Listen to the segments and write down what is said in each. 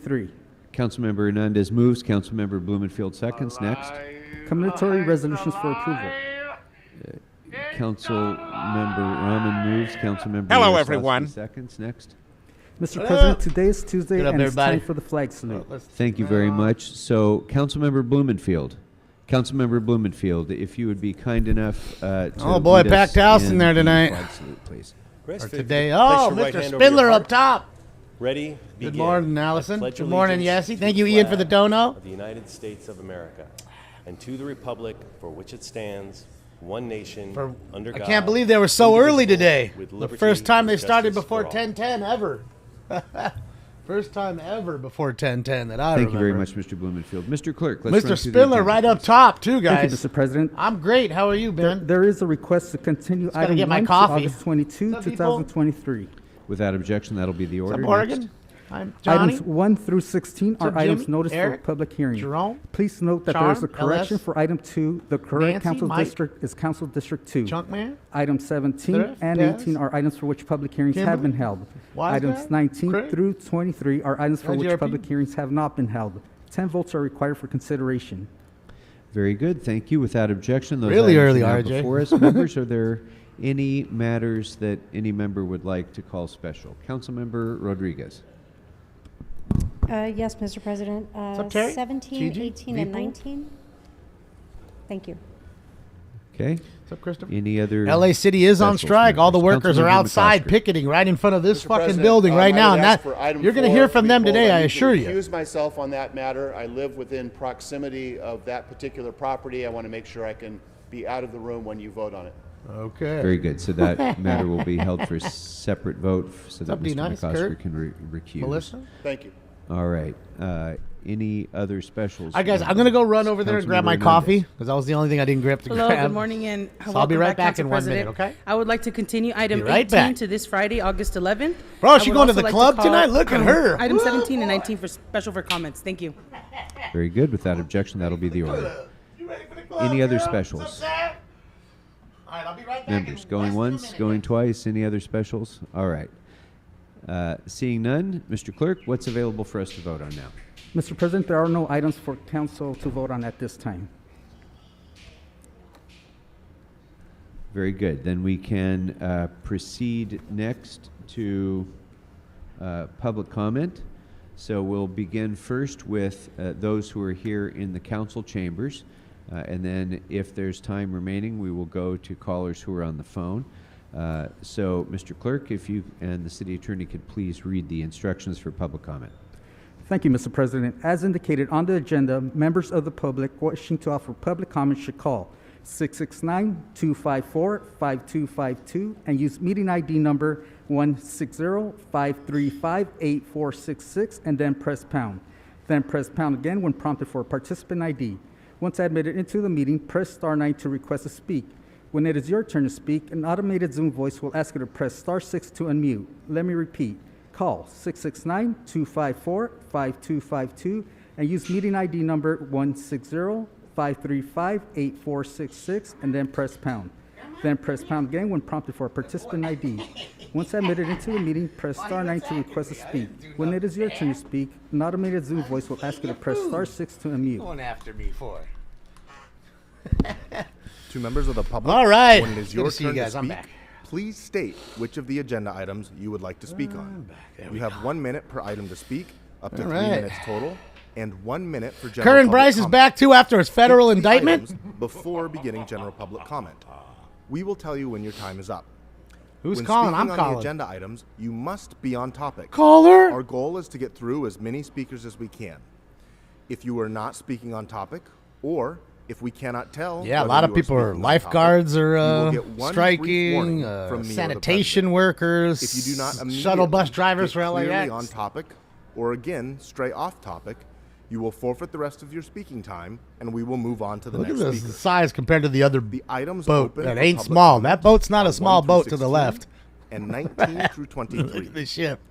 3. Councilmember Hernandez moves. Councilmember Blumenfield seconds. Next. Combinatory resolutions for approval. Councilmember Rahman moves. Councilmember Hello, Yaroslavsky everyone. seconds. Next. Mr. President, today is Tuesday, Get up, and it's everybody. time for the flag salute. Thank you very much. So, Councilmember Blumenfield, if you would be kind enough to Oh, boy, lead us packed house in there the tonight. flag salute, please. Or today. Oh, Mr. Spindler up top. Ready? Good Begin. morning, I Allison. pledge Good morning, allegiance Yassi. to Thank the you, Ian, for flag the dono. of the United States of America, and to the republic for which it stands, one nation, under God. I can't believe they were so early indivisible, today. with The liberty first time and they started justice before for all. 10:10 ever. First time ever before 10:10 that I Thank remember. you very much, Mr. Blumenfield. Mr. Clerk, let's run Mr. through the Spindler agenda, right up please. top, too, Thank you, guys. Mr. President. I'm great. How are you, Ben? There is a request to continue gotta item get my 1 to coffee. August 22, What's up, people? 2023. Without objection, that'll be the What's order. up, Oregon? Next. I'm Johnny. Items 1 through 16 What's are up, items Jimmy? noticed Eric? for public hearing. Jerome? Please note that there is a Sean? correction LS? for item 2. The correct Nancy? council Mike? district is Council District 2. Chunkman? Items 17 Cliff? and Des? 18 are items for which public hearings have Kimberly? been held. Wise Items guy? 19 Craig? through 23 are items for which IGRP? public hearings have not been held. 10 votes are required for consideration. Very good. Thank you. Without objection, those Really items early, are now RJ. before us. Members, are there any matters that any member would like to call special? Councilmember Rodriguez. Yes, Mr. President. up, Terry? 17, Gigi? 18, and Vipul? 19. Thank you. Okay. What's up, Christopher? Any other? LA City is on specials, strike. All the members? workers are Councilmember outside McCosker. picketing right in front of this Mr. fucking President, building right I now. would And ask that for item you're going to 4 hear to from be them pulled. today, I need to assure you. Recuse myself on that matter. I live within proximity of that particular property. I want to make sure I can be out of the room when you vote on it. Okay. Very good. So that matter will be held for a separate vote so that up, D? Mr. Nice? McCosker Kurt? can recuse. Melissa? Thank you. All right. Any other specials? All right, guys, I'm going to go run over there and grab my Councilmember coffee Hernandez. because that was the only thing I didn't grab to Hello, grab. good morning, and So I'll welcome be right back Council in 1 minute, President. okay? I would like to continue item Be right 18 back. to this Friday, August 11th. Bro, I she would going to also the like club call, tonight? Look at her. Item Woo, 17 and boy. 19 for special for comments. Thank you. Very good. Without objection, that'll be the order. You ready for the club, Any other girl? specials? What's up, Dad? All right, I'll be right back. Members, in going less than a once, minute, going guys. twice. Any other specials? All right. Seeing none, Mr. Clerk, what's available for us to vote on now? Mr. President, there are no items for council to vote on at this time. Very good. Then we can proceed next to public comment. So we'll begin first with those who are here in the council chambers. And then if there's time remaining, we will go to callers who are on the phone. So, Mr. Clerk, if you and the city attorney could please read the instructions for public comment. Thank you, Mr. President. As indicated on the agenda, members of the public wishing to offer public comment should call 669-254-5252 and use meeting ID number 160-535-8466 and then press pound. Then press pound again when prompted for a participant ID. Once admitted into the meeting, press star 9 to request to speak. When it is your turn to speak, an automated Zoom voice will ask you to press star 6 to unmute. Let me repeat. Call 669-254-5252 and use meeting ID number 160-535-8466 and then press pound. Then press pound again when prompted for a participant ID. Once admitted into the meeting, press star 9 to request to speak. When it is your turn to speak, an automated Zoom voice will ask you to press star 6 to unmute. Going after me for. To members of the public, All right. when it is Good your to see you turn guys. to I'm speak, back. please state which of the agenda items you would like to speak on. You have 1 minute per item to speak, up to All 3 right. minutes total, and 1 minute for general Curran public Bryce is comment. back too after his federal State the indictment. items before beginning general public comment. We will tell you when your time is up. Who's When calling? speaking I'm on calling. the agenda items, you must be on topic. Caller. Our goal is to get through as many speakers as we can. If you are not speaking on topic, or if we cannot tell, Yeah, a whether lot of you people are speaking on lifeguards topic, are you will get one brief striking, warning from me or the sanitation president. workers, If you do not shuttle bus immediately drivers get for clearly LAX. on topic, or again stray off topic, you will forfeit the rest of your speaking time, and we will move on to the Look at next this speaker. size compared to the other The items boat. open That for ain't public small. comment That boat's not are a small 1 boat through to the 16 left. and 19 through 23. The ship.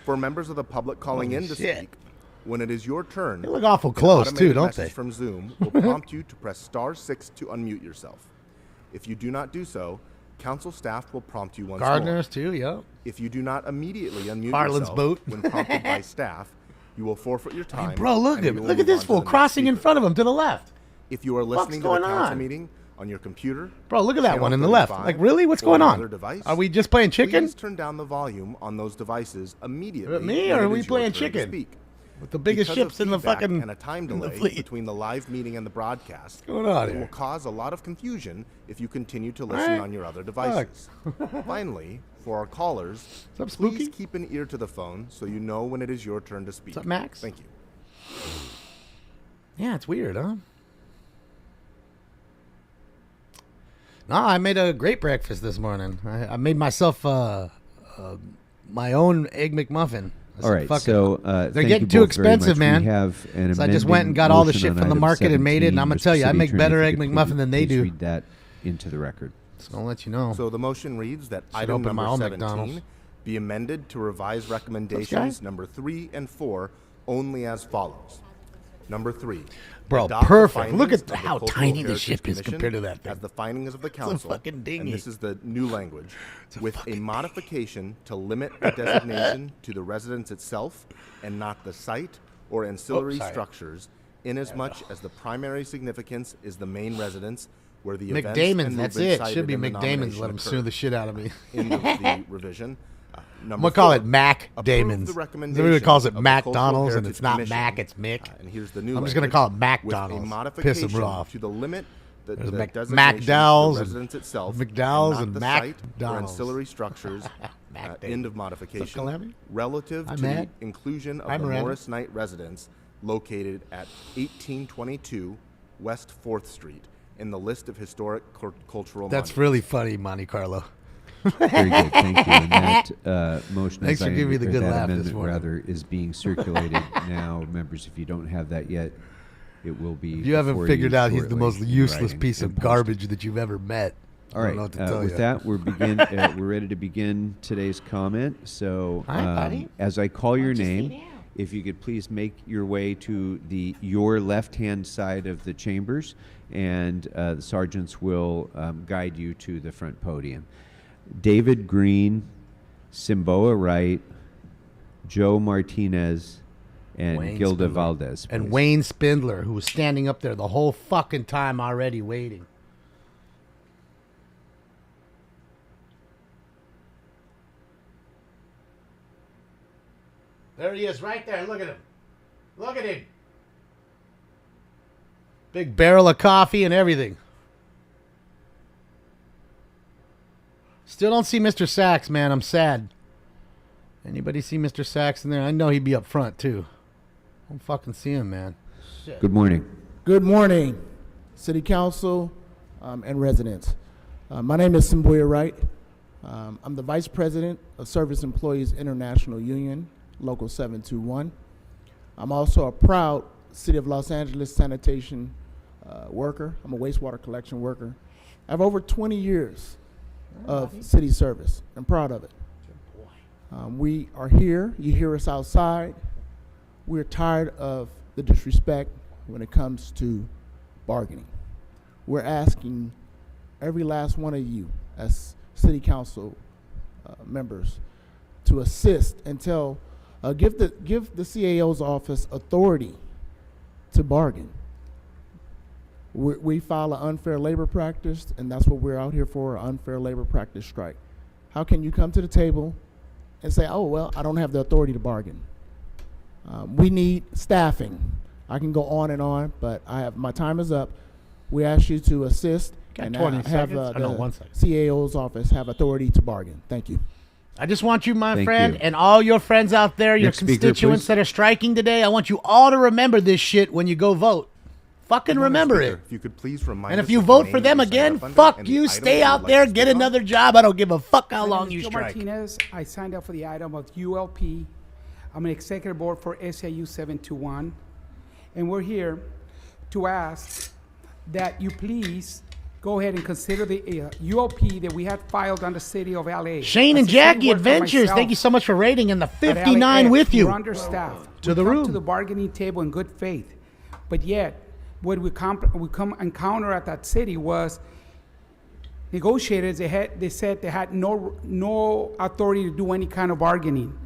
For members of the public calling Holy in to shit. speak, when it is your turn, They look awful an close, too, automated don't message they? from Zoom will prompt you to press star 6 to unmute yourself. If you do not do so, council staff will prompt you once more. Gardeners too, yeah. If you do not immediately unmute Harlan's yourself boat. when prompted by staff, You will forfeit your time. Bro, look and at we will look at move this on to fool the next crossing in speaker. front of him to the left. If you are What's listening to the going council on? meeting on your computer, Bro, look at that channel one in the left. 35, Like, really? What's or going another on? device, Are we just playing chicken? please turn down the volume on those devices immediately. Me, when or it are we is your playing turn to chicken? speak. With the biggest Because of ships in the feedback fucking and a time in the delay fleet. between the live meeting and the broadcast. What's going on It here? will cause a lot of confusion if you continue to listen Alright. on your other devices. Finally, for our callers, up, please Spooky? keep an ear to the phone so you know when it is your turn to speak. What's up, Max? Thank you. Yeah, it's weird, huh? No, I made a great breakfast this morning. I made myself my own egg McMuffin. I All said, right, "Fuck it." so They're thank getting you too both very expensive, much. man. We have an So I just went and got all the amending shit from the motion on market item and made it, and I'm gonna tell you, I City make Attorney, better if egg you could McMuffin than they please do. read that into the record. Just gonna let you know. So the motion reads that Should item open my number own 17 McDonald's. be amended to revise guy? recommendations number 3 and 4 only as follows. Number 3. Bro, adopt the perfect. findings Look at of the how Cultural tiny the Heritage ship is Commission compared to that thing. As the findings of the council, fucking dinghy. and this is the new language, with a modification to limit the designation to the residence itself and not the site or ancillary sorry. structures, inasmuch as the primary significance is the main residence where the events McDamon's, and that's movements it. cited Should be in the McDamon's. nomination Let him occurred. sue the shit out of me. End of the revision. I'm gonna call it Mac Damon's. Everybody calls it McDonald's, and it's not Mac, it's Mick. And here's the new I'm just gonna language, call it with McDonald's. a Piss modification him off. to the limit the There's designation McDowell's to and the residence itself, McDowell's not and the site or McDonald's. ancillary structures. Mac End of What's modification. up, Calamity? Relative I'm to the Matt. inclusion of I'm the Miranda. Morris Knight residence located at 1822 West 4th Street in the list of historic cultural That's monuments. really funny, Monte Carlo. Very good, thank you. And that motion, Thanks as for I giving me the or good that laugh this amendment, morning. rather, is being circulated now. Members, if you don't have that yet, it will be. You haven't before figured out he's the shortly most in useless writing piece and of posted. garbage that you've ever met. All I right. don't know what to tell With you. that, we're ready to begin today's comment. So, Hi, buddy. as I call your name, if you could please make your way to your left-hand side of the chambers, and the sergeants will guide you to the front podium. David Green, Simboa Wright, Joe Martinez, and Wayne Gilda Spindler. Valdez. And please. Wayne Spindler, who was standing up there the whole fucking time already waiting. There he is, right there. Look at him. Look at him. Big barrel of coffee and everything. Still don't see Mr. Sachs, man. I'm sad. Anybody see Mr. Sachs in there? I know he'd be up front, too. I don't fucking see him, man. Good morning. Good morning, City Council and residents. My name is Simboya Wright. I'm the Vice President of Service Employees International Union, Local 721. I'm also a proud City of Los Angeles sanitation worker. I'm a wastewater collection worker. I have over 20 years of city service. I'm proud of it. We are here. You hear us outside. We're tired of the disrespect when it comes to bargaining. We're asking every last one of you as city council members to assist and give the CAO's office authority to bargain. We file an unfair labor practice, and that's what we're out here for, an unfair labor practice strike. How can you come to the table and say, oh, well, I don't have the authority to bargain? We need staffing. I can go on, but my time is up. We ask you to assist Got and 20 have seconds? the No, 1 second. CAO's office have authority to bargain. Thank you. I just want you, my Thank friend, you. and all your friends out there, your Next speaker, constituents please. that are striking today, I want you all to remember this shit when you go vote. Fucking remember it. If you could please remind And us if you of the vote name for you them signed again, up under fuck and the you. item Stay you out would there, like to get speak on. another job. I don't give a fuck how My long name you is Joe strike. Martinez. I signed up for the item of ULP. I'm an executive board for SAU 721. And we're here to ask that you please go ahead and consider the ULP that we had filed on the city of LA. Shane As and a city Jackie worker Adventures, myself thank you so much for rating, and the at 59 LAX, with you. We're understaffed. To We the come room. to the bargaining table in good faith. But yet, what we come encounter at that city was negotiators. They said they had no authority to do any kind of bargaining.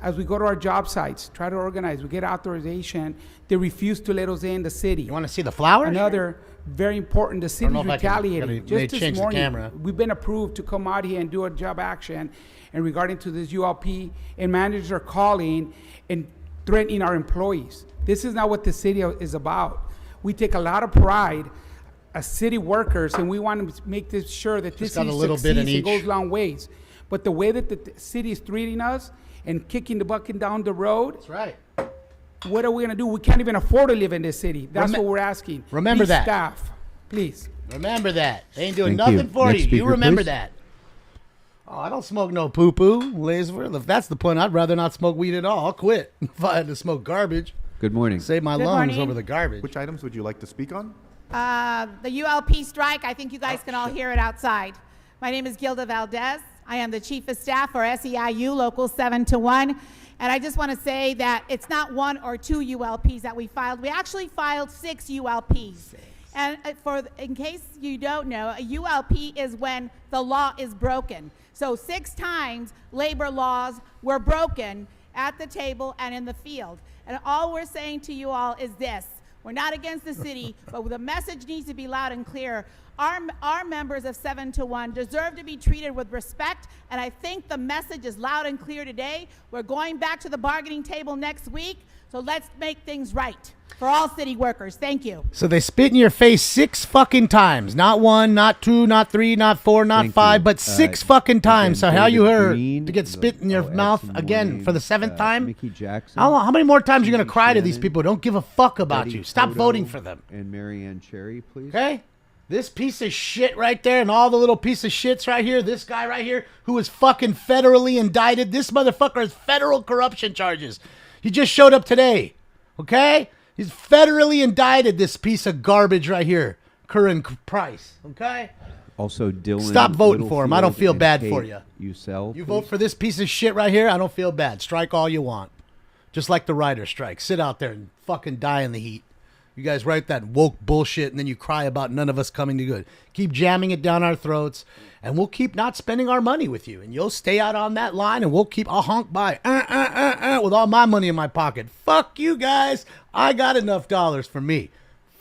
as we go to our job sites, try to organize, we get authorization, they refuse to let us in the city. You want to see the flowers? Another very important, the city's know if I can- retaliating. gotta- may Just change this the morning, camera. we've been approved to come out here and do a job action, and regarding to this ULP, and managers are calling and threatening our employees. This is not what the city is about. We take a lot of pride as city workers, and we want to make this sure that this got a city little bit in succeeds and each. goes long ways. But the way that the city is treating us and kicking the bucket down the road, That's right. what are we going to do? We can't even afford to live in this city. That's what we're asking. Remember Please, that. staff, please. Remember that. They ain't doing Thank you. nothing for Next you. You speaker, remember please. that. Oh, I don't smoke no poo-poo. Laser. If that's the point, I'd rather not smoke weed at all. I'll quit if I had to smoke garbage. Good morning. Save my Good lungs morning. over the garbage. Which items would you like to speak on? The ULP strike, I think you guys can all hear it outside. My name is Gilda Valdez. I am the Chief of Staff for SEIU Local 721. And I just want to say that it's not one or two ULPs that we filed. We actually filed 6 ULPs. And in case you don't know, a ULP is when the law is broken. So 6 times labor laws were broken at the table and in the field. And all we're saying to you all is this. We're not against the city, but the message needs to be loud and clear. Our members of 7 to 1 deserve to be treated with respect, and I think the message is loud and clear today. We're going back to the bargaining table next week, so let's make things right for all city workers. Thank you. So they spit in your face 6 fucking times. Not 1, not 2, not 3, not 4, not Thank 5, you. but 6 fucking times. Again, So how you David heard Green, to get spit in your mouth Edson again Moyne, for the 7th time? Mickey Jackson. How many more times are you going to Susan cry to these Shannon, people who don't give a fuck about Betty you? Stop Cotto, voting for them. And Marianne Cherry, please. Okay? This piece of shit right there and all the little piece of shits right here, this guy right here who is fucking federally indicted. This motherfucker has federal corruption charges. He just showed up today. Okay? He's federally indicted, this piece of garbage right here. Curran Price. Okay? Also, Dylan. Stop voting for him. I don't Littlefield feel and bad Kate for you. Ussel, You please. vote for this piece of shit right here, I don't feel bad. Strike all you want. Just like the writer's strike. Sit out there and fucking die in the heat. You guys write that woke bullshit and then you cry about none of us coming to good. Keep jamming it down our throats and we'll keep not spending our money with you. And you'll stay out on that line and I'll honk by with all my money in my pocket. Fuck you guys. I got enough dollars for me.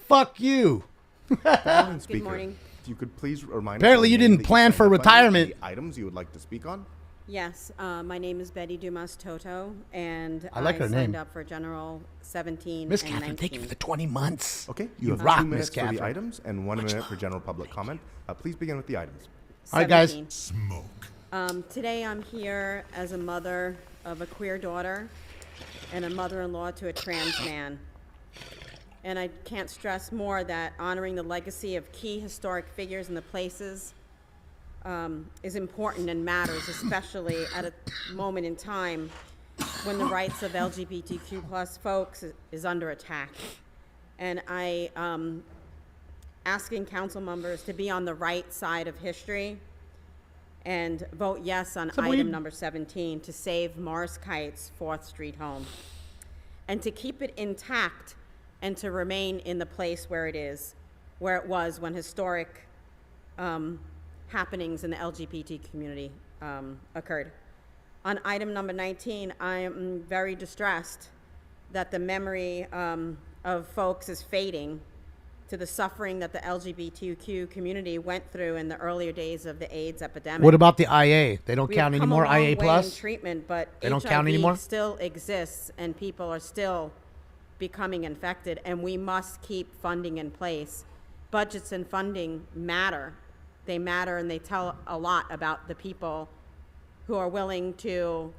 Fuck you. Good morning. If you could please remind us Apparently of the you name didn't that you plan signed for up under, retirement. The items you would like to speak on? Yes, my name is Betty Dumas Toto, and I like her signed name. up for General 17 Miss and Catherine, 19. thank you for the 20 months. Okay, You you have rock, 2 Miss minutes for the Catherine. items and 1 minute for general public comment. Please begin with the items. All right, guys. 17. Today I'm here as a mother of a queer daughter and a mother-in-law to a trans man. And I can't stress more that honoring the legacy of key historic figures in the places is important and matters, especially at a moment in time when the rights of LGBTQ plus folks is under attack. And I asking council members to be on the right side of history and vote yes on item number 17 to save Morris Kite's 4th Street home and to keep it intact and to remain in the place where it was when historic happenings in the LGBT community occurred. On item number 19, I am very distressed that the memory of folks is fading to the suffering that the LGBTQ community went through in the earlier days of the AIDS epidemic. What about the IA? They don't We've count come anymore, a long IA way plus? in treatment, but They don't HIV count anymore? still exists and people are still becoming infected, and we must keep funding in place. Budgets and funding matter. They matter, and they tell a lot about the people who are willing to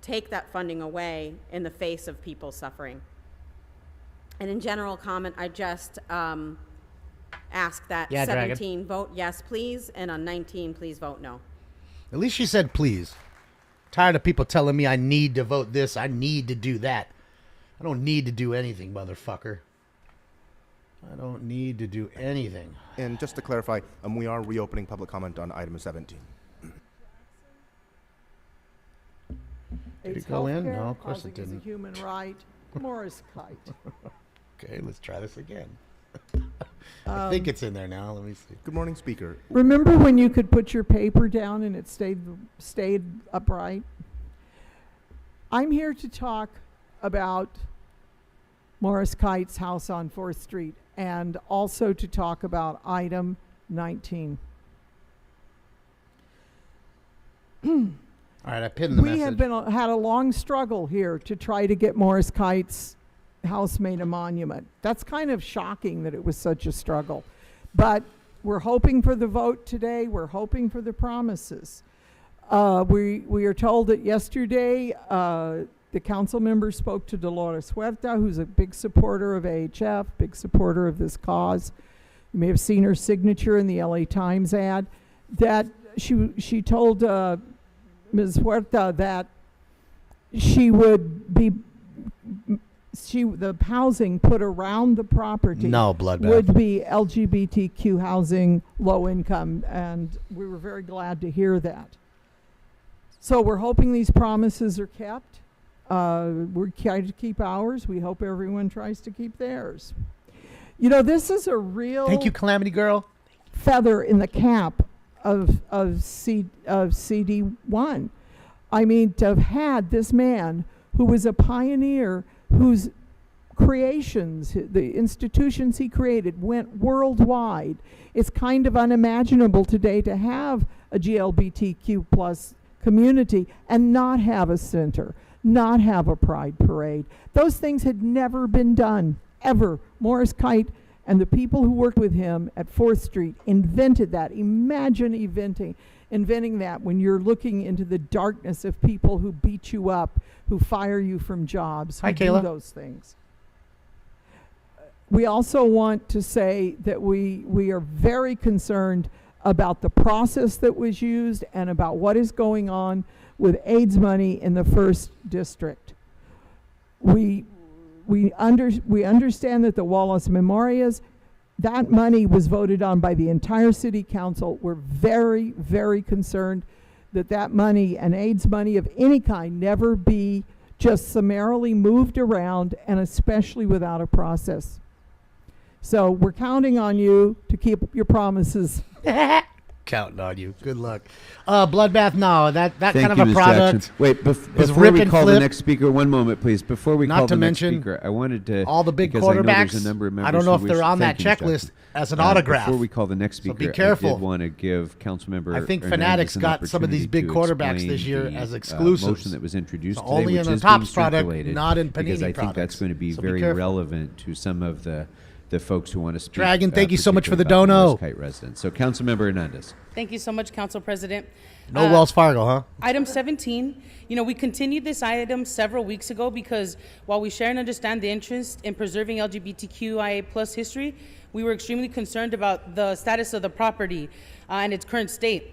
take that funding away in the face of people suffering. And in general comment, I just ask that Yeah, 17 vote yes, please, and on 19, please vote no. At least she said please. Tired of people telling me I need to vote this, I need to do that. I don't need to do anything, motherfucker. I don't need to do anything. And just to clarify, we are reopening public comment on item 17. Did it go in? No, of course it Housing is didn't. a human right. Morris Kite. Okay, let's try this again. I think it's in there now. Let me see. Good morning, Speaker. Remember when you could put your paper down and it stayed upright? I'm here to talk about Morris Kite's house on 4th Street and also to talk about item 19. All right, I pinned the We message. have had a long struggle here to try to get Morris Kite's house made a monument. That's kind of shocking that it was such a struggle. But we're hoping for the vote today. We're hoping for the promises. We are told that yesterday the council member spoke to Dolores Huerta, who's a big supporter of AHF, big supporter of this cause. You may have seen her signature in the LA Times ad. That she told Ms. Huerta that she would be the housing put around the property No, bloodbath. would be LGBTQ housing, low income, and we were very glad to hear that. So we're hoping these promises are kept. We're trying to keep ours. We hope everyone tries to keep theirs. You know, this is a real Thank you, Calamity Girl. feather in the cap of CD1. I mean, to have had this man who was a pioneer, whose creations, the institutions he created, went worldwide. It's kind of unimaginable today to have a GLBTQ plus community and not have a center, not have a pride parade. Those things had never been done, ever. Morris Kite and the people who worked with him at 4th Street invented that. Imagine inventing that when you're looking into the darkness of people who beat you up, who fire you from jobs, who Hi, do Kayla. those things. We also want to say that we are very concerned about the process that was used and about what is going on with AIDS money in the 1st District. We understand that the Wallace Memorias, that money was voted on by the entire city council. We're very, very concerned that money and AIDS money of any kind never be just summarily moved around, and especially without a process. So we're counting on you to keep your promises. Counting on you. Good luck. Bloodbath, no. That Thank kind of you, a Ms. product. Jackson. Wait, is before rip we and call the flip. next speaker, one moment, please. Before we Not call to the next mention speaker, I wanted to all the big because I know there's quarterbacks. a number of members I don't know who if they're wish- on that Thank you, Ms. checklist Jackson. as an autograph. Before we call the next So speaker, be careful. I did want to give Councilmember I think Hernandez Fanatics an got some of these opportunity big to quarterbacks explain this year the, as exclusives. motion that was introduced So today, only which in the is Topps being product, circulated, not in because Panini I think that's products. going to be So be very careful. relevant to some of the folks who want to speak. Dragon, thank you so much for the particularly about dono. Morris Kite residents. So, Councilmember Hernandez. Thank you so much, Council President. No Wells Fargo, huh? Item 17, we continued this item several weeks ago because while we share and understand the interest in preserving LGBTQIA plus history, we were extremely concerned about the status of the property and its current state.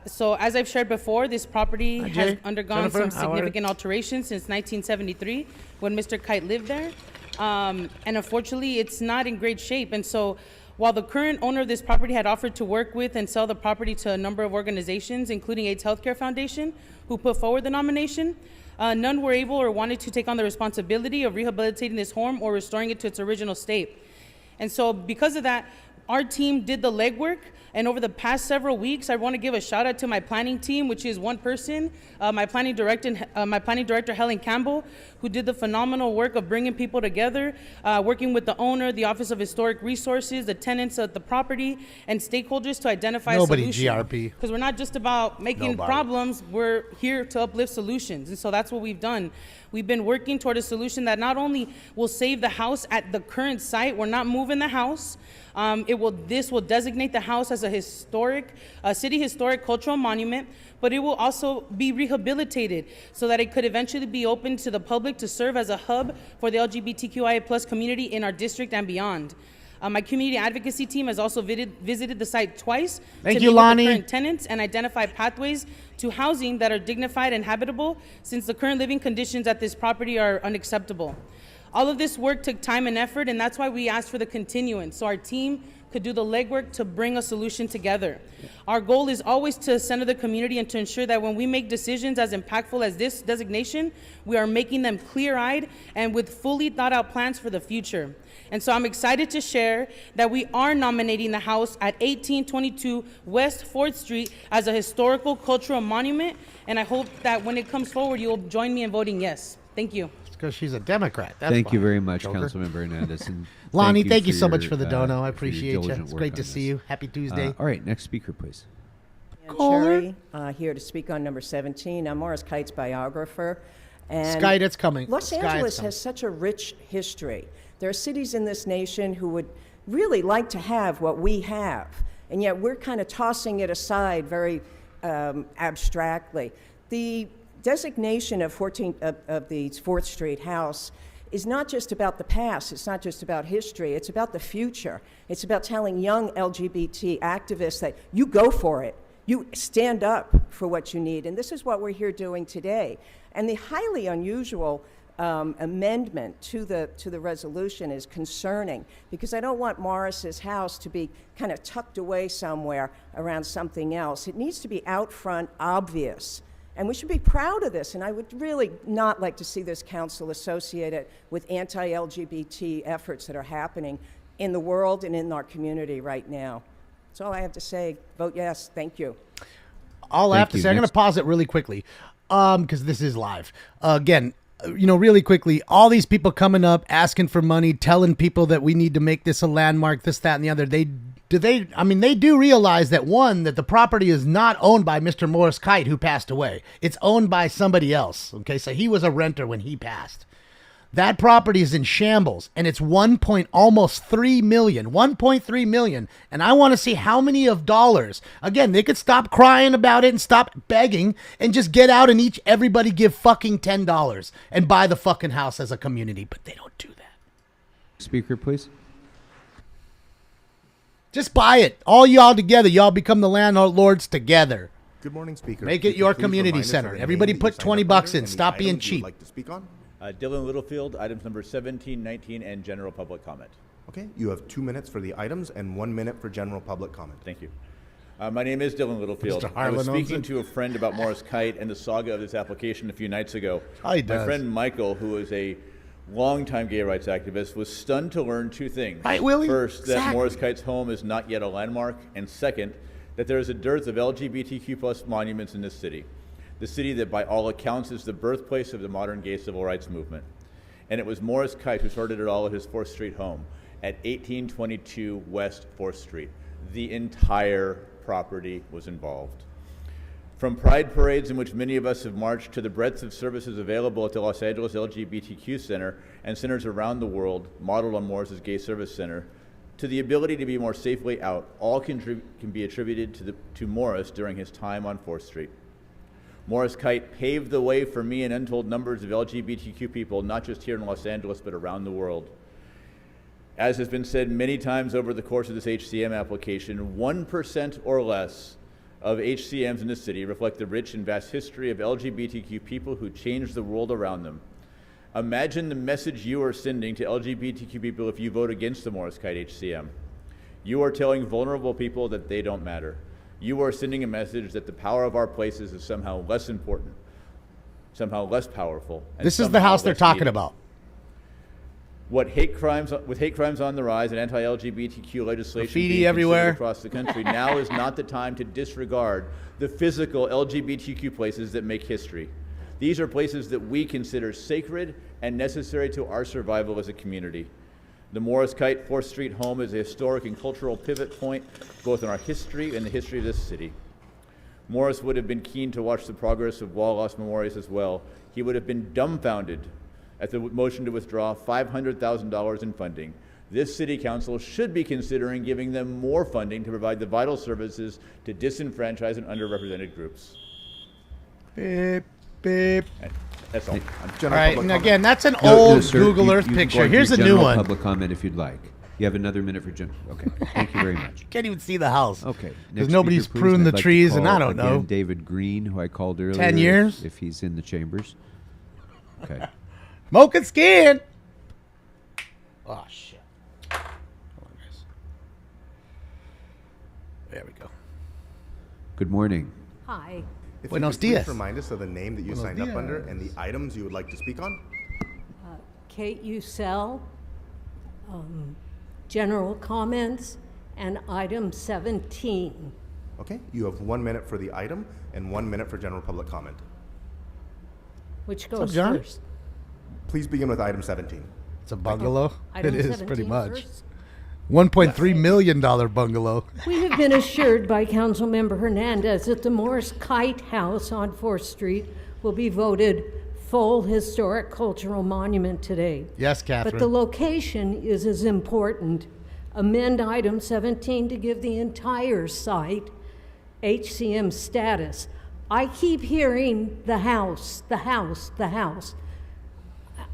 So as I've shared before, this property Hi, has Jay. undergone Jennifer, some how are you? significant alterations since 1973 when Mr. Kite lived there. And unfortunately, it's not in great shape. And so while the current owner of this property had offered to work with and sell the property to a number of organizations, including AIDS Healthcare Foundation, who put forward the nomination, none were able or wanted to take on the responsibility of rehabilitating this home or restoring it to its original state. And so because of that, our team did the legwork. And over the past several weeks, I want to give a shout out to my planning team, which is one person, my planning director, Helen Campbell, who did the phenomenal work of bringing people together, working with the owner, the Office of Historic Resources, the tenants of the property, and stakeholders to identify Nobody, a solution. GRP. Because we're not just about making Nobody. problems, we're here to uplift solutions. And so that's what we've done. We've been working toward a solution that not only will save the house at the current site, we're not moving the house. This will designate the house as a city historic cultural monument, but it will also be rehabilitated so that it could eventually be open to the public to serve as a hub for the LGBTQIA plus community in our district and beyond. My community advocacy team has also visited the site twice Thank to you, meet with Lonnie. the current tenants and identify pathways to housing that are dignified and habitable, since the current living conditions at this property are unacceptable. All of this work took time and effort, and that's why we asked for the continuance, so our team could do the legwork to bring a solution together. Our goal is always to center the community and to ensure that when we make decisions as impactful as this designation, we are making them clear-eyed and with fully thought-out plans for the future. And so I'm excited to share that we are nominating the house at 1822 West 4th Street as a historical cultural monument, and I hope that when it comes forward, you'll join me in voting yes. Thank you. It's because she's a Democrat. That's Thank you why. very much, Joker. Councilmember Hernandez. And Lonnie, thank you so your, much for the dono. I for your appreciate you. diligent It's work great on to see this. you. Happy Tuesday. All right, next speaker, please. Cherry, here to speak on number 17. I'm Morris Kite's biographer. And Sky, it's coming. Los Sky, it's Angeles coming. has such a rich history. There are cities in this nation who would really like to have what we have, and yet we're kind of tossing it aside very abstractly. The designation of the 4th Street House is not just about the past, it's not just about history, it's about the future. It's about telling young LGBT activists that you go for it. You stand up for what you need, and this is what we're here doing today. And the highly unusual amendment to the resolution is concerning, because I don't want Morris's house to be kind of tucked away somewhere around something else. It needs to be out front, obvious. And we should be proud of this, and I would really not like to see this council associated with anti-LGBT efforts that are happening in the world and in our community right now. That's all I have to say. Vote yes. Thank you. All I have to say, I'm going to pause it really quickly because this is live. Again, really quickly, all these people coming up, asking for money, telling people that we need to make this a landmark, this, that, and the other. They do realize that, one, that the property is not owned by Mr. Morris Kite, who passed away. It's owned by somebody else. Okay, so he was a renter when he passed. That property is in shambles, and it's almost 3 million, 1.3 million. And I want to see how many of dollars. Again, they could stop crying about it and stop begging and just get out and everybody give fucking $10 and buy the fucking house as a community. But they don't do that. Speaker, please. Just buy it. All y'all together. Y'all become the landlords together. Good morning, Speaker. Make it your community center. Everybody put $20 in. Stop being cheap. Like to speak on? Dylan Littlefield, items number 17, 19, and general public comment. Okay, you have 2 minutes for the items and 1 minute for general public comment. Thank you. My name is Dylan Littlefield. I was speaking to a friend about Morris Kite and the saga of this application a few nights ago. My friend Michael, who is a longtime gay rights activist, was stunned to learn two things. Right, Willie? First, that Morris Kite's home is not yet a landmark, and second, that there is a dearth of LGBTQ plus monuments in this city. The city that by all accounts is the birthplace of the modern gay civil rights movement. And it was Morris Kite who started it all at his 4th Street home at 1822 West 4th Street. The entire property was involved. From pride parades in which many of us have marched to the breadth of services available at the Los Angeles LGBTQ Center and centers around the world modeled on Morris's Gay Service Center, to the ability to be more safely out, all can be attributed to Morris during his time on 4th Street. Morris Kite paved the way for me and untold numbers of LGBTQ people, not just here in Los Angeles, but around the world. As has been said many times over the course of this HCM application, 1% or less of HCMs in the city reflect the rich and vast history of LGBTQ people who changed the world around them. Imagine the message you are sending to LGBTQ people if you vote against the Morris Kite HCM. You are telling vulnerable people that they don't matter. You are sending a message that the power of our places is somehow less important, somehow less powerful. And this is the house they're talking needed. about. With hate crimes on the rise and anti-LGBTQ legislation Graffiti being everywhere across the country, now is not the time to disregard the physical LGBTQ places that make history. These are places that we consider sacred and necessary to our survival as a community. The Morris Kite 4th Street home is a historic and cultural pivot point, both in our history and the history of this city. Morris would have been keen to watch the progress of Wall Lost Memorials as well. He would have been dumbfounded at the motion to withdraw $500,000 in funding. This city council should be considering giving them more funding to provide the vital services to disenfranchised and underrepresented groups. Beep, beep. That's all. All right, and again, that's an old Google Earth picture. Here's a new one. Public comment if you'd like. You have another minute for general. Okay, thank you very much. Can't even see the house. Okay, because nobody's pruned the trees, and I don't know. David Green, who I called earlier. 10 years, if he's in the chambers. Okay. Smoking skin. Oh shit. There we go. Good morning. Hi. If Buenos you could please dias. remind us of the name that you Buenos signed up under dias. and the items you would like to speak on. Kate Ussell, general comments, and item 17. Okay, you have 1 minute for the item and 1 minute for general public comment. Which What's up, goes John? first? Please begin with item 17. It's a bungalow. Item It is 17 pretty much. first? $1.3 million bungalow. We have been assured by Councilmember Hernandez that the Morris Kite House on 4th Street will be voted full historic cultural monument today. Yes, Catherine. But the location is as important. Amend item 17 to give the entire site HCM status. I keep hearing the house, the house, the house.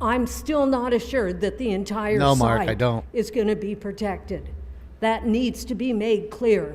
I'm still not assured that the entire No, site Mark, I don't. is going to be protected. That needs to be made clear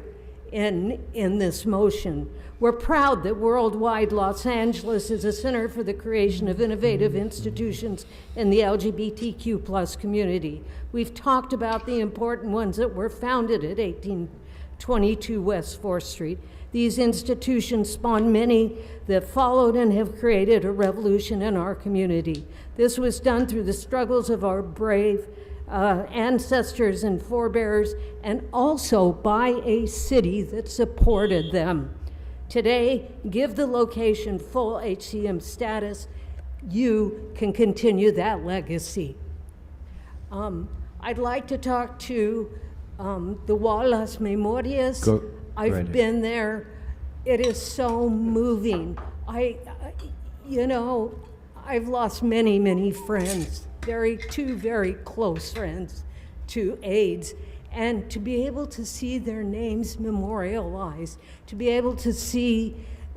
in this motion. We're proud that worldwide Los Angeles is a center for the creation of innovative institutions in the LGBTQ plus community. We've talked about the important ones that were founded at 1822 West 4th Street. These institutions spawned many that followed and have created a revolution in our community. This was done through the struggles of our brave ancestors and forebears, and also by a city that supported them. Today, give the location full HCM status. You can continue that legacy. I'd like to talk to the Wall Las Memorias. Go I've right been there. It is so moving. I've lost many, many friends, two very close friends to AIDS. And to be able to see their names memorialized, to be able to see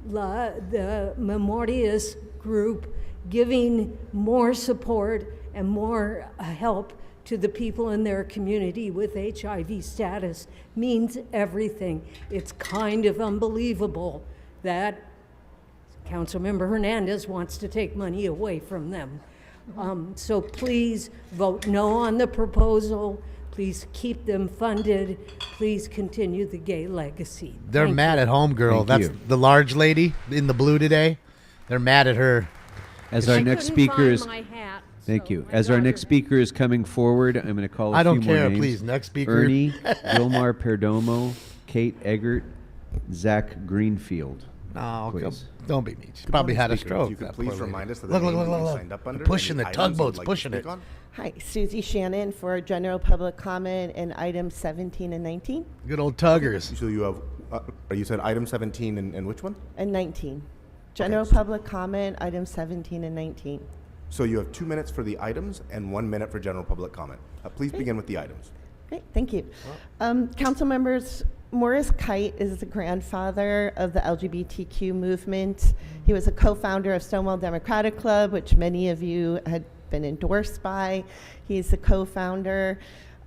the Memorias group giving more support and more help to the people in their community with HIV status means everything. It's kind of unbelievable that Councilmember Hernandez wants to take money away from them. So please vote no on the proposal. Please keep them funded. Please continue the gay legacy. They're Thank mad you. at home, girl. Thank That's you. the large lady in the blue today. They're mad at her. As our I next couldn't speaker is, find my hat, thank so you. I As our got next her. speaker is coming forward, I'm going to call a I don't few more care, names. please. Next speaker. Ernie, Gilmar Perdomo, Kate Eggert, Zach Greenfield. No, Please. don't be mean. She Good probably morning, had a speakers. stroke. You could that please poor lady. remind us of the Look, name look, that look, you look. signed up They're under pushing and the the items you'd tugboats, like to pushing speak it. on. Hi, Susie Shannon for general public comment in items 17 and 19. Good old tuggers. So you have, you said item 17 and which one? And 19. General so- public comment, items 17 and 19. So you have 2 minutes for the items and 1 minute for general public comment. Please begin with the items. Great, thank you. Council members, Morris Kite is the grandfather of the LGBTQ movement. He was a co-founder of Stonewall Democratic Club, which many of you had been endorsed by. He's the co-founder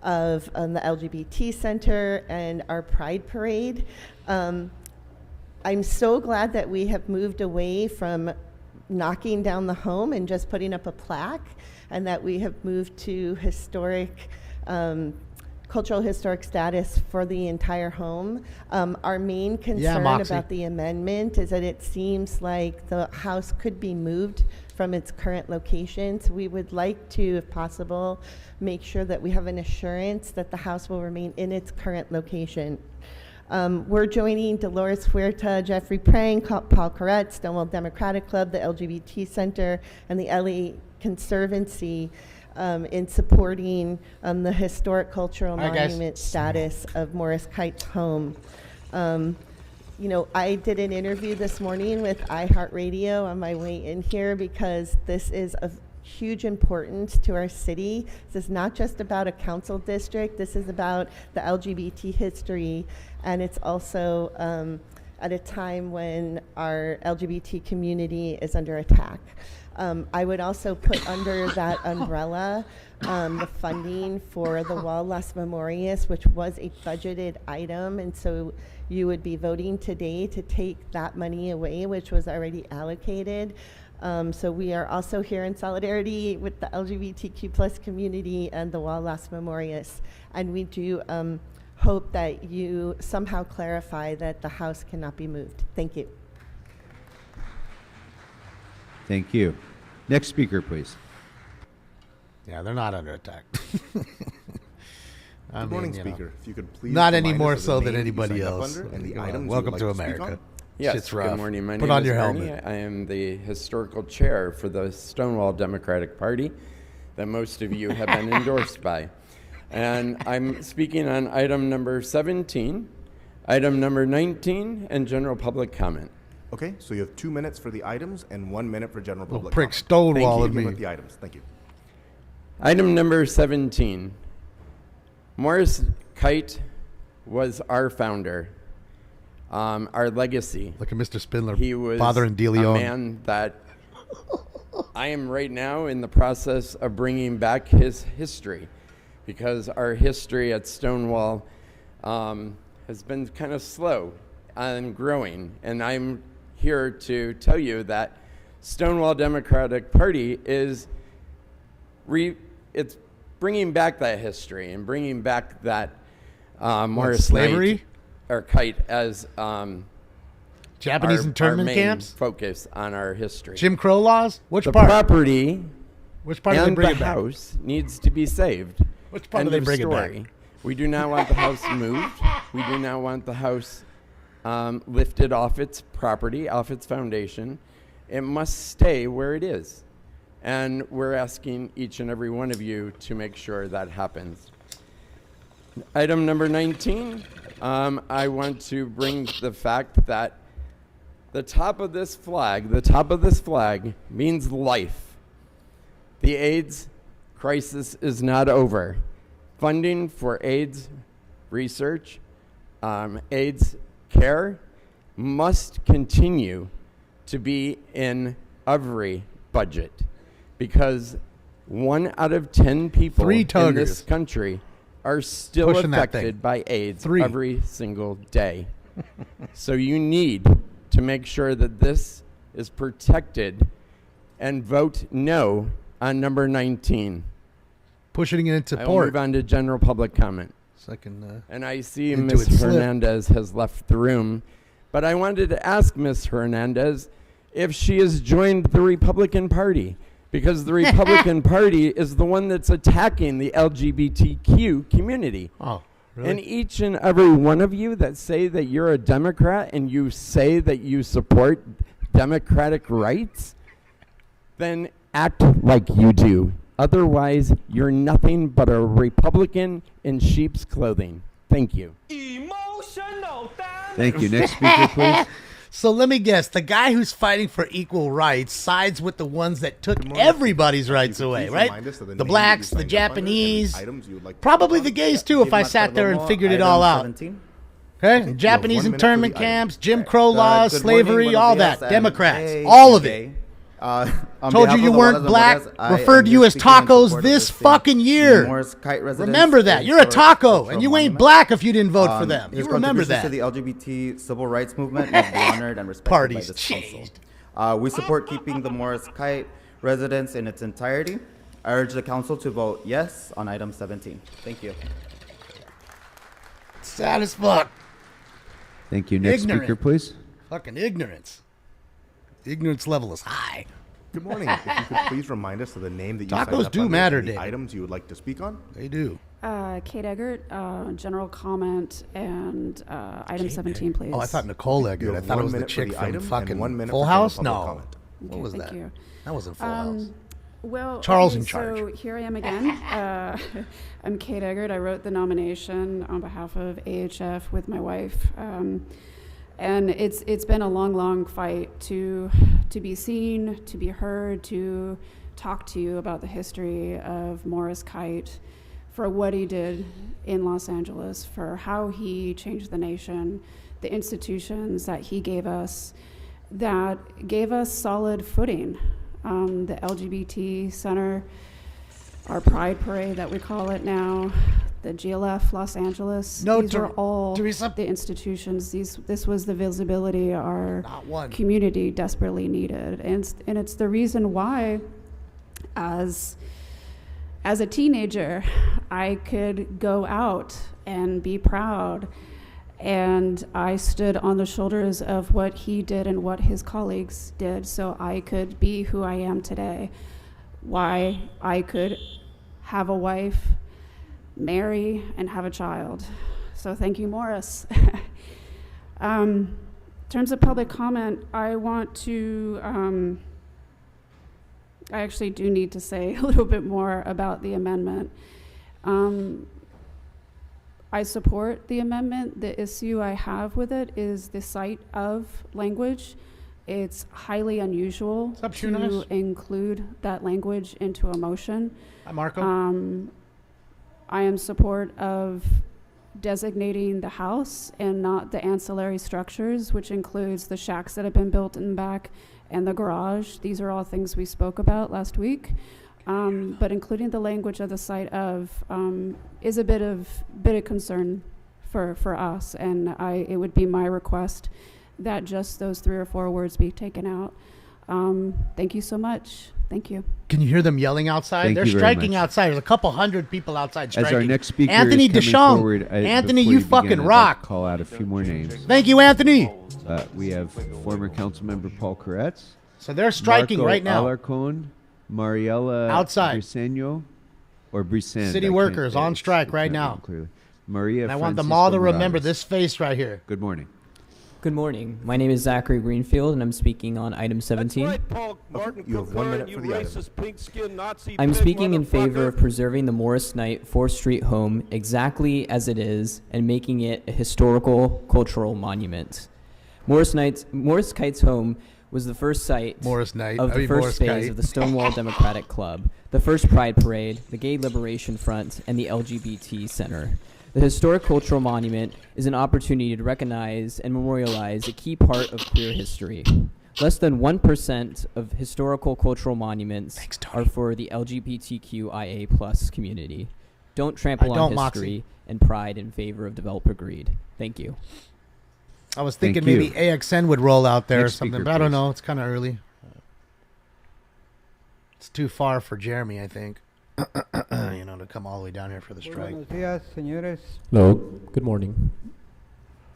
of the LGBT Center and our Pride Parade. I'm so glad that we have moved away from knocking down the home and just putting up a plaque, and that we have moved to historic, cultural historic status for the entire home. Our main concern Moxie. about the amendment is that it seems like the house could be moved from its current location. So we would like to, if possible, make sure that we have an assurance that the house will remain in its current location. We're joining Dolores Huerta, Jeffrey Prang, Paul Corrett, Stonewall Democratic Club, the LGBT Center, and the LA Conservancy in supporting the historic cultural All right, guys. monument status of Morris Kite's home. I did an interview this morning with iHeartRadio on my way in here because this is of huge importance to our city. This is not just about a council district. This is about the LGBT history, and it's also at a time when our LGBT community is under attack. I would also put under that umbrella the funding for the Wall Las Memorias, which was a budgeted item, and so you would be voting today to take that money away, which was already allocated. So we are also here in solidarity with the LGBTQ plus community and the Wall Las Memorias. And we do hope that you somehow clarify that the house cannot be moved. Thank you. Thank you. Next speaker, please. Yeah, they're not under attack. Good morning, Speaker. If you could please not remind any us more of the so name than you anybody signed up else. under and the Come on, items you welcome would to like to speak America. on. Yes, Shit's rough. good morning. My Put name on is your Ernie. helmet. I am the historical chair for the Stonewall Democratic Party that most of you have been endorsed by. And I'm speaking on item number 17, item number 19, and general public comment. Okay, so you have 2 minutes for the items and 1 minute for general public prick comment. stonewalling Thank you. me. With the items. Thank you. Item number 17. Morris Kite was our founder, our legacy. Look at Mr. Spindler, He was father and De a Leon. man that I am right now in the process of bringing back his history, because our history at Stonewall has been kind of slow and growing. And I'm here to tell you that Stonewall Democratic Party is it's bringing back that history and bringing back that Morris slavery? Kite as Japanese our internment main camps? focus on our history. Jim Crow laws? Which the part? property Which part do they and bring the it back? house needs to be saved. Which part End do they of bring it back? story. We do not want the house moved. We do not want the house lifted off its property, off its foundation. It must stay where it is. And we're asking each and every one of you to make sure that happens. Item number 19, I want to bring the fact that the top of this flag means life. The AIDS crisis is not over. Funding for AIDS research, AIDS care must continue to be in every budget, because 1 out of 10 people in this country are still Pushing that thing. affected by AIDS 3. every single day. So you need to make sure that this is protected and vote no on number 19. Pushing it into I will port. move on to general public comment. Second, and I see into Ms. its slip. Hernandez has left the room, but I wanted to ask Ms. Hernandez if she has joined the Republican Party, because the Republican Party is the one that's attacking the LGBTQ community. Oh, really? And each and every one of you that say that you're a Democrat and you say that you support democratic rights, then act like you do. Otherwise, you're nothing but a Republican in sheep's clothing. Thank you. Thank you. Next speaker, please. So let me guess. The guy who's fighting for equal rights sides with the ones that took everybody's rights away, please right? remind us of the The name blacks, that the you signed up under and the Japanese, items you would like to probably speak the on? gays too if I sat there and figured it all out. Okay? Japanese 1 minute for internment the camps, item. Jim Crow laws, Good morning, slavery, buenos all dias, that. and Democrats, hey, all of today, it. on Told behalf you you of the weren't Juanas black, and Moras, I referred am to you here as speaking in tacos support of this the state. fucking year. The Morris Kite residents, Remember that. You're a historic taco, cultural and you ain't monument. black if you didn't vote for them. His You remember contributions that. to the LGBT civil rights movement must be honored and respected Parties by this council. We support keeping the Morris Kite residence in its entirety. I urge the council to vote yes on item 17. Thank you. Sad as fuck. Thank you. Next Ignorant. speaker, please. Fucking ignorance. The ignorance level is high. Good morning. If you could please remind us of the name that you Tacos signed up do under matter, and the Dave. items you would like to speak on. They do. Kate Eggert, general comment, and item 17, please. Oh, I thought Nicole You Eggert. I have thought it 1 was the minute for chick the from item and fucking 1 minute Full for House? general No. public comment. What Okay, was thank that? you. That wasn't Full House. Well, Charles okay, in charge. So here I am again. I'm Kate Eggert. I wrote the nomination on behalf of AHF with my wife. And it's been a long fight to be seen, to be heard, to talk to you about the history of Morris Kite, for what he did in Los Angeles, for how he changed the nation, the institutions that he gave us that gave us solid footing. The LGBT Center, our Pride Parade that we call it now, the GLF Los Angeles. No, These are all the institutions. This was the visibility our community desperately needed. And it's the reason why, as a teenager, I could go out and be proud. And I stood on the shoulders of what he did and what his colleagues did so I could be who I am today. Why I could have a wife, marry, and have a child. So thank you, Morris. In terms of public comment, I want to, I actually do need to say a little bit more about the amendment. I support the amendment. The issue I have with it is the site of language. It's highly unusual to include that language into a motion. Hi, Marco. I am support of designating the house and not the ancillary structures, which includes the shacks that have been built in the back and the garage. These are all things we spoke about last week. But including the language of the site of is a bit of concern for us, and it would be my request that just those 3 or 4 words be taken out. Thank you so much. Thank you. Can you hear them yelling outside? Thank They're you very striking much. outside. There's a couple hundred people outside striking. As our next speaker Anthony is coming Deschamps. forward, Anthony, before you begin, fucking I'd like rock. to call out a few more names. Thank you, Anthony. We have former council member Paul Koretz. So they're striking Marco right now. Alarcon, Mariela Outside. Briseño, or Brisand. City workers on strike right now. Clearly. Maria And I want them Francisco all to remember Morales. this face right here. Good morning. Good morning. My name is Zachary Greenfield, and I'm speaking on item 17. You have 1 minute for the item. I'm speaking in favor of preserving the Morris Knight 4th Street home exactly as it is and making it a historical cultural monument. Morris Kite's home was the first site of the first phase of the Stonewall Democratic Club, the first Pride Parade, the Gay Liberation Front, and the LGBT Center. The Historic Cultural Monument is an opportunity to recognize and memorialize a key part of queer history. Less than 1% of historical cultural monuments are for the LGBTQIA+ community. Don't trample on history and pride in favor of developer greed. Thank you. I was thinking maybe AXN would roll out there or something, but I don't know. It's kind of early. It's too far for Jeremy, I think. To come all the way down here for the strike. Buenos días, señores. Hello. Good morning.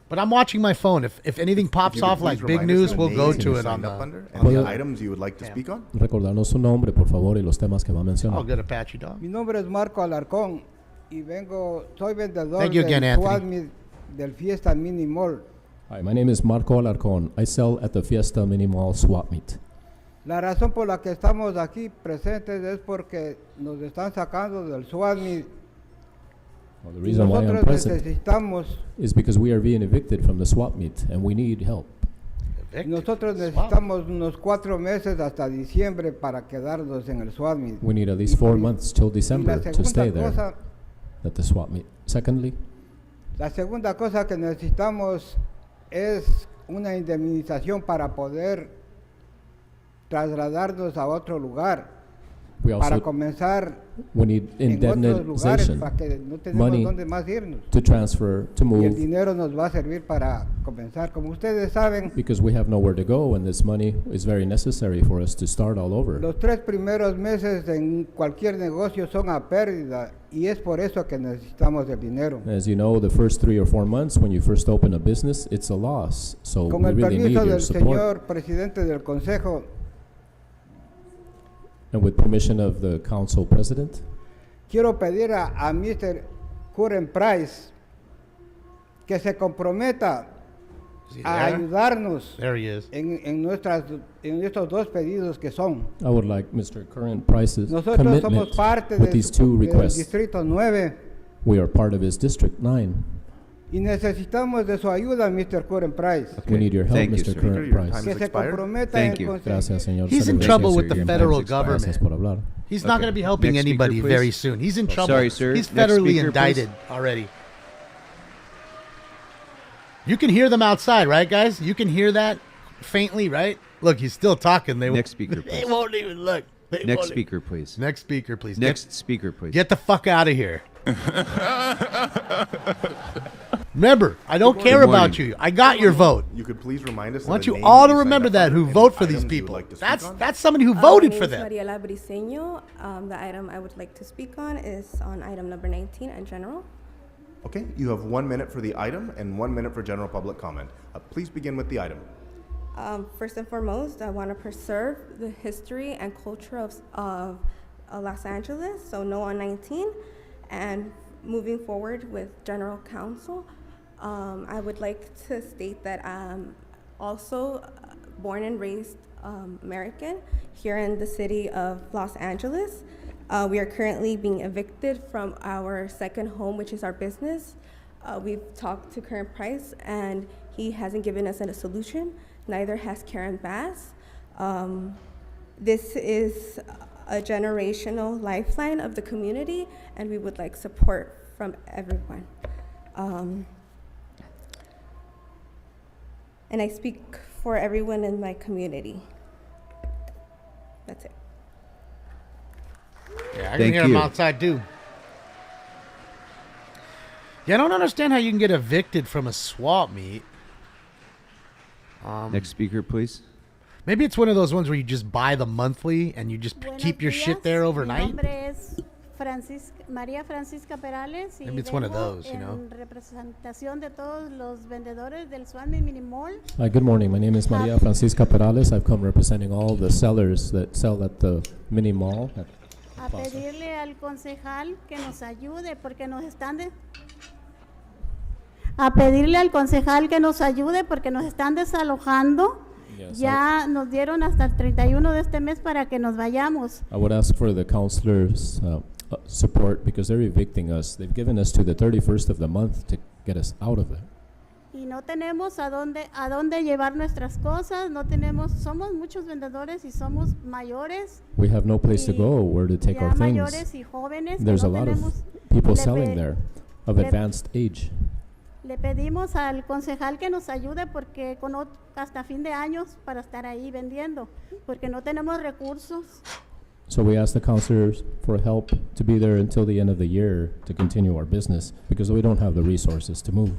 But I'm watching my phone. If anything pops off like big news, we'll go to it on the items you would like to speak on. Recordarnos su nombre, por favor, y los temas que va a mencionar. I'll get Apache dog. Mi nombre es Marco Alarcón y soy vendedor Thank you again, del Anthony. SWAT meet del Fiesta Mini Mall. Hi, my name is Marco Alarcón. I sell at the Fiesta Mini Mall Swap Meet. La razón por la que estamos aquí presentes es porque nos están sacando del SWAT meet. Well, the reason why I'm Nosotros present necesitamos is because we are being evicted from the swap meet and we need help. Nosotros necesitamos unos 4 meses hasta diciembre para quedarnos en el SWAT meet. We need at least 4 months till December la to stay segunda there at the swap meet. Secondly, La segunda cosa que necesitamos es una indemnización para poder trasladarnos a otro lugar. we also Para comenzar we need en otros lugares indemnization, para que no tenemos money dónde más irnos. to transfer, to Y el move, dinero nos va a servir para comenzar. Como ustedes saben, because we have nowhere to go and this money is very necessary for us to start all over. los 3 primeros meses en cualquier negocio son a pérdida y es por eso que necesitamos el dinero. As you know, the first 3 or 4 months when you first open a business, it's a loss. So Con we el really need permiso your del support. señor presidente del consejo, And with permission of the council president, quiero pedir a Mr. Curren Price que se comprometa a ayudarnos There he is. en estos 2 pedidos que son. I would like Mr. Current Price's Nosotros somos commitment parte with these 2 del requests. Distrito 9 We are part of his District 9. y necesitamos de su ayuda, Mr. Curren Price. We need your help, Thank you, Mr. sir. Current Price. Que se comprometa Thank en you. conseguir. Gracias, señor He's in Senator. trouble with the Your federal time's expired. Gracias por hablar. He's not going to be helping Next speaker, anybody please. very soon. He's in trouble. Sorry, sir. He's Next federally speaker, indicted please. already. You can hear them outside, right, guys? You can hear that faintly, right? Look, he's still talking. Next speaker, They please. won't even look. They Next won't speaker, please. Next speaker, please. Next speaker, please. Get the fuck out of here. Remember, I don't care Good about morning. you. I got your vote. You could please remind us. I want of the you name all that to you signed remember up that under who and vote the for these items you would people. like to speak That's on. that's somebody who voted My for name is them. Mariela Briseño. The item I would like to speak on is on item number 19 in general. Okay, you have 1 minute for the item and 1 minute for general public comment. Please begin with the item. First and foremost, I want to preserve the history and culture of Los Angeles, so no on 19. And moving forward with General Counsel, I would like to state that I'm also born and raised American here in the city of Los Angeles. We are currently being evicted from our second home, which is our business. We've talked to Current Price, and he hasn't given us a solution. Neither has Karen Bass. This is a generational lifeline of the community, and we would like support from everyone. And I speak for everyone in my community. That's it. Yeah, I can hear him outside too. Yeah, I don't understand how you can get evicted from a swap meet. Next speaker, please. Maybe it's one of those ones where you just buy the monthly and you just keep your shit there overnight. María Francisca Perales. Maybe it's one of those, you know. Representación de todos los vendedores del Swami Mini Mall. Hi, good morning. My name is Maria Francisca Perales. I've come representing all the sellers that sell at the mini mall. A pedirle al concejal que nos ayude porque nos están a pedirle al concejal que nos ayude porque nos están desalojando. Yes, ya nos dieron hasta el 31 de este mes para que nos vayamos. I would ask for the councilors' support because they're evicting us. They've given us to the 31st of the month to get us out of there. Y no tenemos a dónde llevar nuestras cosas, no tenemos, somos muchos vendedores y somos mayores. We have no place to go, where to take ya our things. Mayores y jóvenes There's que a no lot of tenemos, people selling there of le- advanced age. Le pedimos al concejal que nos ayude porque hasta fin de años para estar ahí vendiendo, porque no tenemos recursos. So we ask the councilors for help to be there until the end of the year to continue our business because we don't have the resources to move.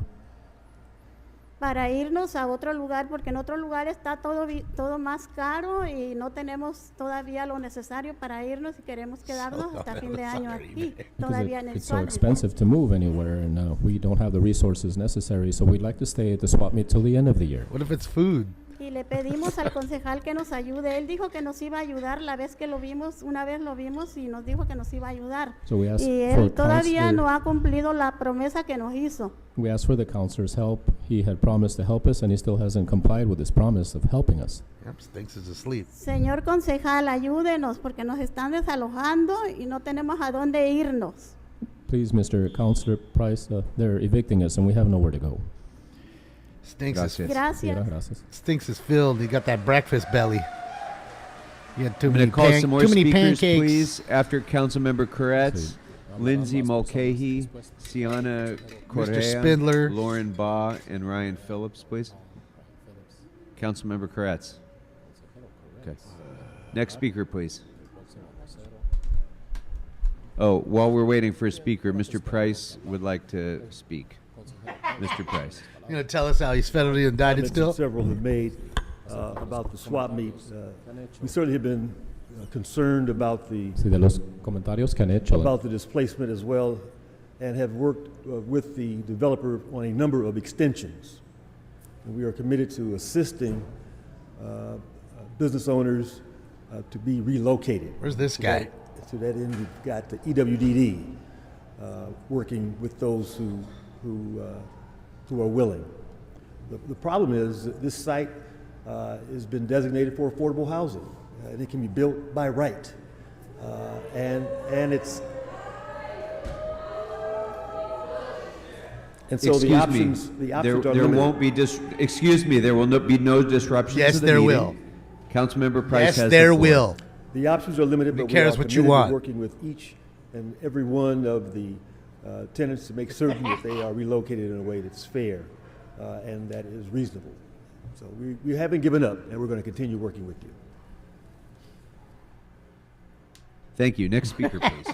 Para irnos a otro lugar, porque en otro lugar está todo más caro y no tenemos todavía lo necesario para irnos y queremos quedarnos hasta fin de año aquí, todavía en el It's so Swami. expensive to move anywhere, and we don't have the resources necessary, so we'd like to stay at the swap meet till the end of the year. What if it's food? Y le pedimos al concejal que nos ayude. Él dijo que nos iba a ayudar la vez que lo vimos, una vez lo vimos y nos dijo que nos iba a ayudar. So we asked Y for él todavía counselor- no ha cumplido la promesa que nos hizo. We asked for the councilor's help. He had promised to help us, and he still hasn't complied with his promise of helping us. Yep, thinks he's asleep. Señor concejal, ayúdenos porque nos están desalojando y no tenemos a dónde irnos. Please, Mr. Councilor Price, they're evicting us, and we have nowhere to go. Stinks Gracias. Gracias. Stinks is filled. He got that breakfast belly. You had too I'm many, going to call some more too many speakers, pancakes. please. After Councilmember Koretz, Lindsay Mulcahy, Sienna Correa, Spindler. Lauren Baugh, and Ryan Phillips, please. Councilmember Koretz. Okay. Next speaker, please. Oh, while we're waiting for a speaker, Mr. Price would like to speak. Mr. Price. You gonna tell us how he's federally indicted Comments still? that several have made about the swap meet. We certainly have been concerned about the Sí, de los comentarios que han hecho. about the displacement as well, and have worked with the developer on a number of extensions. And we are committed to assisting business owners to be relocated. Where's this guy? To that end, we've got the EWDD working with those who are willing. The problem is that this site has been designated for affordable housing, and it can be built by right, and it's and so the options are there limited. won't be excuse me, there will be no disruptions Yes, to the there meeting. will. Councilmember Price Yes, has there the floor. will. The options are limited, but we cares are what you committed to want. working with each and every one of the tenants to make certain that they are relocated in a way that's fair and that is reasonable. So we haven't given up, and we're going to continue working with you. Thank you. Next speaker, please.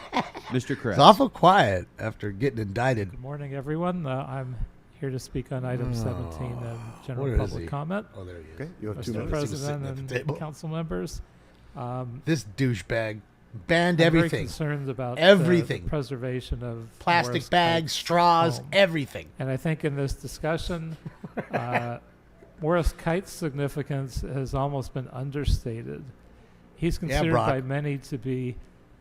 Mr. Kress. It's awful quiet after getting indicted. Good morning, everyone. I'm here to speak on item 17 and general where is public he? comment. Oh, there he is. Okay, you have 2 Mr. minutes. President Sitting at the and table. council members. This douchebag. Banned I'm everything. Very concerned about everything. The preservation of Plastic Morris bags, Kite's straws, home. everything. And I think in this discussion, Morris Kite's significance has almost been understated. He's considered Brock. by many to be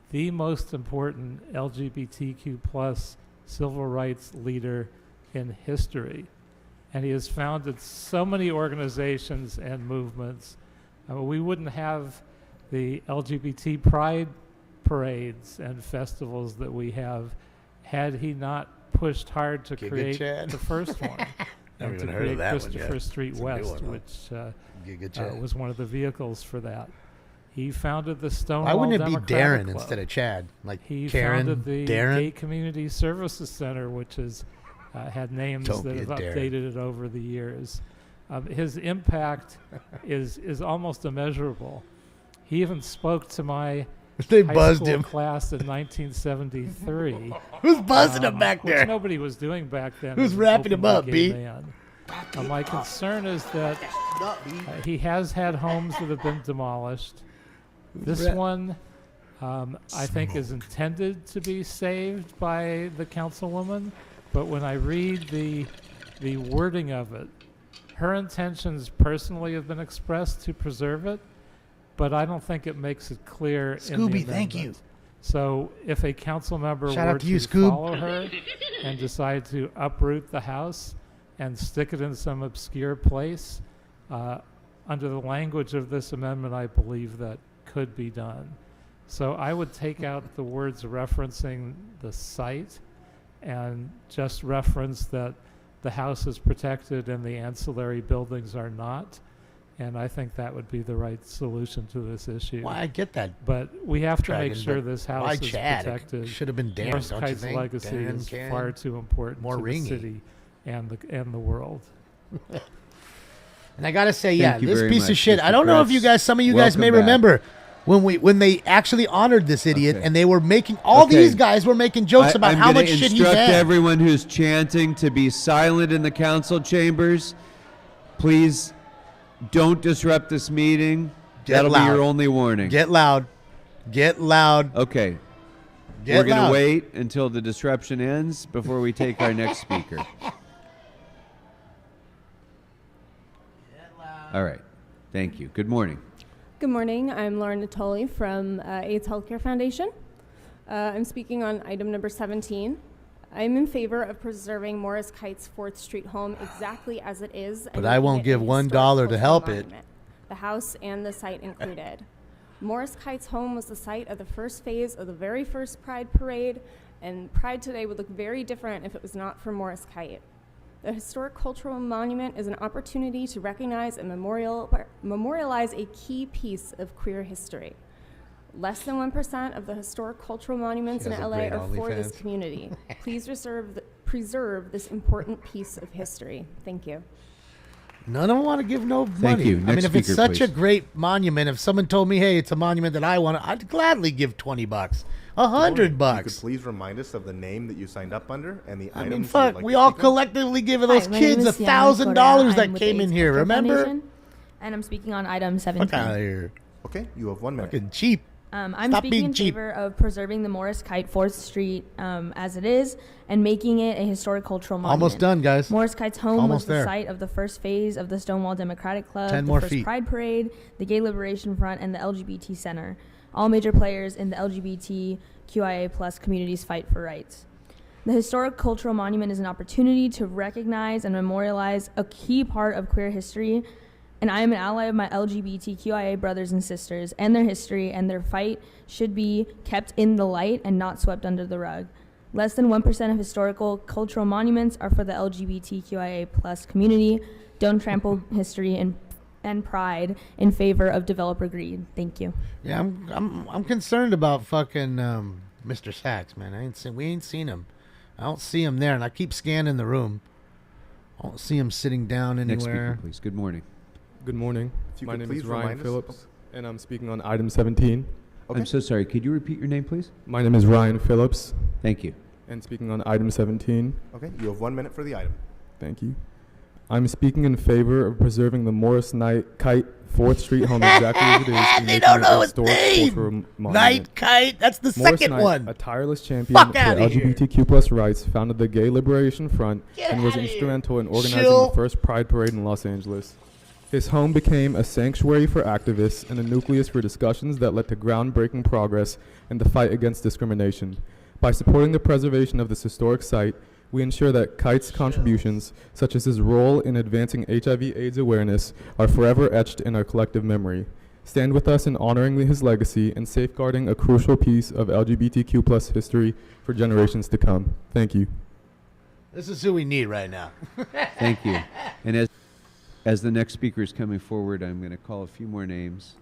the most important LGBTQ plus civil rights leader in history. And he has founded so many organizations and movements. We wouldn't have the LGBT pride parades and festivals that we have had he not pushed hard to create the first one. Never and even to heard of create that one Christopher yet. Street It's a new West, one, huh? which was one of the vehicles for that. He founded the Stonewall Why wouldn't it be Democratic Darren Club. instead of Chad? Like He Karen, founded the Darren? Gay Community Services Center, which has had names Don't that be have a Darren. updated it over the years. His impact is almost immeasurable. He even spoke to my They high buzzed school him. class in 1973. Who's buzzing him back there? Which nobody was doing back then. Who's as an wrapping him openly up, gay B? man. My concern is that he has had homes that have been demolished. This one, I think, is intended to be saved by the councilwoman, but when I read the wording of it, her intentions personally have been expressed to preserve it, but I don't think it makes it clear in the Scooby, thank you. amendment. So if a council member Shout were out to you, to Scoob. follow her and decide to uproot the house and stick it in some obscure place, under the language of this amendment, I believe that could be done. So I would take out the words referencing the site and just reference that the house is protected and the ancillary buildings are not. And I think that would be the right solution to this issue. Well, I get that. But we have to make Dragon, sure but this why house is Chad? It protected. should have been Dan, Morris don't you Kite's think? legacy Dan, is Ken. far too important More to ringy. the city and the world. And I gotta say, Thank you this very piece of much, shit. Mr. I don't know if Kretz. you guys, some of you guys Welcome may back. remember when they actually honored this idiot, Okay. and they were making all Okay. these guys were making jokes about I'm how gonna much shit he instruct had. everyone who's chanting to be silent in the council chambers. Please don't disrupt this meeting. Get That'll loud. be your only warning. Get loud. Get loud. Okay. Get We're going loud. to wait until the disruption ends before we take our next speaker. All right. Thank you. Good morning. Good morning. I'm Lauren Natoli from AIDS Healthcare Foundation. I'm speaking on item number 17. I'm in favor of preserving Morris Kite's 4th Street home exactly as it is. and But I making won't it give a $1 historic to help cultural it. monument, the house and the site included. Morris Kite's home was the site of the first phase of the very first Pride Parade, and Pride today would look very different if it was not for Morris Kite. The Historic Cultural Monument is an opportunity to recognize and memorialize a key piece of queer history. Less than 1% of the historic cultural monuments She in has a LA great are for this OnlyFans. community. Please preserve this important piece of history. Thank you. None of them want to give no money. you. I mean, Next if it's speaker, such a please. great monument, if someone told me, hey, it's a monument that I want, I'd gladly give $20, $100. You could please remind us of the name that you signed up under and the I items mean, you'd fuck, like we to all speak on? collectively give those Hi, my kids name is Yana $1,000 Correa. that I'm with came the in AIDS here. Healthcare Remember? Foundation, and I'm speaking on item 17. Fuck out of here. Okay, you have 1 minute. Fucking cheap. I'm Stop speaking being in cheap. favor of preserving the Morris Kite 4th Street as it is and making it a historic cultural monument. Almost done, guys. Morris Kite's home Almost was the there. site of the first phase of the Stonewall Democratic Club, 10 the more first feet. Pride Parade, the Gay Liberation Front, and the LGBT Center. All major players in the LGBTQIA plus community's fight for rights. The Historic Cultural Monument is an opportunity to recognize and memorialize a key part of queer history, and I am an ally of my LGBTQIA brothers and sisters and their history, and their fight should be kept in the light and not swept under the rug. Less than 1% of historical cultural monuments are for the LGBTQIA plus community. Don't trample history and pride in favor of developer greed. Thank you. Yeah, I'm concerned about fucking Mr. Sachs, man. We ain't seen him. I don't see him there, and I keep scanning the room. I don't see him sitting down Next anywhere. speaker, please. Good morning. Good morning. If you My could name please is Ryan remind us- Phillips, and I'm speaking on item 17. I'm so sorry. Could you repeat your name, please? My name is Ryan Phillips. Thank you. And speaking on item 17. Okay, you have 1 minute for the item. Thank you. I'm speaking in favor of preserving the Morris Kite 4th Street home exactly as it is. And They making don't it know a his historic name. cultural monument. Night Kite. That's the Morris second Knight, one. a tireless champion Fuck for outta here. LGBTQ plus rights, founded the Gay Liberation Front Get and was outta here. instrumental in organizing Chill. the first Pride Parade in Los Angeles. His home became a sanctuary for activists and a nucleus for discussions that led to groundbreaking progress in the fight against discrimination. By supporting the preservation of this historic site, we ensure that Kite's contributions, such as his role in advancing HIV/AIDS awareness, are forever etched in our collective memory. Stand with us in honoring his legacy and safeguarding a crucial piece of LGBTQ plus history for generations to come. Thank you. This is who we need right now. Thank you. And as the next speaker is coming forward, I'm going to call a few more names.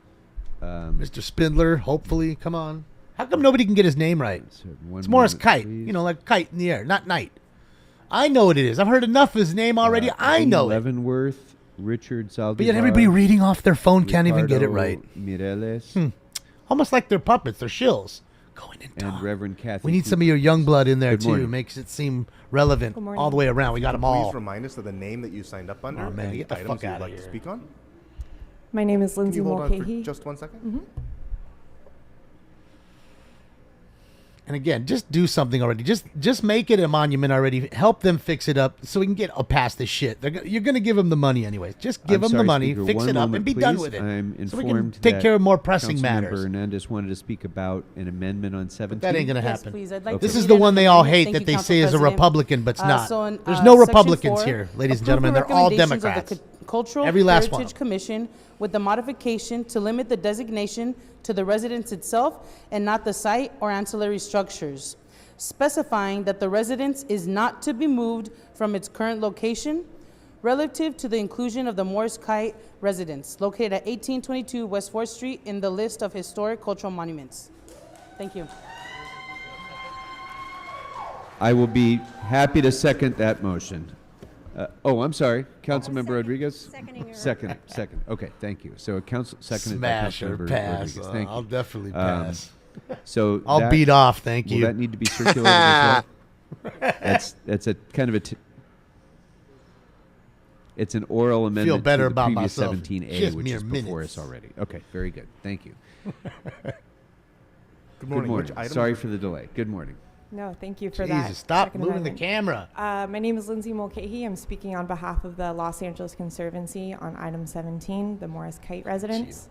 Mr. Spindler, hopefully. Come on. How come nobody can get his name right? One It's Morris moment, Kite. please. You know, like kite in the air, not night. I know what it is. I've heard enough of his name already. I know it. Leavenworth, Richard Saldivar. But yet everybody reading off their phone can't even get it Ricardo right. Mireles. Almost like they're puppets. They're shills. And Reverend Kathy. We need some of your young blood in there, Good too. morning. Makes it seem relevant Good morning. all the way around. We got them all. Please remind us of the name that you signed up under Oh, man, and get the the items fuck you'd outta like to here. speak on. My name is Can Lindsay you hold on for Mulcahy. just 1 second? Mhm. And again, just do something already. Just make it a monument already. Help them fix it up so we can get past this shit. You're going to give them the money anyways. Just give them the money, Speaker, fix one it up, moment, and be please. done with it. I'm so we informed can take that care of more pressing Councilmember matters. Hernandez wanted to speak about an amendment on 17. That ain't going to Yes, happen. please. I'd like This to is read the an one they all amendment. hate Thank that you, they Council say is a President. Republican, but it's not. So in, There's no Section Republicans 4, here, ladies and approve gentlemen. the They're all recommendations Democrats. Of the Cultural Every last one. Heritage Commission with the modification to limit the designation to the residence itself and not the site or ancillary structures, specifying that the residence is not to be moved from its current location relative to the inclusion of the Morris Kite residence located at 1822 West 4th Street in the list of historic cultural monuments. Thank you. I will be happy to second that motion. I'm sorry. Councilmember Rodriguez? Second. Okay, thank you. So seconded Smash by or Councilmember pass. Rodriguez. Thank you. I'll definitely pass. So I'll that- beat off, thank will you. that need to be circulated as well? That's a kind of a... it's an oral amendment better to the about previous myself. 17A, Just which mere is before minutes. us already. Okay, very good. Thank you. Good morning. Which item Sorry is it? for the delay. Good morning. No, thank you for that. Jesus, stop second moving the amendment. camera. My name is Lindsay Mulcahy. I'm speaking on behalf of the Los Angeles Conservancy on item 17, the Morris Kite residence.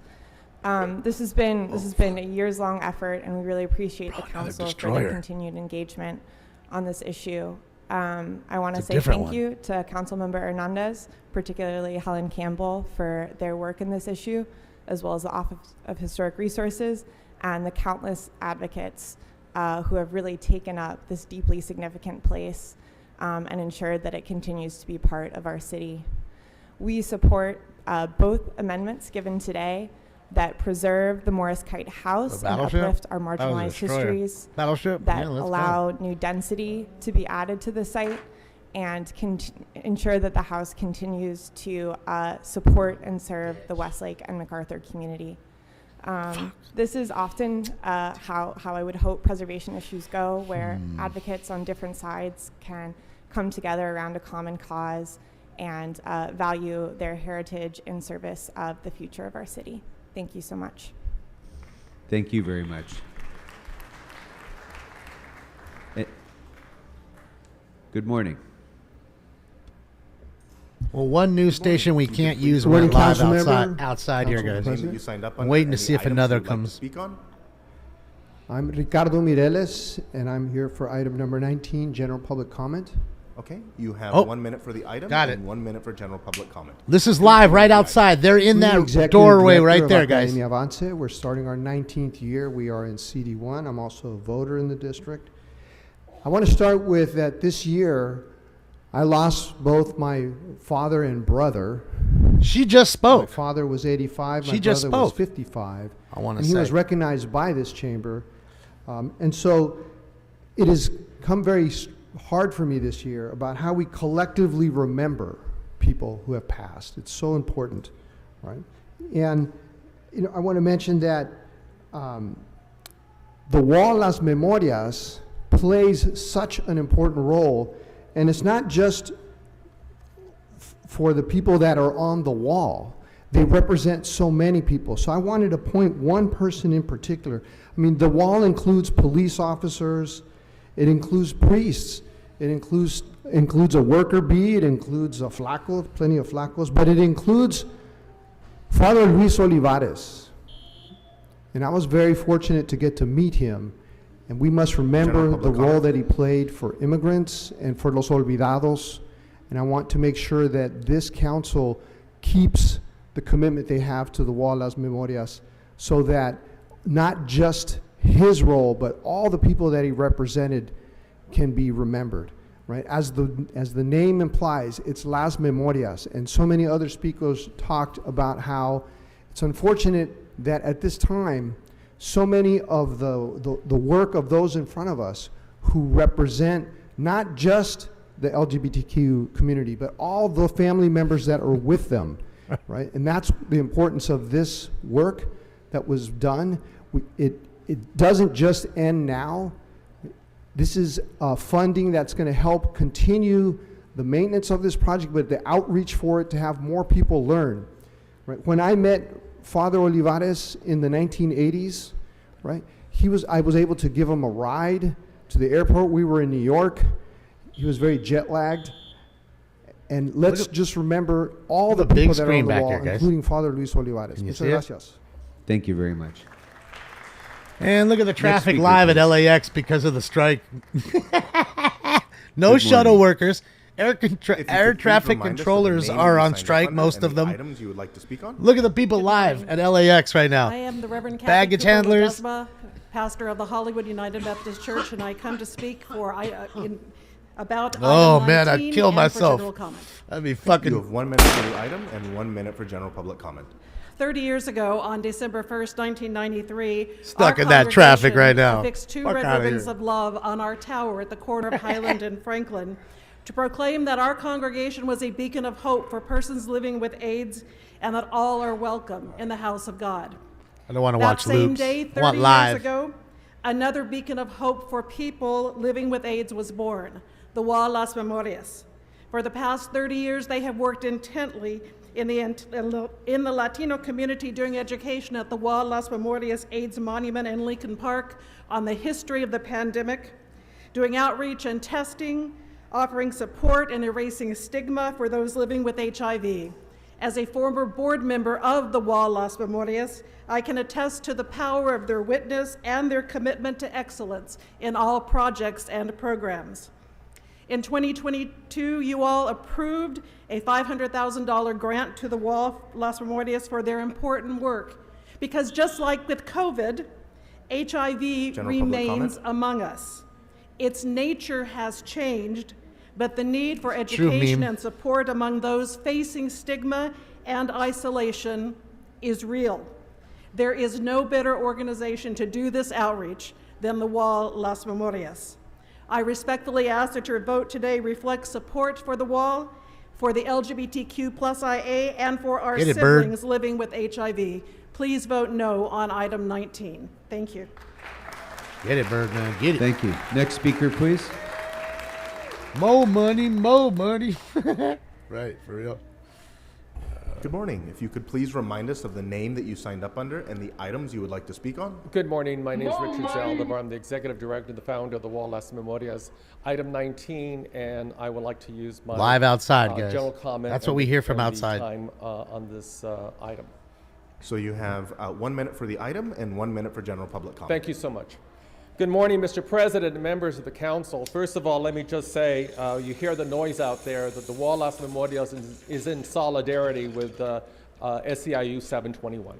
This has been a years-long effort, and we really appreciate the council for their continued engagement on this issue. I want to say thank you to Councilmember Hernandez, particularly Helen Campbell, for their work in this issue, as well as the Office of Historic Resources and the countless advocates who have really taken up this deeply significant place and ensured that it continues to be part of our city. We support both amendments given today that preserve the Morris Kite House and uplift our marginalized histories, Battleship? that Yeah, let's allow go. new density to be added to the site, and ensure that the house continues to support and serve the Westlake and MacArthur community. This is often how I would hope preservation issues go, where advocates on different sides can come together around a common cause and value their heritage in service of the future of our city. Thank you so much. Thank you very much. Good morning. Well, one news station we can't use Good when we're morning, live Councilmember. outside here, Council guys. President. You signed up I'm under waiting to and see the if items another you'd like to comes. speak on? I'm Ricardo Mireles, and I'm here for item number 19, general public comment. Okay, you have Oh, 1 minute for the item got and it. 1 minute for general public comment. This is live right outside. They're in The that executive doorway director right of there, guys. Academia Avance. We're starting our 19th year. We are in CD1. I'm also a voter in the district. I want to start with that this year, I lost both my father and brother. She just spoke. My father was 85. My She just brother was spoke. 55. I want to And say. he was recognized by this chamber. And so it has come very hard for me this year about how we collectively remember people who have passed. It's so important, right? And I want to mention that the wall Las Memorias plays such an important role, and it's not just for the people that are on the wall. They represent so many people. So I wanted to point one person in particular. I mean, the wall includes police officers, it includes priests, it includes a worker bee, it includes a flaco, plenty of flacos, but it includes Father Luis Olivares. And I was very fortunate to get to meet him. And we must remember the role that he played for immigrants and for los olvidados. And I want to make sure that this council keeps the commitment they have to the Wall Las Memorias, so that not just his role, but all the people that he represented can be remembered, right? As the name implies, it's Las Memorias, and so many other speakers talked about how it's unfortunate that at this time, so many of the work of those in front of us who represent not just the LGBTQ community, but all the family members that are with them, right? And that's the importance of this work that was done. It doesn't just end now. This is funding that's going to help continue the maintenance of this project, but the outreach for it to have more people learn. Right? When I met Father Olivares in the 1980s, right? I was able to give him a ride to the airport. We were in New York. He was very jet lagged. And let's just remember all the people that are on the wall, including Father Luis Olivares. Muchas gracias. Thank you very much. And look at the traffic live at LAX because of the strike. No shuttle workers. Air traffic controllers are on strike, most of them. Items you would like to speak on? Look at the people live at LAX right now. I am the Reverend Kathy Baggage Cooper handlers. Ledesma, pastor of the Hollywood United Baptist Church, and I come to speak for about Oh item man, 19 I'd kill and for myself. general comment. That'd be fucking. You have 1 minute for the item and 1 minute for general public comment. 30 years ago, on December 1st, 1993, Stuck our in that traffic right now. affixed two Fuck red outta ribbons here. of love on our tower at the corner of Highland and Franklin to proclaim that our congregation was a beacon of hope for persons living with AIDS and that all are welcome in the house of God. I don't want to That watch same loops. day, I 30 want years live. ago, another beacon of hope for people living with AIDS was born, the Wall Las Memorias. For the past 30 years, they have worked intently in the Latino community doing education at the Wall Las Memorias AIDS Monument in Lincoln Park on the history of the pandemic, doing outreach and testing, offering support and erasing stigma for those living with HIV. As a former board member of the Wall Las Memorias, I can attest to the power of their witness and their commitment to excellence in all projects and programs. In 2022, you all approved a $500,000 grant to the Wall Las Memorias for their important work. Because just like with COVID, HIV remains among us. Its nature has changed, but the need for education and support among those facing stigma and isolation is real. There is no better organization to do this outreach than the Wall Las Memorias. I respectfully ask that your vote today reflects support for the Wall, for the LGBTQ+IA, and for our siblings living with HIV. Please vote no on item 19. Thank you. Get it, Birdman. Get it. Thank you. Next speaker, please. More money, more money. Right, for real. Good morning. If you could please remind us of the name that you signed up under and the items you would like to speak on. Good morning. My name is Richard Zaldivar. I'm the executive director and the founder of the Wall Las Memorias. Item 19, and I would like to use my Live outside, guys. general comment. That's what we hear from and the outside. time on this item. So you have 1 minute for the item and 1 minute for general public comment. Thank you so much. Good morning, Mr. President and members of the council. First of all, let me just say, you hear the noise out there that the Wall Las Memorias is in solidarity with SEIU 721.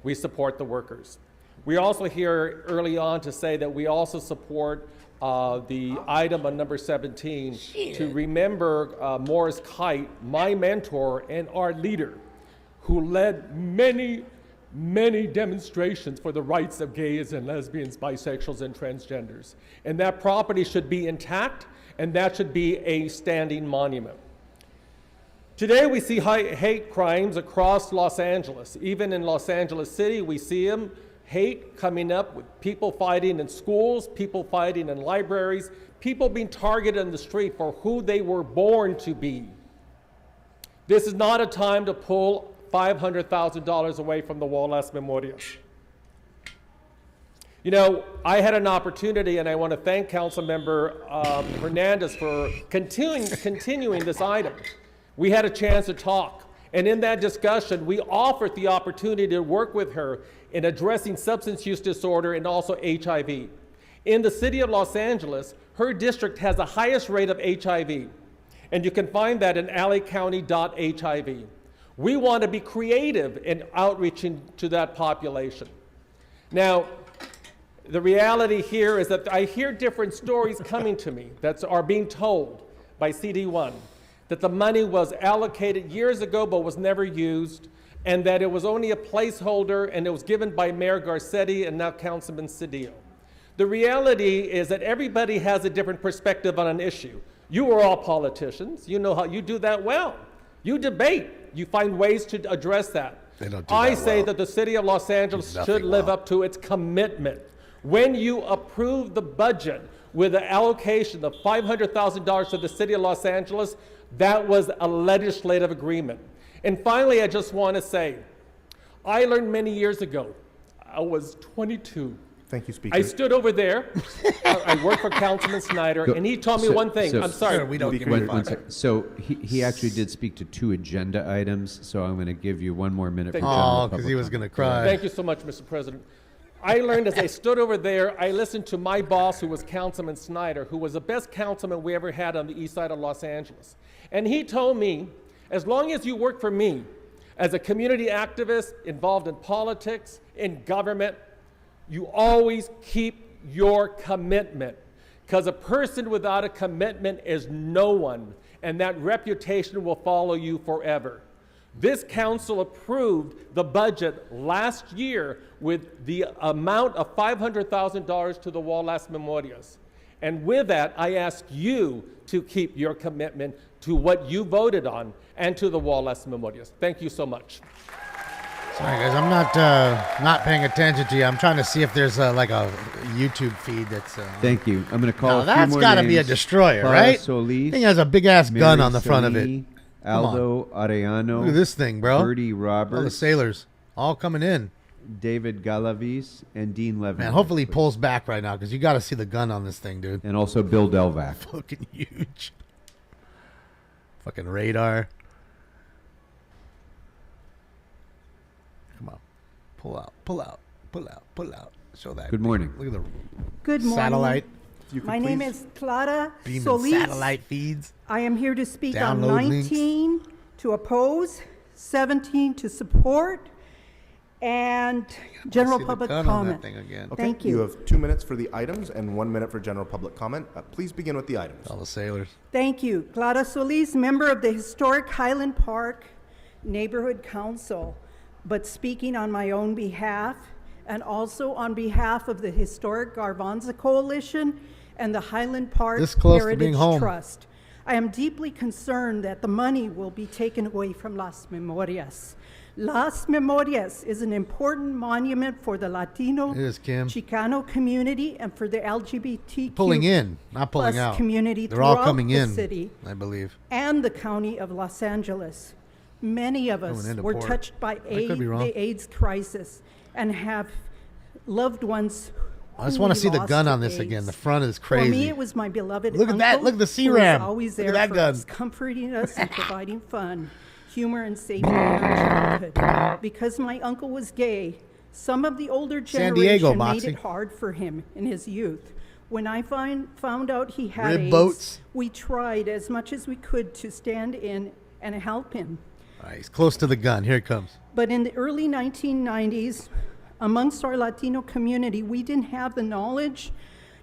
We support the workers. We also hear early on to say that we also support the item on number 17 to remember Morris Kite, my mentor and our leader, who led many demonstrations for the rights of gays and lesbians, bisexuals, and transgenders. And that property should be intact, and that should be a standing monument. Today we see hate crimes across Los Angeles. Even in Los Angeles City, we see them, hate coming up with people fighting in schools, people fighting in libraries, people being targeted in the street for who they were born to be. This is not a time to pull $500,000 away from the Wall Las Memorias. You know, I had an opportunity, and I want to thank Councilmember Hernandez for continuing this item. We had a chance to talk, and in that discussion, we offered the opportunity to work with her in addressing substance use disorder and also HIV. In the city of Los Angeles, her district has the highest rate of HIV, and you can find that in LAcounty.hiv. We want to be creative in outreaching to that population. Now, the reality here is that I hear different stories coming to me that are being told by CD1, that the money was allocated years ago but was never used, and that it was only a placeholder, and it was given by Mayor Garcetti and now Councilman Cedillo. The reality is that everybody has a different perspective on an issue. You are all politicians. You know how you do that well. You debate. You find ways to address that. They don't do I that say well. that the city of Los Angeles should live up to its commitment. When you approve the budget with an allocation of $500,000 to the city of Los Angeles, that was a legislative agreement. And finally, I just want to say, I learned many years ago, I was 22. Thank you, Speaker. I stood over there. I worked for Councilman Snyder, and he told me one thing. I'm sorry. We don't give One sec. So he actually did speak to 2 agenda items, so I'm going to give you 1 more minute for Thank you. general Oh, because he public was comment. going to cry. Thank you so much, Mr. President. I learned as I stood over there, I listened to my boss, who was Councilman Snyder, who was the best councilman we ever had on the east side of Los Angeles. And he told me, as long as you work for me, as a community activist involved in politics, in government, you always keep your commitment. Because a person without a commitment is no one, and that reputation will follow you forever. This council approved the budget last year with the amount of $500,000 to the Wall Las Memorias. And with that, I ask you to keep your commitment to what you voted on and to the Wall Las Memorias. Thank you so much. Sorry, guys, I'm not paying attention to you. I'm trying to see if there's like a YouTube feed that's. Thank you. I'm going to call Now, a few that's more got to be a names. destroyer, Clara right? Solis, Thing has a big ass gun Mary on the front of it. Salee, Come on. Aldo Arellano. Look at this thing, bro. Bertie Roberts. All the sailors, all coming in. David Galavis, and Dean Levin. Man, hopefully he pulls back right now because you got to see the gun on this thing, dude. And also Bill Delvac. Fucking huge. Fucking radar. Come on. Pull out, pull out, pull out, pull out. Show that. Good morning. Look at the Good morning. satellite. My name is Clara Beaming Solis. satellite feeds. I am here to speak Download on links. 19 to oppose, 17 to support, and general see the public gun on that comment. thing again. Okay, Thank you. You have 2 minutes for the items and 1 minute for general public comment. Please begin with the items. All the sailors. Thank you. Clara Solis, member of the historic Highland Park Neighborhood Council, but speaking on my own behalf and also on behalf of the Historic Garvanza Coalition and the Highland Park This close to Heritage being home. Trust. I am deeply concerned that the money will be taken away from Las Memorias. Las Memorias is an important monument for the Latino, It is, Kim. Chicano community and for the LGBTQ Pulling in, not pulling plus out. community They're all throughout coming the in, city I believe. and the county of Los Angeles. Many of us Going into were port. touched by I could be wrong. the AIDS crisis and have loved ones. I just who want to we see the lost gun to on this AIDS. again. The front is For me, crazy. it was my beloved Look at that. uncle Look at the who was C-RAM. always Look there at that for gun. us, comforting us and providing fun, humor, and safety in our childhood. Because my uncle was gay, some of the older San Diego generation made boxing. it hard for him in his youth. When I found out he had Rib AIDS, boats. we tried as much as we could to stand in and help him. All right, he's close to the gun. Here it comes. But in the early 1990s, amongst our Latino community, we didn't have the knowledge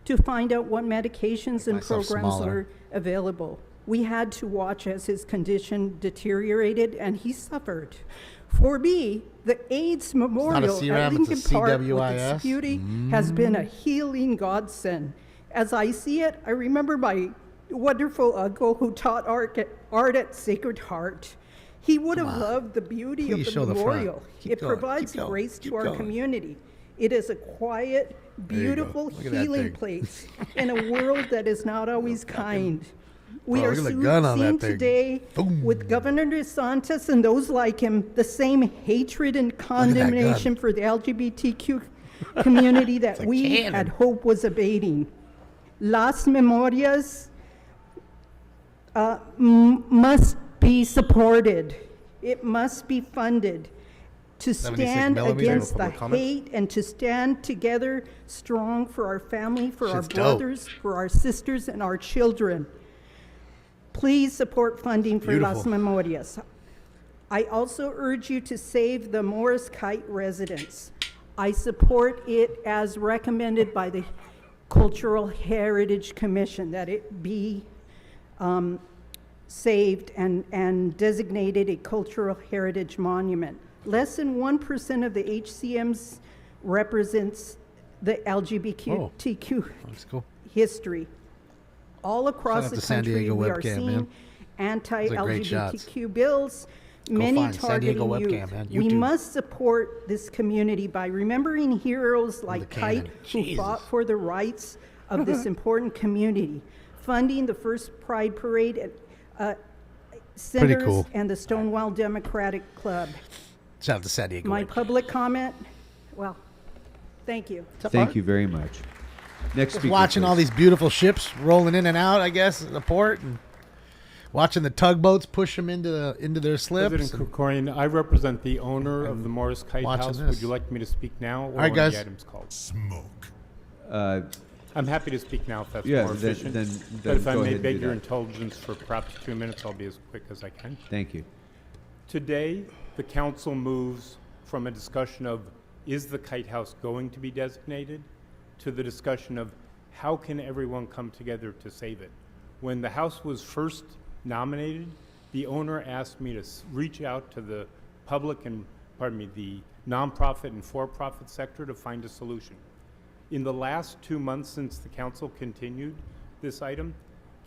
to find out what medications and myself programs smaller. were available. We had to watch as his condition deteriorated and he suffered. For me, the AIDS Memorial CRAM, at it's a Lincoln Park with CWIS. its beauty has been a healing godsend. As I see it, I remember my wonderful uncle who taught art at Sacred Heart. He would have loved the beauty Please of show the the front. memorial. Keep It going, provides keep going, grace keep to our going. community. It is a quiet, There you go. beautiful Look at that healing thing. place in a world that is not always kind. We Bro, are look at the gun on seeing that thing. today Boom. with Governor DeSantis and those like him the same hatred and that condemnation for the LGBTQ community that a we cannon. had hoped was abating. Las Memorias must be supported. It must be funded to 76 stand millimeter. against the Public comment? hate and to stand together strong for our family, for our Shit's dope. brothers, for our sisters, and our children. Please support funding for Las Beautiful. Memorias. I also urge you to save the Morris Kite residents. I support it as recommended by the Cultural Heritage Commission, that it be saved and designated a cultural heritage monument. Less than 1% of the HCMs represents the LGBTQ That's cool. history. All across Shout out the to San country, Diego we are webcam, seeing man. great shots. anti-LGBTQ bills, Go many find San Diego targeting webcam, youth. man. We YouTube. must support this community by remembering heroes like cannon. Kite, who fought for the rights of this important community, funding the first Pride Parade at Centers cool. and the Stonewall Democratic Club. Shout out to San Diego. My webcam. public comment, well, thank you. Thank you very much. Next Just speaker, watching all please. these beautiful ships rolling in and out, I guess, in the port, and watching the tugboats push them into their slips. President and- Krikorian, I represent the owner of the Morris Kite watching House. this. Would you like me to speak now or All right, when guys. the item's called? Uh, I'm happy to speak now if that's Yeah, more then- efficient. then But if I go may ahead and beg do your that. indulgence for perhaps 2 minutes, I'll be as quick as I can. Thank you. Today, the council moves from a discussion of, is the Kite House going to be designated, to the discussion of, how can everyone come together to save it? When the house was first nominated, the owner asked me to reach out to the public and, the nonprofit and for-profit sector to find a solution. In the last 2 months since the council continued this item,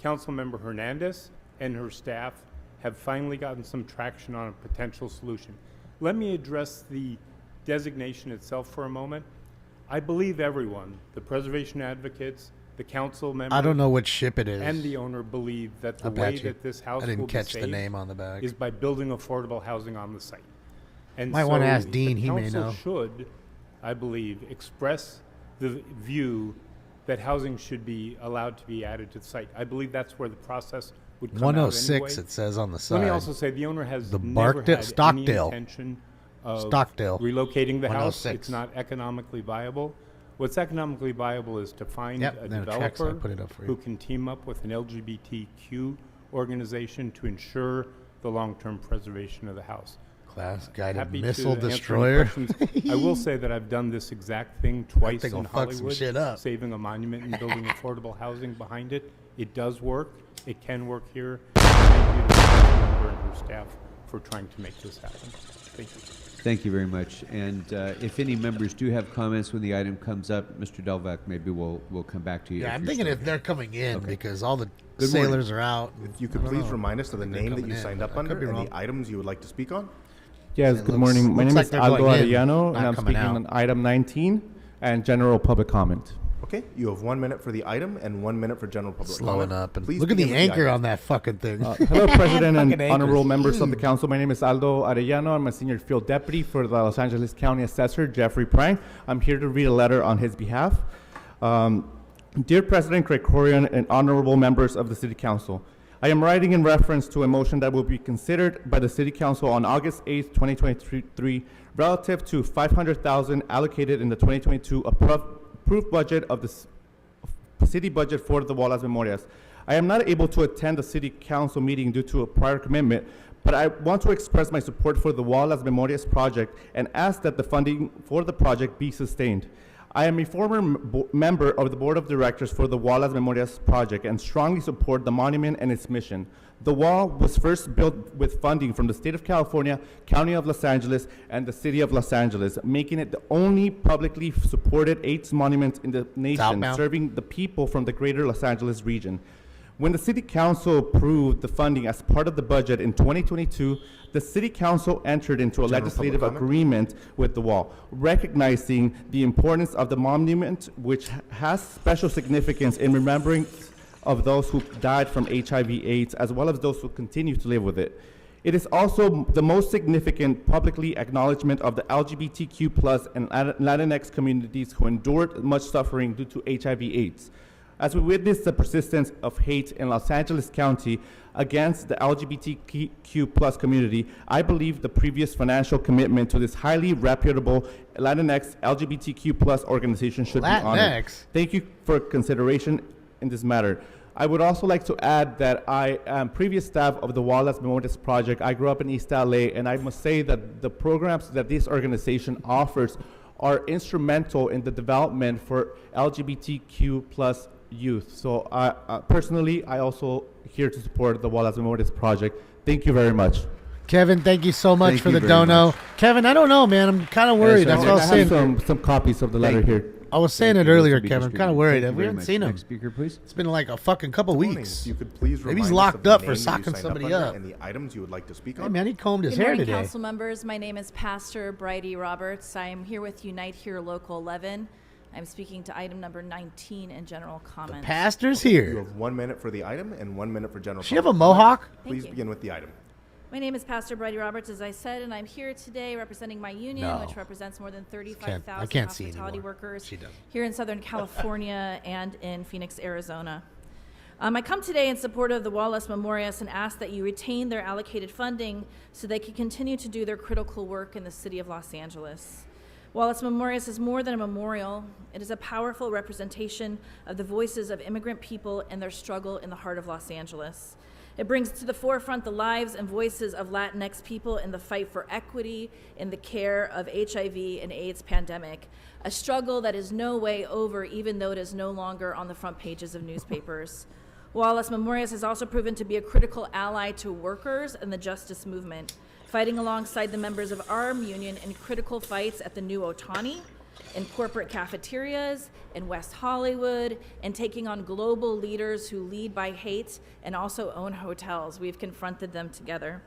Councilmember Hernandez and her staff have finally gotten some traction on a potential solution. Let me address the designation itself for a moment. I believe everyone, the preservation advocates, the council members, I don't know which ship it is. and the owner believe that the I bet way you. that this house I didn't will catch be the saved name on the back. is by building affordable housing on the site. And Might so wanna ask the Dean, he may council know. should, I believe, express the view that housing should be allowed to be added to the site. I believe that's where the process would come out 106 anyway. it says on the Let me side. also say the owner has The never Barkdale- had any Stockdale. intention of Stockdale. relocating the house. 106. It's not economically viable. What's economically viable is to find Yep, a there are checks. I developer put it up for you. who can team up with an LGBTQ organization to ensure the long-term preservation of the house. Class guided Happy missile to answer any destroyer. questions. I will say that I've done this exact thing twice thing will in fuck some Hollywood, shit up. saving a monument and building affordable housing behind it. It does work. It can work here. Thank you to the council member and her staff for trying to make this happen. Thank you. Thank you very much. And if any members do have comments when the item comes up, Mr. Delvac, maybe we'll come back to you. Yeah, if I'm you're thinking still if they're coming in Okay. because all the Good morning. sailors are out. If you could I don't please know. remind us of the I think they're name that coming you in. signed up I could under be and wrong. the items you would like to speak on. Yes, It good looks- morning. My looks name like is they're Aldo going in, Arellano, not and I'm coming speaking out. on item 19 and general public comment. Okay, you have 1 minute for the item and 1 minute for general public Slowing comment. up and Please look at begin the with anchor item. on that fucking thing. Hello, President and Fucking honorable anchors. members of the council. My name is Aldo Arellano. I'm a senior field deputy for the Los Angeles County Assessor, Jeffrey Prang. I'm here to read a letter on his behalf. Dear President Krikorian and honorable members of the City Council, I am writing in reference to a motion that will be considered by the City Council on August 8th, 2023, relative to $500,000 allocated in the 2022 approved budget of the city budget for the Wallace Memorias. I am not able to attend the City Council meeting due to a prior commitment, but I want to express my support for the Wallace Memorias project and ask that the funding for the project be sustained. I am a former member of the board of directors for the Wallace Memorias project and strongly support the monument and its mission. The wall was first built with funding from the state of California, County of Los Angeles, and the city of Los Angeles, making it the only publicly supported AIDS monument in the nation, Southbound. serving the people from the greater Los Angeles region. When the City Council approved the funding as part of the budget in 2022, the City Council entered into a General legislative public comment. agreement with the wall, recognizing the importance of the monument, which has special significance in remembering of those who died from HIV/AIDS, as well as those who continue to live with it. It is also the most significant publicly acknowledgement of the LGBTQ+ and Latinx communities who endured much suffering due to HIV/AIDS. As we witness the persistence of hate in Los Angeles County against the LGBTQ+ community, I believe the previous financial commitment to this highly reputable Latinx LGBTQ+ organization should be honored. Thank you for consideration in this matter. I would also like to add that I am previous staff of the Wallace Memorias Project. I grew up in East LA, and I must say that the programs that this organization offers are instrumental in the development for LGBTQ+ youth. So personally, I also here to support the Wallace Memorias Project. Thank you very much. Kevin, thank you so much Thank for you the very dono. much. Kevin, I don't know, man. I'm kind of worried. That's what I was saying. I have some copies of the letter here. I was saying Thank it you. earlier, Those will be Kevin. I'm kind distributed. of worried. Thank you We very haven't much. seen him. Next speaker, please. It's been like a fucking couple Morning. weeks. If you could please Maybe he's remind us of locked the up name for that you socking signed up somebody under up. and the items you would like to speak Hey, on. man, he combed his Good hair morning, today. council members. My name is Pastor Bridie Roberts. I am here with Unite Here Local 11. I'm speaking to item number 19 in general comments. Pastor's You here. have 1 minute for the item and 1 minute for general. Does she have a public comment. mohawk? Please Thank you. begin with the item. My name is Pastor Bridie Roberts, as I said, and I'm here today representing my union, No. which represents more than I 35,000 can't see hospitality anymore. workers She doesn't. here in Southern California and in Phoenix, Arizona. I come today in support of the Wallace Memorias and ask that you retain their allocated funding so they can continue to do their critical work in the city of Los Angeles. Wallace Memorias is more than a memorial. It is a powerful representation of the voices of immigrant people and their struggle in the heart of Los Angeles. It brings to the forefront the lives and voices of Latinx people in the fight for equity in the care of HIV and AIDS pandemic, a struggle that is no way over, even though it is no longer on the front pages of newspapers. Wallace Memorias has also proven to be a critical ally to workers and the justice movement, fighting alongside the members of our union in critical fights at the New Otani, in corporate cafeterias, in West Hollywood, and taking on global leaders who lead by hate and also own hotels. We've confronted them together.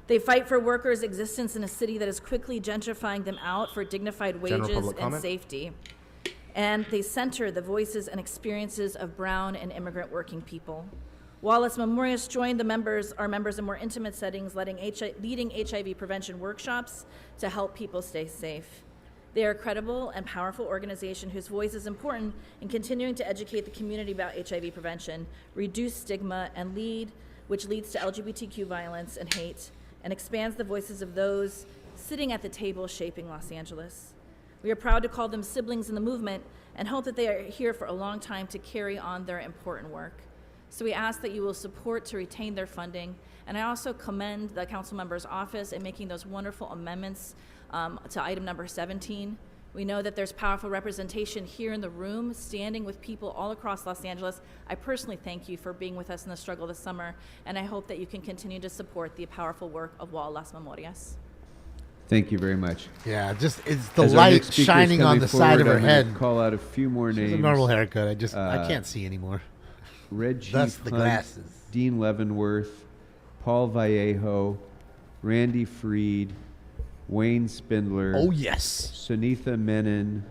They fight for workers' existence in a city that is quickly gentrifying them out for dignified General wages public and comment. safety. And they center the voices and experiences of brown and immigrant working people. Wallace Memorias joined our members in more intimate settings, leading HIV prevention workshops to help people stay safe. They are a credible and powerful organization whose voice is important in continuing to educate the community about HIV prevention, reduce stigma, and which leads to LGBTQ violence and hate, and expands the voices of those sitting at the table shaping Los Angeles. We are proud to call them siblings in the movement and hope that they are here for a long time to carry on their important work. So we ask that you will support to retain their funding, and I also commend the council member's office in making those wonderful amendments to item number 17. We know that there's powerful representation here in the room, standing with people all across Los Angeles. I personally thank you for being with us in the struggle this summer, and I hope that you can continue to support the powerful work of Las Memorias. Thank you very much. Yeah, just it's the As our light next speaker is shining on coming the side of forward, her I'm gonna head. Call out a few more She names. has a normal haircut. I can't see anymore. Reggie Thus the Hunt, glasses. Dean Leavenworth, Paul Vallejo, Randy Freed, Wayne Spindler. Oh, yes. Sunitha Menon.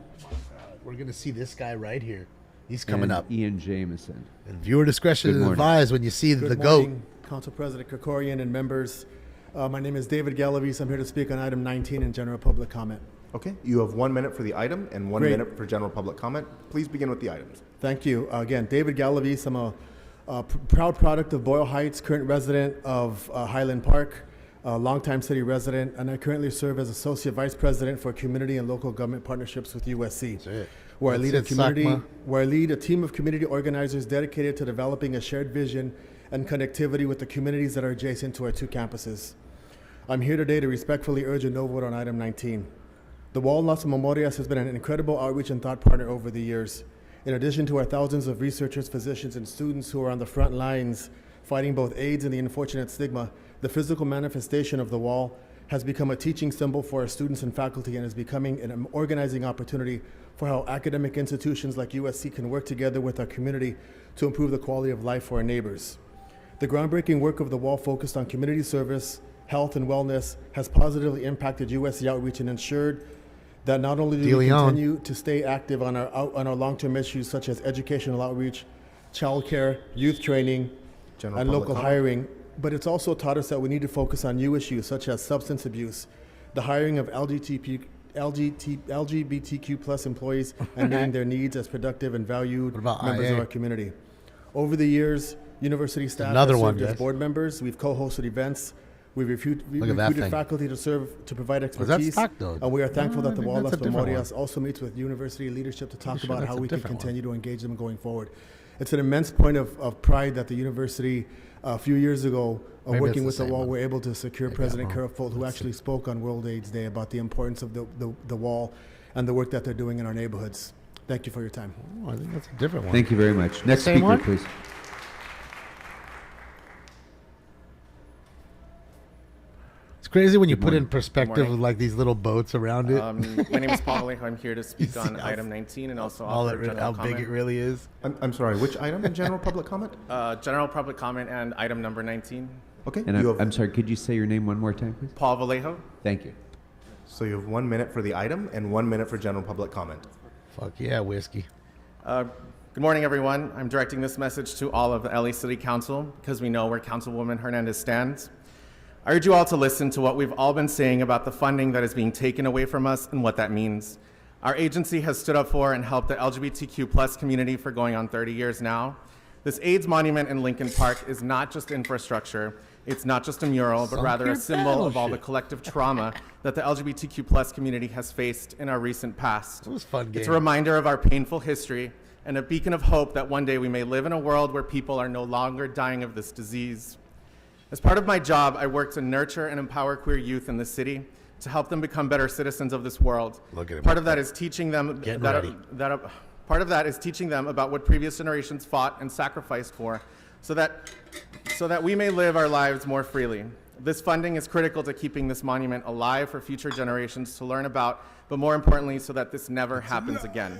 We're going to see this guy right here. He's coming and up. Ian Jameson. And viewer discretion Good is morning. advised when you see the Good goat. morning, Council President Krikorian and members. My name is David Galavis. I'm here to speak on item 19 in general public comment. Okay, you have 1 minute for the item and 1 Great. minute for general public comment. Please begin with the items. Thank you. Again, David Galavis. I'm a proud product of Boyle Heights, current resident of Highland Park, a longtime city resident, and I currently serve as Associate Vice President for Community and Local Government Partnerships with USC, where I lead a team of community organizers dedicated to developing a shared vision and connectivity with the communities that are adjacent to our two campuses. I'm here today to respectfully urge a no vote on item 19. The Wallace Memorias has been an incredible outreach and thought partner over the years. In addition to our thousands of researchers, physicians, and students who are on the front lines fighting both AIDS and the unfortunate stigma, the physical manifestation of the wall has become a teaching symbol for our students and faculty and is becoming an organizing opportunity for how academic institutions like USC can work together with our community to improve the quality of life for our neighbors. The groundbreaking work of the wall focused on community service, health, and wellness has positively impacted USC outreach and ensured that not only do we continue to stay active on our long-term issues such as educational outreach, childcare, youth training, General and public local comment. hiring. But it's also taught us that we need to focus on new issues such as substance abuse, the hiring of LGBTQ plus employees, and meeting their needs as productive and valued members of IA? our community. Over the years, university staff Another have one, served as guys. board members. We've co-hosted events. We've Look at that recruited thing. faculty to provide Was that expertise. stock, though? And we are thankful No, I that the think Wall that's a Las different Memorias one. also meets with university leadership to talk sure about that's how a we can different one. continue to engage them going forward. It's an immense point of pride that the university, a few years ago, Maybe working it's with the the same Wall, one. were able to secure Maybe I'm President wrong. Kerfold, who actually spoke on World AIDS Day about the importance of the Wall and the work that they're doing in our neighborhoods. Thank you for your time. Oh, I think that's a different one. Thank you very much. Next Same speaker, one? please. It's crazy when you Good put in morning. perspective morning. with like these little boats around it. My name is Paul Vallejo. I'm here to speak see on how- item 19 and also all offer it, general how comment. big it really is. I'm sorry, which item in general public comment? General public comment and item number 19. Okay, And you I'm, have, I'm sorry, could you say your name one more time, please? Paul Vallejo. Thank you. so you have 1 minute for the item and 1 minute for general public comment. Fuck yeah, whiskey. Good morning, everyone. I'm directing this message to all of the LA City Council because we know where Councilwoman Hernandez stands. I urge you all to listen to what we've all been saying about the funding that is being taken away from us and what that means. Our agency has stood up for and helped the LGBTQ plus community for going on 30 years now. This AIDS monument in Lincoln Park is not just infrastructure, it's not just a mural, but rather a symbol of all the collective trauma that the LGBTQ plus community has faced in our recent past. It was a fun game. It's a reminder of our painful history and a beacon of hope that one day we may live in a world where people are no longer dying of this disease. As part of my job, I work to nurture and empower queer youth in the city to help them become better citizens of this world. Look at him. Part of that is teaching them Getting ready. part of that is teaching them about what previous generations fought and sacrificed for, so that we may live our lives more freely. This funding is critical to keeping this monument alive for future generations to learn about, but more importantly, so that this never happens again.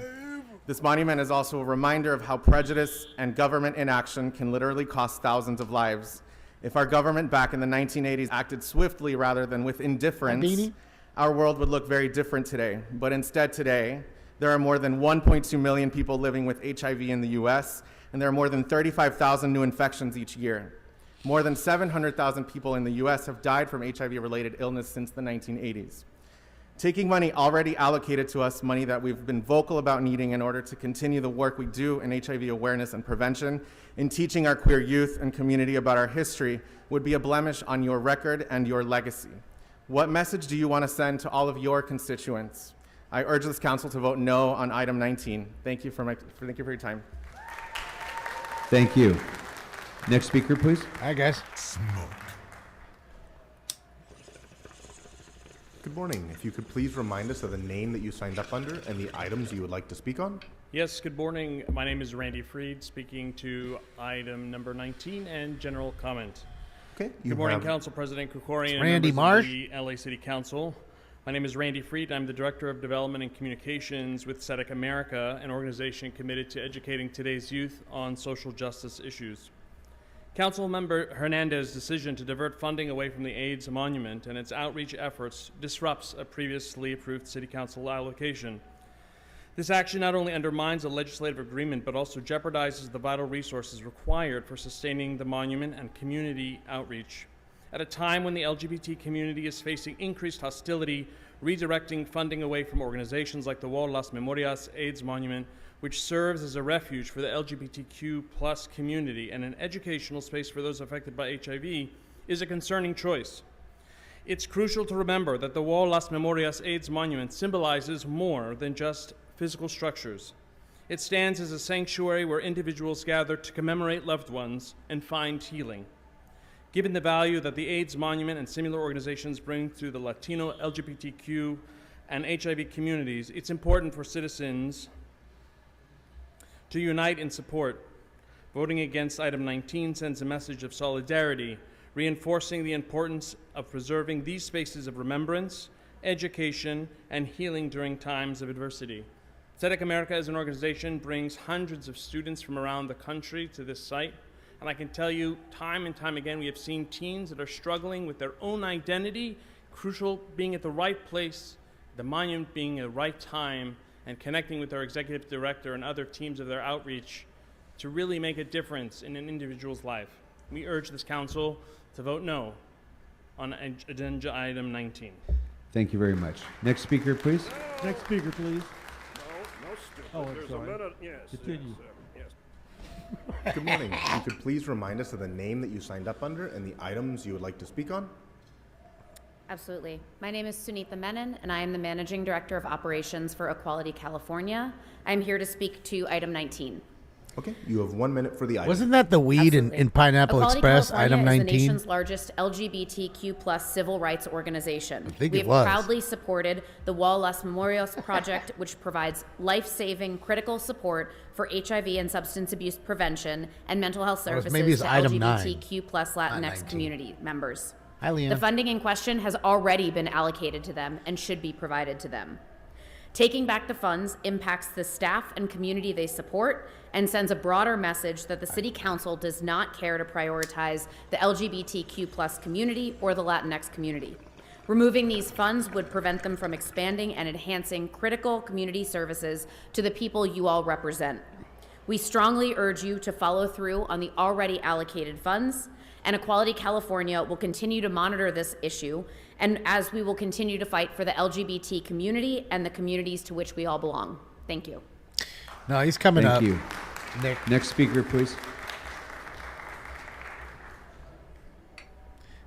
This monument is also a reminder of how prejudice and government inaction can literally cost thousands of lives. If our government back in the 1980s acted swiftly rather than with indifference, our world would look very different today. But instead today, there are more than 1.2 million people living with HIV in the US, and there are more than 35,000 new infections each year. More than 700,000 people in the US have died from HIV-related illness since the 1980s. Taking money already allocated to us, money that we've been vocal about needing in order to continue the work we do in HIV awareness and prevention, in teaching our queer youth and community about our history, would be a blemish on your record and your legacy. What message do you want to send to all of your constituents? I urge this council to vote no on item 19. Thank you for your time. Thank you. Next speaker, please. Hi, guys. Good morning. If you could please remind us of the name that you signed up under and the items you would like to speak on. Yes, good morning. My name is Randy Freed, speaking to item number 19 and general comment. Okay. Good morning, Council President Krikorian and Randy members Marsh. of the LA City Council. My name is Randy Freed. I'm the Director of Development and Communications with SEDEC America, an organization committed to educating today's youth on social justice issues. Councilmember Hernandez's decision to divert funding away from the AIDS monument and its outreach efforts disrupts a previously approved City Council allocation. This action not only undermines a legislative agreement, but also jeopardizes the vital resources required for sustaining the monument and community outreach. At a time when the LGBT community is facing increased hostility, redirecting funding away from organizations like the Wall Las Memorias AIDS Monument, which serves as a refuge for the LGBTQ plus community and an educational space for those affected by HIV, is a concerning choice. It's crucial to remember that the Wall Las Memorias AIDS Monument symbolizes more than just physical structures. It stands as a sanctuary where individuals gather to commemorate loved ones and find healing. Given the value that the AIDS Monument and similar organizations bring to the Latino, LGBTQ, and HIV communities, it's important for citizens to unite in support. Voting against item 19 sends a message of solidarity, reinforcing the importance of preserving these spaces of remembrance, education, and healing during times of adversity. SEDEC America as an organization brings hundreds of students from around the country to this site, and I can tell you time and time again we have seen teens that are struggling with their own identity, crucial being at the right place, the monument being at the right time, and connecting with our executive director and other teams of their outreach to really make a difference in an individual's life. We urge this council to vote no on agenda item 19. Thank you very much. Next speaker, please. Next speaker, please. No, stupid. Oh, I'm There's sorry. a minute. Yes. Continue. Yes. Good morning. If you could please remind us of the name that you signed up under and the items you would like to speak on? Absolutely. My name is Sunitha Menon, and I am the Managing Director of Operations for Equality California. I'm here to speak to item 19. Okay, you have 1 minute for the item. Wasn't that the weed in Pineapple Equality Express, California item is 19? the nation's largest LGBTQ plus civil rights organization. I think we it have was. proudly supported the Wall Las Memorias project, which provides life-saving critical support for HIV and substance abuse prevention and mental health Or services maybe it's to item LGBTQ plus Not Latinx 19. community members. Hi, Leanna. The funding in question has already been allocated to them and should be provided to them. Taking back the funds impacts the staff and community they support and sends a broader message that the City Council does not care to prioritize the LGBTQ plus community or the Latinx community. Removing these funds would prevent them from expanding and enhancing critical community services to the people you all represent. We strongly urge you to follow through on the already allocated funds, and Equality California will continue to monitor this issue, and as we will continue to fight for the LGBT community and the communities to which we all belong. Thank you. No, he's coming up. Thank you. Next speaker, please.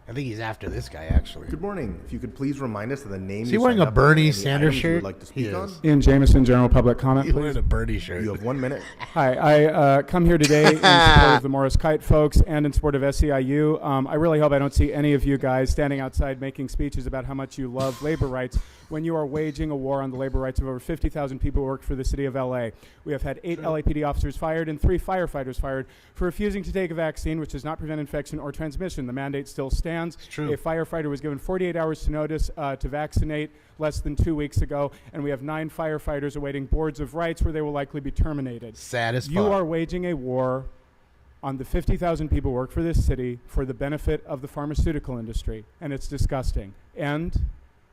I think he's after this guy, actually. Good morning. If you could please remind us of the name Is you he wearing signed a up Bernie under and the Sanders items you would shirt? like to He speak on? is. Ian Jameson, General Public Comment, He's please. wearing a Bernie shirt. You have 1 minute. Hi, I come here today in support of the Morris Kite folks and in support of SEIU. I really hope I don't see any of you guys standing outside making speeches about how much you love labor rights when you are waging a war on the labor rights of over 50,000 people who work for the city of LA. We have had 8 LAPD officers fired and 3 firefighters fired for refusing to take a vaccine which does not prevent infection or transmission. The mandate still stands. true. A firefighter was given 48 hours to notice to vaccinate less than 2 weeks ago, and we have 9 firefighters awaiting boards of rights where they will likely be terminated. Sad as You fuck. are waging a war on the 50,000 people who work for this city for the benefit of the pharmaceutical industry, and it's disgusting. End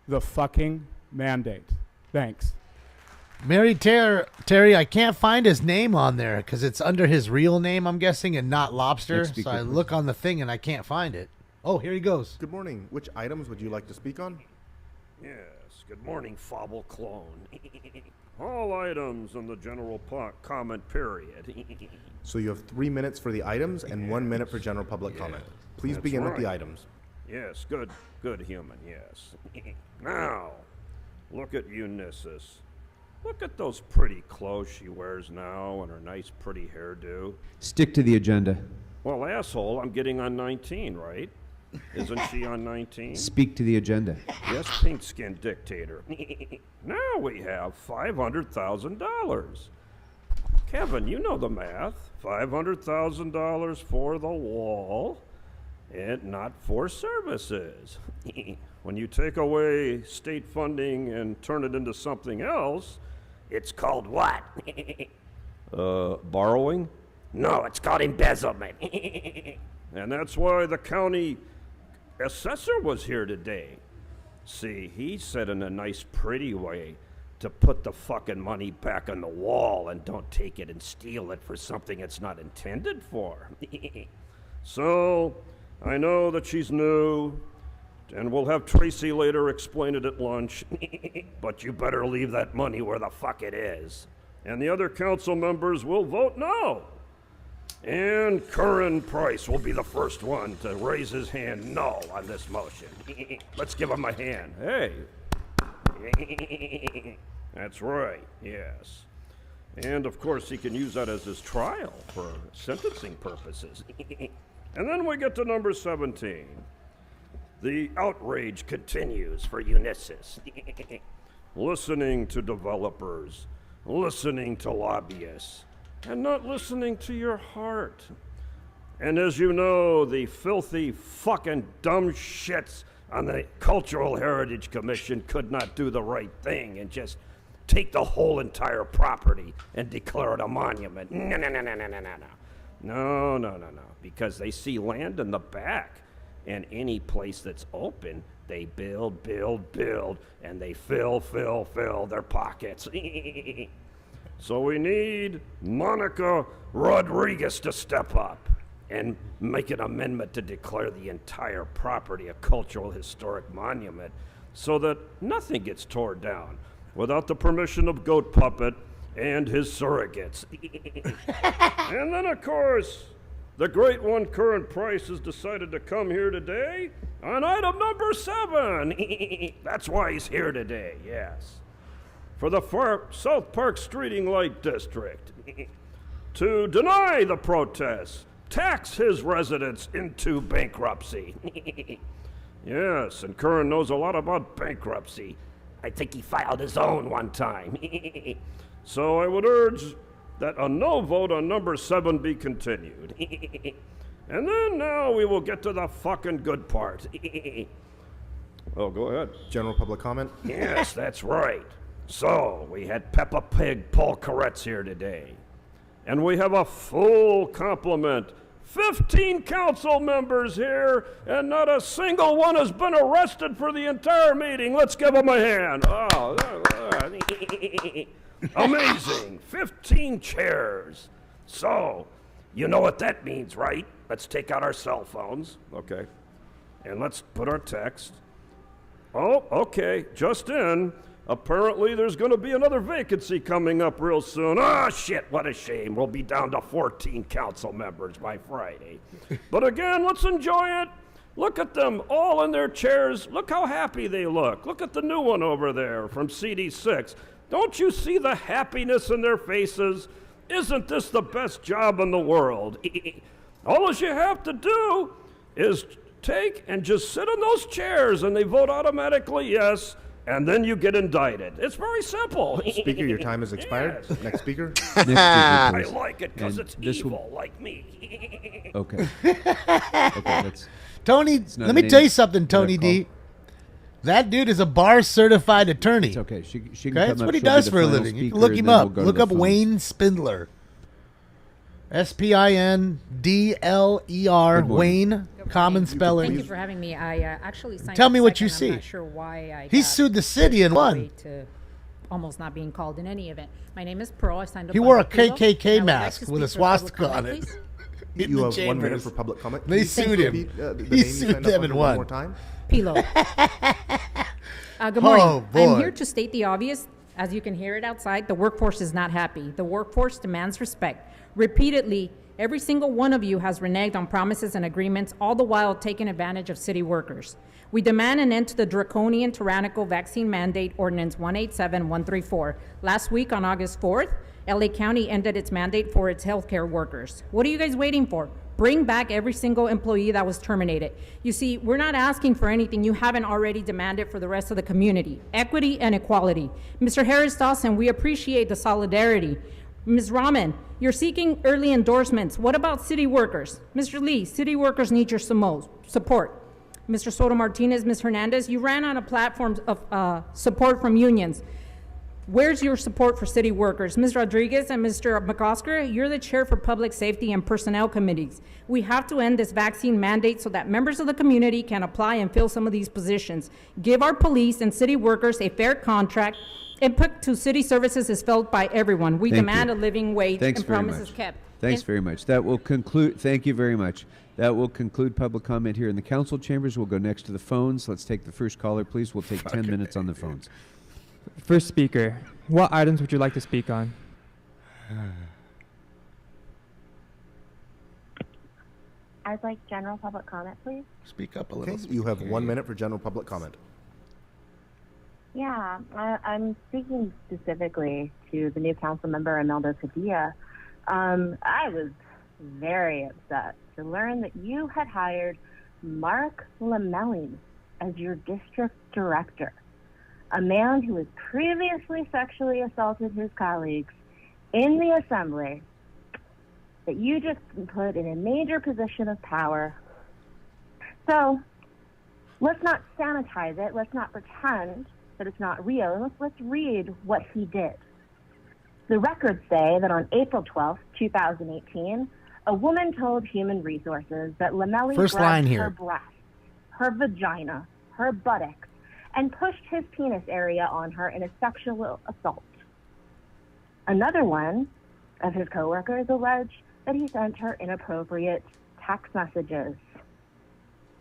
the fucking mandate. Thanks. Mary Terry, I can't find his name on there because it's under his real name, I'm guessing, and not Lobster. Next So speaker, I please. look on the thing and I can't find it. Oh, here he goes. Good morning. Which items would you like to speak on? Yes. Good morning, Fobble Clone. All items in the general comment period. So you have 3 minutes for the items and 1 minute for general public comment. Please That's begin with the right. items. Yes, good human, yes. Now, look at Eunices. Look at those pretty clothes she wears now and her nice pretty hairdo. Stick to the agenda. Well, asshole, I'm getting on 19, right? Isn't she on 19? Speak to the agenda. Yes, pink-skinned dictator. Now we have $500,000. Kevin, you know the math. $500,000 for the wall and not for services. When you take away state funding and turn it into something else, it's called what? Borrowing? No, it's called embezzlement. And that's why the county assessor was here today. See, he said in a nice, pretty way to put the fucking money back on the wall and don't take it and steal it for something it's not intended for. So, I know that she's new, and we'll have Tracy later explain it at lunch, but you better leave that money where the fuck it is. And the other council members will vote no. And Curran Price will be the first one to raise his hand no on this motion. Let's give him a hand. Hey. That's right, yes. And of course he can use that as his trial for sentencing purposes. And then we get to number 17. The outrage continues for Unisys. Listening to developers, listening to lobbyists, and not listening to your heart. And as you know, the filthy fucking dumb shits on the Cultural Heritage Commission could not do the right thing and just take the whole entire property and declare it a monument. No. Because they see land in the back, and any place that's open, they build, and they fill their pockets. So we need Monica Rodriguez to step up and make an amendment to declare the entire property a cultural historic monument so that nothing gets torn down without the permission of Goat Puppet and his surrogates. And then, of course, the great one, Current Price, has decided to come here today on item number 7. That's why he's here today, yes. For the South Park Streeting Light District, to deny the protests, tax his residents into bankruptcy. Yes, and Curran knows a lot about bankruptcy. I think he filed his own one time. So I would urge that a no vote on number 7 be continued. And then now we will get to the fucking good part. Oh, go ahead. General public comment? Yes, that's right. So, we had Peppa Pig Paul Koretz here today. And we have a full complement. 15 council members here, and not a single one has been arrested for the entire meeting. Let's give them a hand. Oh, amazing. 15 chairs. So, you know what that means, right? Let's take out our cell phones. Okay. And let's put our text. Oh, okay. Just in. Apparently, there's going to be another vacancy coming up real soon. Ah, shit, what a shame. We'll be down to 14 council members by Friday. But again, let's enjoy it. Look at them, all in their chairs. Look how happy they look. Look at the new one over there from CD6. Don't you see the happiness in their faces? Isn't this the best job in the world? All you have to do is take and just sit in those chairs, and they vote automatically yes, and then you get indicted. It's very simple. Speaker, your time has expired. Yes. Next speaker. Next speaker, I please. like it because And it's this will- evil, like me. Okay. Okay, that's... Tony, It's not let a me name. tell you something, Is that a Tony call? D. That dude is a bar certified attorney. It's okay. She can Okay, come that's up. what he She'll be does the for a final living. You can speaker, look and him then up. we'll go to Look the up phones. Wayne Spindler. Spindler. Good morning. Wayne, common spelling. Thank you for having me. I actually signed Tell up me what second. you see. I'm not sure why I He got sued the city and pushed won. away to almost not being called in any event. My name is Pearl. I signed up. He on wore a Appeal, KKK and I would like mask to with a speak for public swastika on comment, it. please. In You the have 1 minute chambers. for public comment. They Please sued him. repeat, the He name you sued signed up them and under won. one more time. Pilo. Good morning. Oh, boy. I'm here to state the obvious. As you can hear it outside, the workforce is not happy. The workforce demands respect. Repeatedly, every single one of you has reneged on promises and agreements, all the while taking advantage of city workers. We demand an end to the draconian, tyrannical vaccine mandate ordinance 187134. Last week on August 4th, LA County ended its mandate for its healthcare workers. What are you guys waiting for? Bring back every single employee that was terminated. You see, we're not asking for anything you haven't already demanded for the rest of the community. Equity and equality. Mr. Harris Dawson, we appreciate the solidarity. Ms. Rahman, you're seeking early endorsements. What about city workers? Mr. Lee, city workers need your support. Mr. Soto Martinez, Ms. Hernandez, you ran on a platform of support from unions. Where's your support for city workers? Ms. Rodriguez and Mr. McOsker, you're the chair for public safety and personnel committees. We have to end this vaccine mandate so that members of the community can apply and fill some of these positions. Give our police and city workers a fair contract. Input to city services is felt by everyone. We Thank demand you. a living wage Thanks and very promises much. kept. Thanks And- very much. That will conclude. Thank you very much. That will conclude public comment here in the council chambers. We'll go next to the phones. Let's take the first caller, please. We'll take 10 minutes on the phones. First speaker, what items would you like to speak on? I'd like general public comment, please. Speak up a Okay, little. you have 1 minute for general public comment. Yeah, I'm speaking specifically to the new council member, Imelda Padilla. I was very upset to learn that you had hired Mark Lamelli as your district director, a man who has previously sexually assaulted his colleagues in the assembly, that you just put in a major position of power. So let's not sanitize it. Let's not pretend that it's not real. And let's read what he did. The records say that on April 12th, 2018, a woman told Human Resources that Lamelli First line grabbed here. her breast, her vagina, her buttocks, and pushed his penis area on her in a sexual assault. Another one of his coworkers alleged that he sent her inappropriate text messages.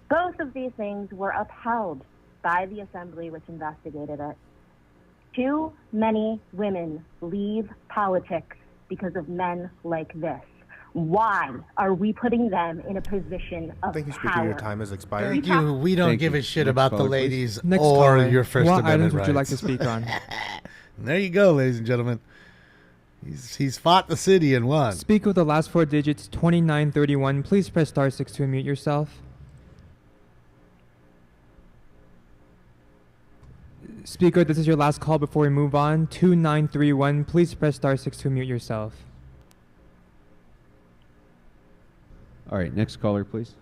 Both of these things were upheld by the assembly which investigated it. Too many women leave politics because of men like this. Why are we putting them in a position of Thank you, Speaker. power? Your time has expired. Thank you. We don't give a shit about the caller, please. ladies Next or caller. your First What Amendment items would you like rights. to speak on? There you go, ladies and gentlemen. He's fought the city and won. Speak with the last 4 digits, 2931. Please press star 6 to unmute yourself. Speaker, this is your last call before we move on. 2931. Please press star 6 to unmute yourself. All right, next caller, please.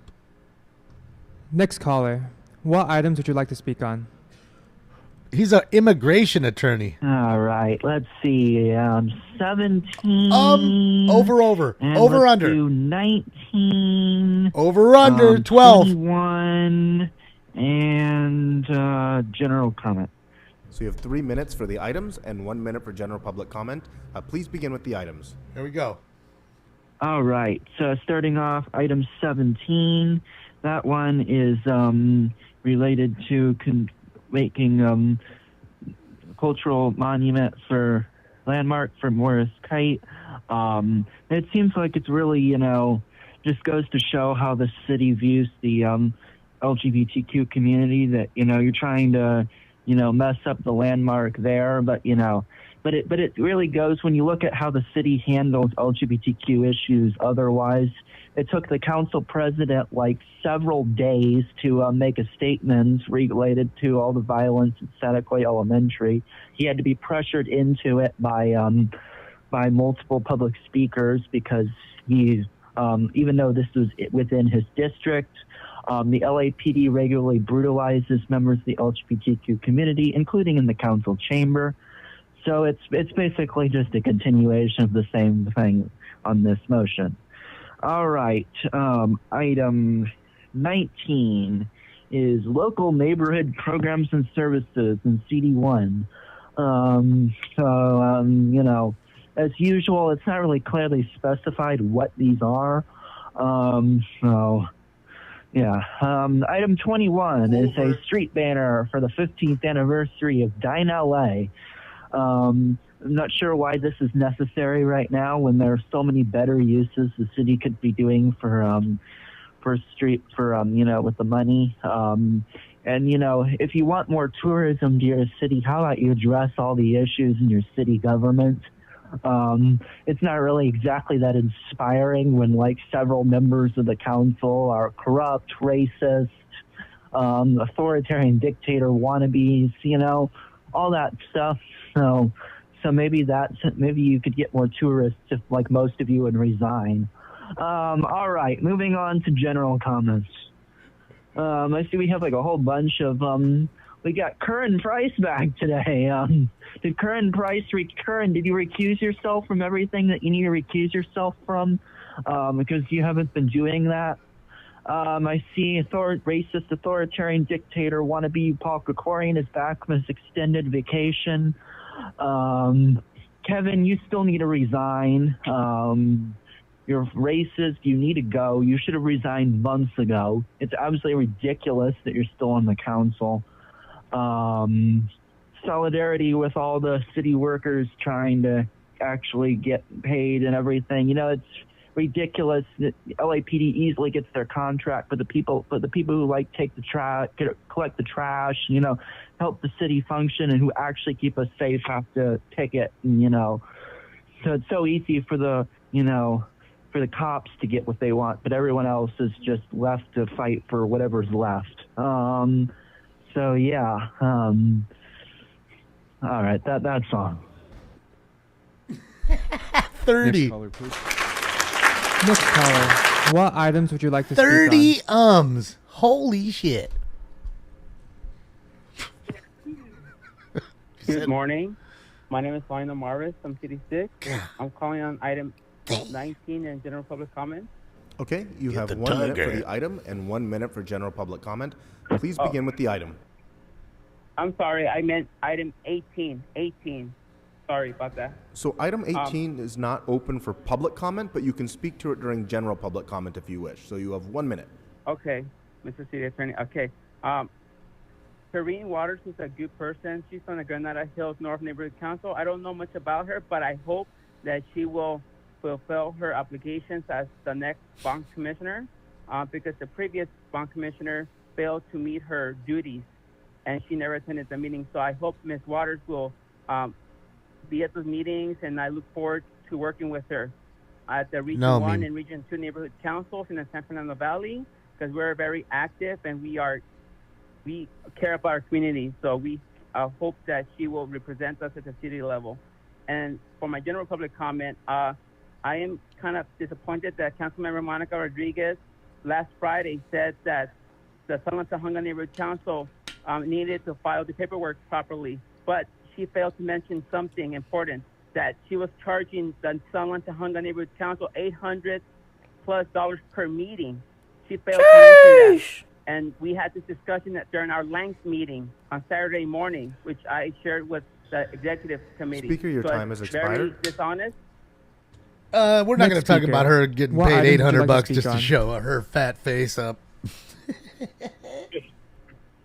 Next caller. What items would you like to speak on? He's an immigration attorney. All right, let's see. 17. Over. And Over let's under. do 19. Over under 12. 21. And general comment. So you have 3 minutes for the items and 1 minute for general public comment. Please begin with the items. Here we go. All right, so starting off, item 17. That one is related to making cultural monument for landmark for Morris Kite. It seems like it's really, just goes to show how the city views the LGBTQ community, that, you're trying to, mess up the landmark there, but it really goes when you look at how the city handles LGBTQ issues otherwise. It took the council president like several days to make a statement related to all the violence at Seneca Elementary. He had to be pressured into it by multiple public speakers because he's, even though this was within his district, the LAPD regularly brutalizes members of the LGBTQ community, including in the council chamber. So it's basically just a continuation of the same thing on this motion. All right, item 19 is local neighborhood programs and services in CD1. As usual, it's not really clearly specified what these are. Item 21 is a street banner for the 15th anniversary of Dine LA. I'm not sure why this is necessary right now when there are so many better uses the city could be doing with the money. If you want more tourism to your city, how about you address all the issues in your city government? It's not really exactly that inspiring when several members of the council are corrupt, racist, authoritarian dictator wannabes, all that stuff. So maybe you could get more tourists if, most of you would resign. All right, moving on to general comments. I see we have a whole bunch of we got Curran Price back today. Did Curran Price did you recuse yourself from everything that you need to recuse yourself from? Because you haven't been doing that. I see racist authoritarian dictator wannabe Paul Krikorian is back from his extended vacation. Kevin, you still need to resign. You're racist. You need to go. You should have resigned months ago. It's absolutely ridiculous that you're still on the council. Solidarity with all the city workers trying to actually get paid and everything. It's ridiculous that LAPD easily gets their contract, but the people who take the trash, collect the trash, help the city function and who actually keep us safe have to ticket. So it's so easy for the cops to get what they want, but everyone else is just left to fight for whatever's left. All right, that's all. 30. Next caller, please. Next caller. What items would you like to 30 speak on? Holy shit. Good morning. My name is Lionel Marvis from City 6. I'm calling on item 19 and general public comment. Okay, you have 1 minute for the item and 1 minute for general public comment. Please begin with the item. I'm sorry, I meant item 18. Sorry about that. So item 18 is not open for public comment, but you can speak to it during general public comment if you wish. So you have 1 minute. Okay, Mr. City Attorney. Okay. Karine Waters is a good person. She's on the Granada Hills North Neighborhood Council. I don't know much about her, but I hope that she will fulfill her obligations as the next bond commissioner, because the previous bond commissioner failed to meet her duties, and she never attended the meeting. So I hope Ms. Waters will be at those meetings, and I look forward to working with her at the Region 1 and Region 2 neighborhood councils in the San Fernando Valley, because we're very active and we care about our community. So we hope that she will represent us at the city level. And for my general public comment, I am kind of disappointed that Councilmember Monica Rodriguez last Friday said that the San Juan Tahunga Neighborhood Council needed to file the paperwork properly, but she failed to mention something important, that she was charging the San Juan Tahunga Neighborhood Council $800+ per meeting. She failed to mention that. And we had this discussion during our length meeting on Saturday morning, which I shared with the executive committee. Speaker, your time has expired. Very dishonest. We're not going to talk about her getting paid $800 just to on? show her fat face up.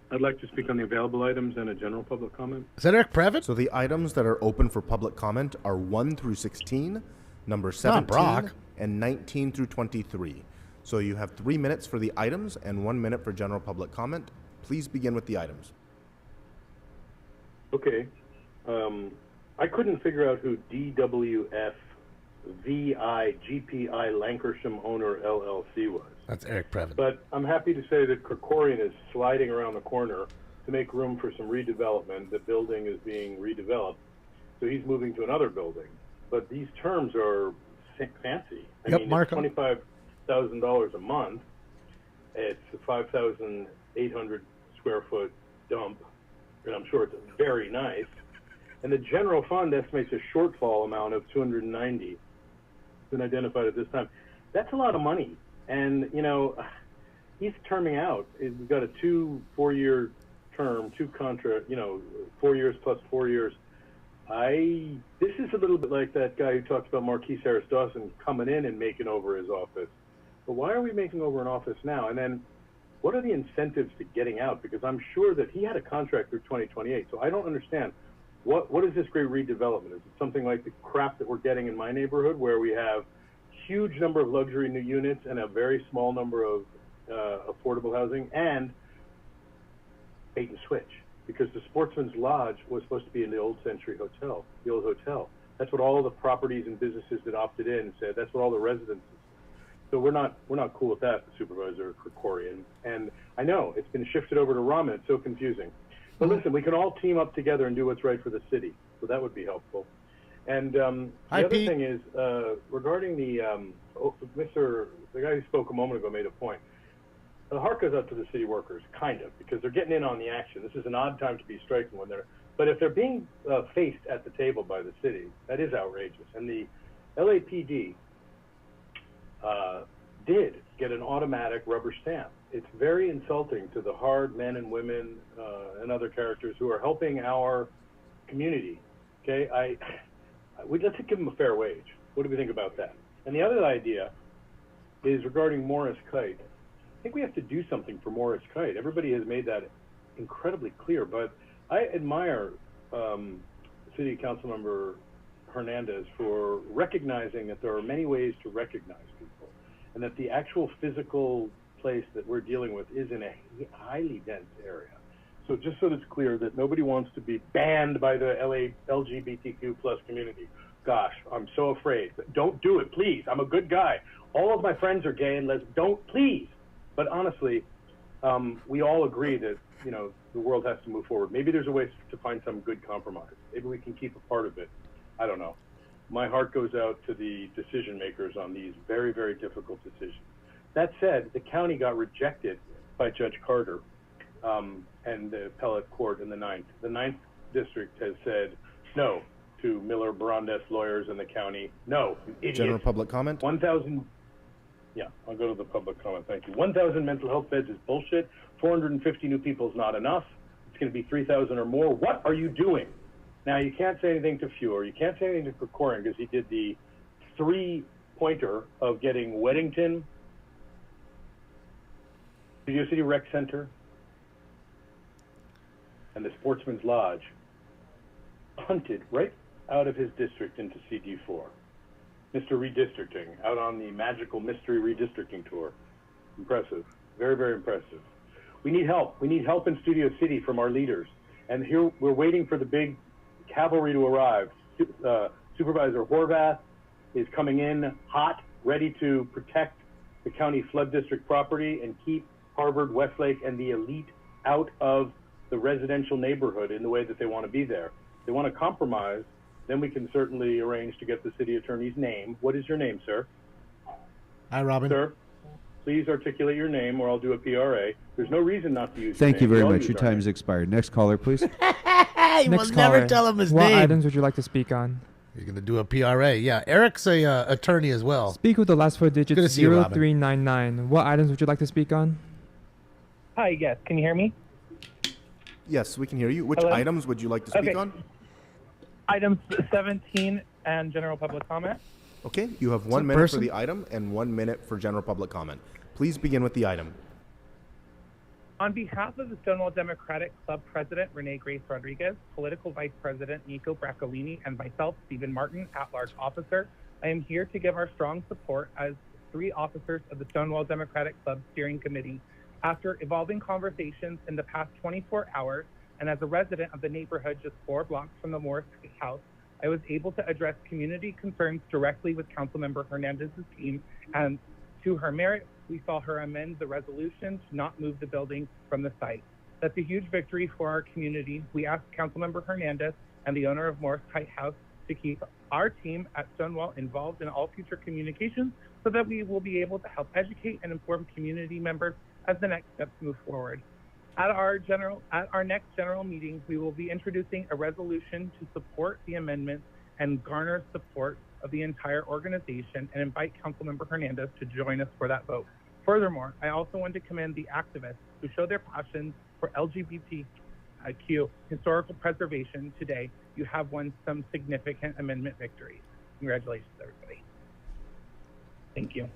I'd like to speak on the available items and a general public comment. Is that Eric Previtt? So the items that are open for public comment are 1 through 16, number 17, Brock. and 19 through 23. So you have 3 minutes for the items and 1 minute for general public comment. Please begin with the items. Okay. I couldn't figure out who DWF VI GPI Lankersham Owner LLC was. That's Eric Previtt. But I'm happy to say that Krikorian is sliding around the corner to make room for some redevelopment. The building is being redeveloped, so he's moving to another building. But these terms are fancy. I mean, it's $25,000 a month. It's a 5,800 square foot dump, and I'm sure it's very nice. And the general fund estimates a shortfall amount of 290 been identified at this time. That's a lot of money. And, you know, he's terming out. We've got a 2 4-year term, 2 contract, 4 years plus 4 years. This is a little bit like that guy who talks about Marquise Harris Dawson coming in and making over his office. But why are we making over an office now? And then what are the incentives to getting out? Because I'm sure that he had a contract through 2028. So I don't understand. What is this great redevelopment? Is it something like the crap that we're getting in my neighborhood, where we have huge number of luxury new units and a very small number of affordable housing, and bait and switch? Because the Sportsman's Lodge was supposed to be in the Old Century Hotel, the old hotel. That's what all the properties and businesses that opted in said. That's what all the residences. So we're not cool with that, Supervisor Krikorian. And I know it's been shifted over to Ramen. It's so confusing. But listen, we can all team up together and do what's right for the city. So that would be helpful. And the other thing is, regarding the guy who spoke a moment ago made a point. The heart goes out to the city workers, kind of, because they're getting in on the action. This is an odd time to be striking when but if they're being faced at the table by the city, that is outrageous. And the LAPD did get an automatic rubber stamp. It's very insulting to the hard men and women and other characters who are helping our community. Okay, let's give them a fair wage. What do we think about that? And the other idea is regarding Morris Kite. I think we have to do something for Morris Kite. Everybody has made that incredibly clear, but I admire City Council Member Hernandez for recognizing that there are many ways to recognize people, and that the actual physical place that we're dealing with is in a highly dense area. So just so it's clear that nobody wants to be banned by the LGBTQ plus community. Gosh, I'm so afraid. Don't do it, please. I'm a good guy. All of my friends are gay and lesbian. Don't, please. But honestly, we all agree that, the world has to move forward. Maybe there's a way to find some good compromise. Maybe we can keep a part of it. I don't know. My heart goes out to the decision makers on these very, very difficult decisions. That said, the county got rejected by Judge Carter and the appellate court in the 9th. The 9th district has said no to Miller Brandes lawyers in the county. No, you idiots. General public comment? 1,000. Yeah, I'll go to the public comment. Thank you. 1,000 mental health beds is bullshit. 450 new people is not enough. It's going to be 3,000 or more. What are you doing? Now, you can't say anything to Fuhr. You can't say anything to Krikorian because he did the 3-pointer of getting Weddington, Studio City Rec Center, and the Sportsman's Lodge punted right out of his district into CD4. Mr. Redistricting, out on the magical mystery redistricting tour. Impressive. Very, very impressive. We need help. We need help in Studio City from our leaders. And here we're waiting for the big cavalry to arrive. Supervisor Horvath is coming in hot, ready to protect the county flood district property and keep Harvard, Westlake, and the elite out of the residential neighborhood in the way that they want to be there. They want to compromise, then we can certainly arrange to get the city attorney's name. What is your name, sir? Hi, Robin. Sir, please articulate your name or I'll do a PRA. There's no reason not to use Thank you your very name. much. Your time has expired. Next caller, please. He will never tell him his what name. items would you like to speak on? He's going to do a PRA. Yeah, Eric's a attorney as well. Speak with the last 4 digits, Good to see you, Robin. 0399. What items would you like to speak on? Hi, yes. Can you hear me? Yes, we can hear you. Which Hello? items would you like to speak Okay. on? Items 17 and general public comment. Okay, you have 1 minute for the item and 1 minute for general public comment. Please begin with the item. On behalf of the Stonewall Democratic Club President Renee Grace Rodriguez, Political Vice President Nico Braccolini, and myself, Stephen Martin, at-large officer, I am here to give our strong support as 3 officers of the Stonewall Democratic Club Steering Committee. After evolving conversations in the past 24 hours, and as a resident of the neighborhood just 4 blocks from the Morris house, I was able to address community concerns directly with Councilmember Hernandez's team, and to her merit, we saw her amend the resolution to not move the building from the site. That's a huge victory for our community. We asked Councilmember Hernandez and the owner of Morris Kite House to keep our team at Stonewall involved in all future communications so that we will be able to help educate and inform community members as the next steps move forward. At our next general meeting, we will be introducing a resolution to support the amendment and garner support of the entire organization and invite Councilmember Hernandez to join us for that vote. Furthermore, I also want to commend the activists who show their passion for LGBTQ historical preservation today. You have won some significant amendment victories. Congratulations, everybody. Thank you.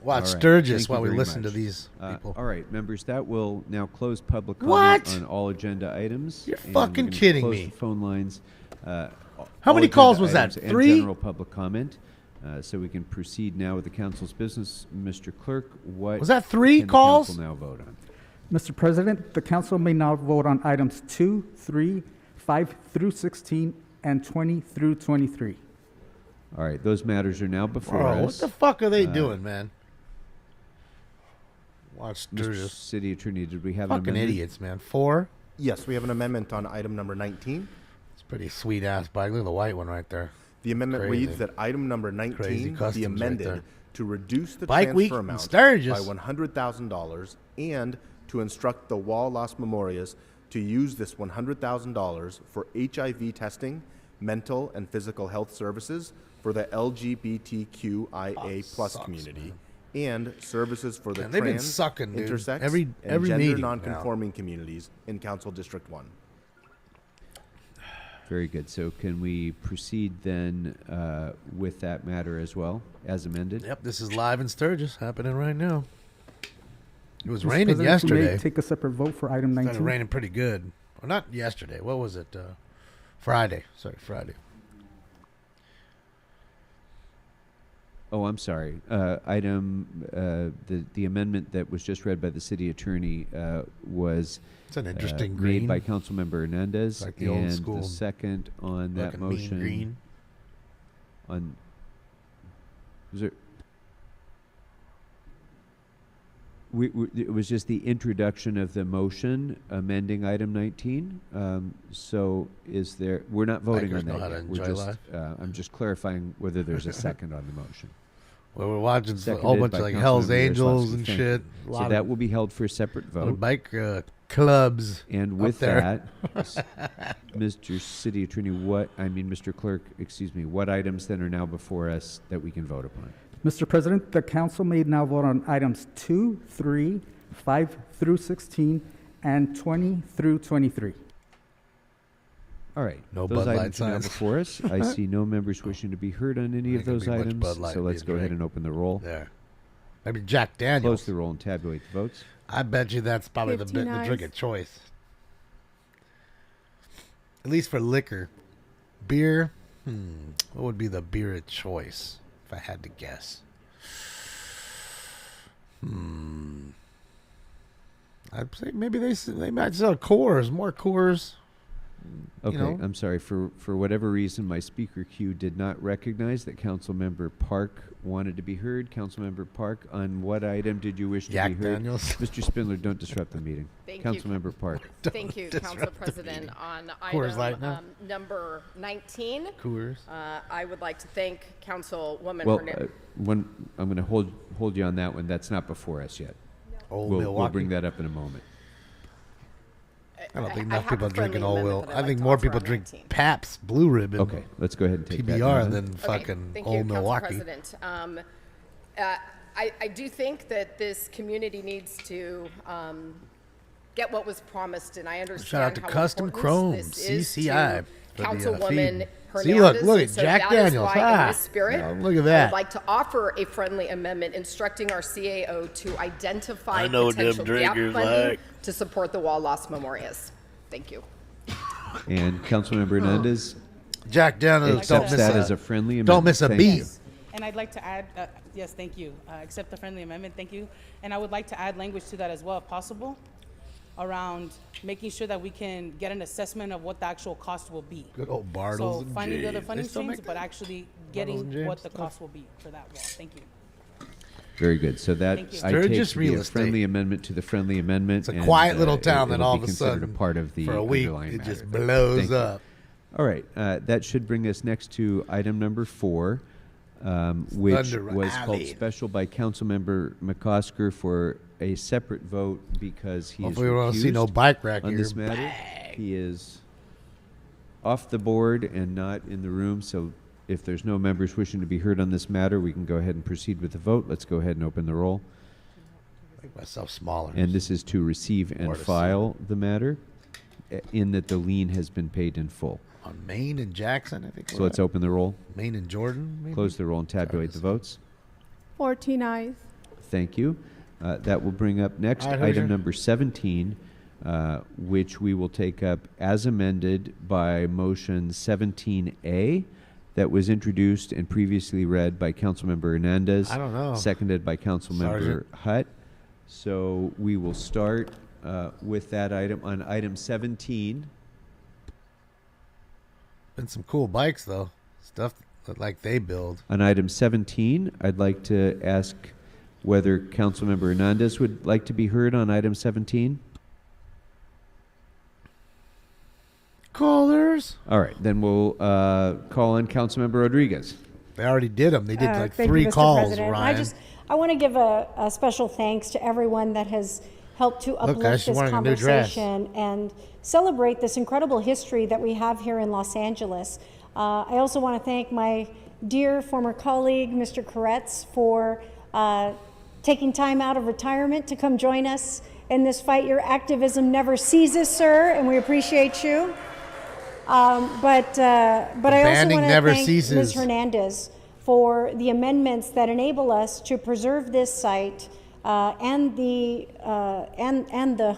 Watch All right. Sturgis Thank you while we very listen to much. these people. All right, members, that will now close public comment What? on all agenda items. You're and fucking we're gonna kidding close me. The phone lines. How many all calls agenda was that? items and 3? general public comment. So we can proceed now with the council's business. Mr. Clerk, what Was that 3 can calls? the council now vote on? Mr. President, the council may now vote on items 2, 3, 5 through 16, and 20 through 23. All right, those matters are now before Bro, us. what the fuck are they doing, man? Watch Mr. Sturgis. City Attorney, did we have an Fucking amendment? idiots, man. 4? Yes, we have an amendment on item number 19. It's a pretty sweet ass bike. Look at the white one right there. The amendment Crazy. reads that item number Crazy 19 customs be right amended there. to reduce the Bike week transfer in amount Sturgis. by $100,000 and to instruct the Wall Las Memorias to use this $100,000 for HIV testing, mental and physical health services for the LGBTQIA plus community, and services for the Man, they've been trans, sucking, dude. intersex, Every and gender meeting now. nonconforming communities in Council District 1. Very good. So can we proceed then with that matter as well, as amended? Yep, this is live in Sturgis, happening right now. It was Mr. raining President, we may yesterday. take a separate vote for item Started 19. raining pretty good. Well, not yesterday. What was it? Friday. Sorry, Friday. Oh, I'm sorry. The amendment that was just read by the city attorney was It's an interesting made green. by Councilmember Hernandez, Like the old and school the second on that looking mean motion. green. On was there? It was just the introduction of the motion amending item 19. So is there? We're not voting Bikers on know that how to yet. We're enjoy just. life. I'm just clarifying whether there's a second on the motion. Well, we're watching a whole Seconded bunch by of like Hell's Councilmember Angels Yaroslavsky. and Thank shit. you. So that will be held for a separate lot of vote. bike clubs. And with up there. that, Mr. City Attorney, Mr. Clerk, excuse me, what items then are now before us that we can vote upon? Mr. President, the council may now vote on items 2, 3, 5 through 16, and 20 through 23. All right. No those Bud Light items are now signs. before us. I see no members wishing to be heard on any of Ain't gonna those be much items. Bud Light So let's being go ahead drank. and open the roll. There. Maybe Jack Daniels. Close the roll and tabulate the votes. I bet you that's probably the 15 drink eyes. of choice. At least for liquor. Beer, what would be the beer of choice if I had to guess? I'd say maybe they might sell Coors, more Coors. Okay, You know? I'm sorry. For whatever reason, my speaker queue did not recognize that Councilmember Park wanted to be heard. Councilmember Park, on what item did you wish to Jack be heard? Daniels. Mr. Spindler, don't disrupt the meeting. Thank you. Councilmember Park. Thank you, Council President. On Coors Light now? number 19, Coors. I would like to thank Councilwoman Well, Hernandez. I'm going to hold you on that one. That's not before us yet. Old We'll Milwaukee. bring that up in a moment. I don't think I enough have people a are drinking friendly Old amendment Will. that I'd I think like to more offer people on drink 19. Pabst Blue Ribbon. Okay, let's go ahead and take that PBR now. than fucking Thank Old you, Milwaukee. Council President. I do think that this community needs to get what was promised, and I understand Shout out to how Custom important Chrome, this is CCI. to for the, Councilwoman feed. Hernandez. See, look and at so Jack that is Daniels. why, in this spirit, Yeah, look at I that. would like to offer a friendly amendment instructing our CAO to identify I know what them potential gap drinkers funding like. to support the Wall Lost Memorias. Thank you. And Councilmember Hernandez Jack Daniels. accepts Don't miss that a- as a friendly amendment. Don't miss a Thank beat. you. And I'd like to add, yes, thank you. Accept the friendly amendment, thank you. And I would like to add language to that as well, if possible, around making sure that we can get an assessment of what the actual cost will be. Good old Bartles So and finding the other James. funding They still streams, make but that? actually and getting James what the stuff? cost will be for that wall. Thank you. Very good. So that Thank you. I take Sturgis to be real a estate. friendly amendment to the friendly amendment. It's a quiet little town that it'll all be of a considered sudden, part of the for a week, underlying it matter. just blows Thank you. up. All right, that should bring us next to item number 4, which Thunder was called Alley. special by Councilmember McCosker for a separate vote because he Hopefully is we won't see no recused bike rack on here. this matter. He is off the board and not in the room, so if there's no members wishing to be heard on this matter, we can go ahead and proceed with the vote. Let's go ahead and open the roll. Make myself smaller. And this is to receive and More to see. file the matter, in that the lien has been paid in full. On Maine and Jackson, I think. So let's open the roll, Maine and Jordan, maybe? close the roll, and tabulate the votes. 14 eyes. Thank you. That will bring up next All right, item Hoosier. number 17, which we will take up as amended by motion 17A that was introduced and previously read by Councilmember Hernandez. I don't know. Seconded by Councilmember Sergeant. Hutt. So we will start with that item on item 17. Been some cool bikes though. Stuff that like they build. On item 17, I'd like to ask whether Councilmember Hernandez would like to be heard on item 17. Callers. All right, then we'll call on Councilmember Rodriguez. They already did them. They did like Thank 3 you, Mr. calls, President. Ryan. I want to give a special thanks to everyone that has helped to Look, guys, uplift she's this wearing a new dress. conversation and celebrate this incredible history that we have here in Los Angeles. I also want to thank my dear former colleague, Mr. Koretz, for taking time out of retirement to come join us in this fight. Your activism never ceases, sir, and we appreciate you. But I also banding want to never thank ceases. Ms. Hernandez for the amendments that enable us to preserve this site and the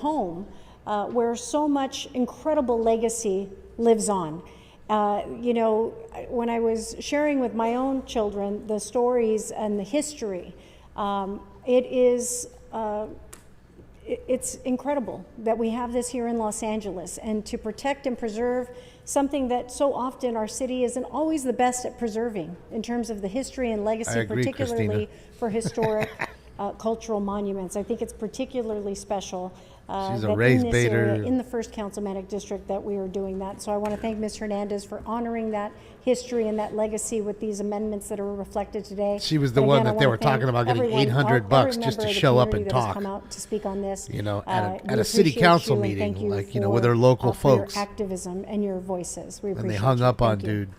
home where so much incredible legacy lives on. You know, when I was sharing with my own children the stories and the history, it's incredible that we have this here in Los Angeles, and to protect and preserve something that so often our city isn't always the best at preserving in terms of the history and legacy, I agree, particularly Christina. for historic cultural monuments. I think it's particularly special She's a that race in this area, baiter. in the first councilmanic district, that we are doing that. So I want to thank Ms. Hernandez for honoring that history and that legacy with these amendments that are reflected today. She was the And one again, that I they wanna were talking thank about getting everyone, $800 every just to member of the show up community and that has talk. come out to speak on this. You know, We at a city appreciate council you, and meeting, thank you like, you know, for, with their local for your folks. activism and your voices. We And appreciate they hung you. up on Thank you. dude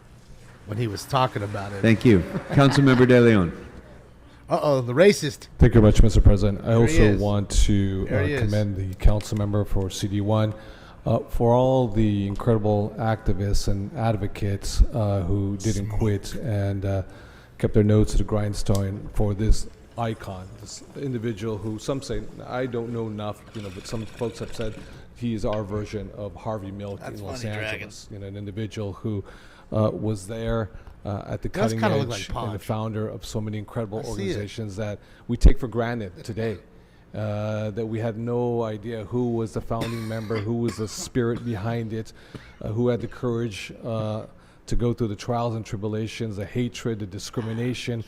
when he was talking about it. Thank you. Councilmember De Leon. Uh-oh, the racist. Thank you very much, Mr. President. I There he also is. want to There he is. commend the council member for CD1. For all the incredible activists and advocates who didn't quit and kept their nose to the grindstone for this icon, this individual who some say, I don't know enough, but some folks have said he is our version of Harvey Milk in Los Angeles. An individual who was there at the cutting edge and the founder of so many incredible organizations that we take for granted today. That we had no idea who was the founding member, who was the spirit behind it, who had the courage to go through the trials and tribulations, the hatred, the discrimination,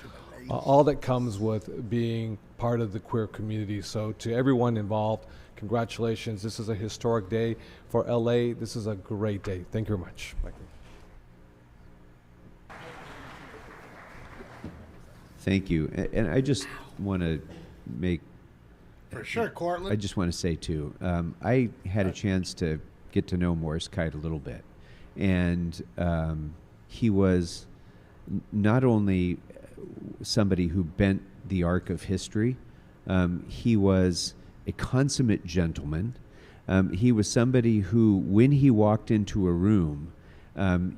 all that comes with being part of the queer community. So to everyone involved, congratulations. This is a historic day for LA. This is a great day. Thank you very much. Thank you. And I just want to make For sure, Cortland. I just want to say, too, I had a chance to get to know Morris Kite a little bit. And he was not only somebody who bent the arc of history, he was a consummate gentleman. He was somebody who, when he walked into a room,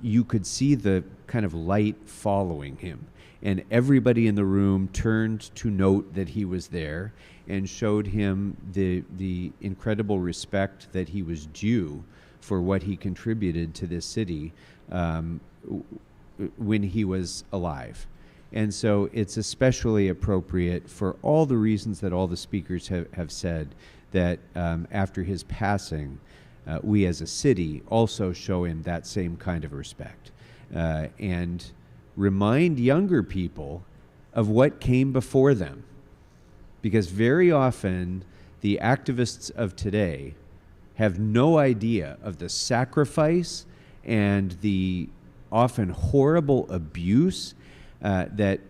you could see the kind of light following him. And everybody in the room turned to note that he was there and showed him the incredible respect that he was due for what he contributed to this city when he was alive. And so it's especially appropriate for all the reasons that all the speakers have said that after his passing, we as a city also show him that same kind of respect and remind younger people of what came before them. Because very often the activists of today have no idea of the sacrifice and the often horrible abuse that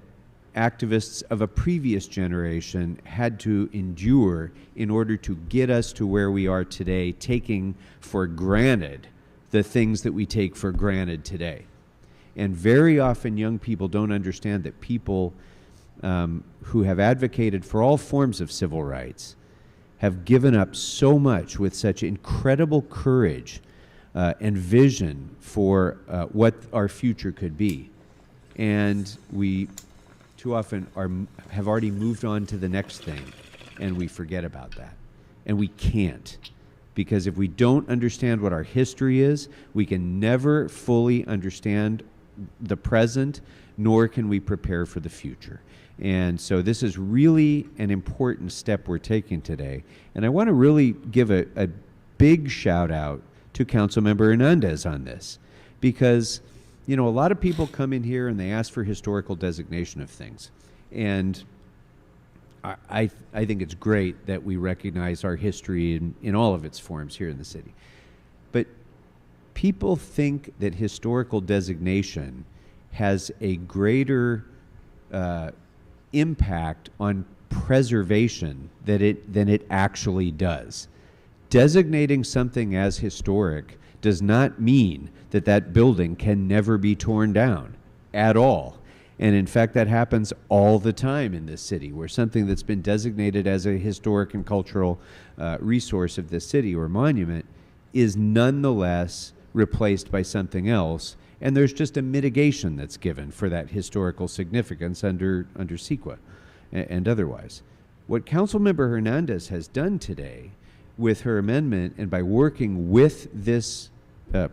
activists of a previous generation had to endure in order to get us to where we are today, taking for granted the things that we take for granted today. And very often young people don't understand that people who have advocated for all forms of civil rights have given up so much with such incredible courage and vision for what our future could be. And we too often have already moved on to the next thing, and we forget about that. And we can't, because if we don't understand what our history is, we can never fully understand the present, nor can we prepare for the future. And so this is really an important step we're taking today. And I want to really give a big shout out to Councilmember Hernandez on this, because a lot of people come in here and they ask for historical designation of things. And I think it's great that we recognize our history in all of its forms here in the city. But people think that historical designation has a greater impact on preservation than it actually does. Designating something as historic does not mean that that building can never be torn down at all. And in fact, that happens all the time in this city, where something that's been designated as a historic and cultural resource of this city or monument is nonetheless replaced by something else, and there's just a mitigation that's given for that historical significance under CEQA and otherwise. What Councilmember Hernandez has done today with her amendment and by working with this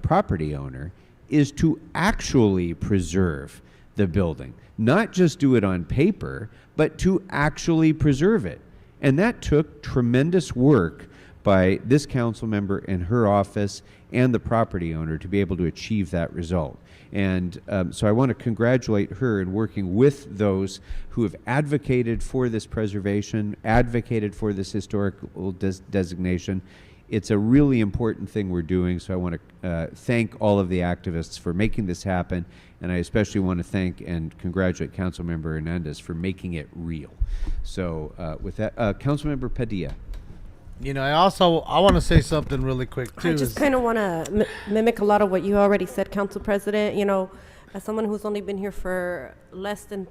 property owner is to actually preserve the building, not just do it on paper, but to actually preserve it. And that took tremendous work by this council member and her office and the property owner to be able to achieve that result. And so I want to congratulate her in working with those who have advocated for this preservation, advocated for this historical designation. It's a really important thing we're doing, so I want to thank all of the activists for making this happen, and I especially want to thank and congratulate Councilmember Hernandez for making it real. So with that, Councilmember Padilla. I want to say something really quick, too. I just kind of want to mimic a lot of what you already said, Council President. As someone who's only been here for less than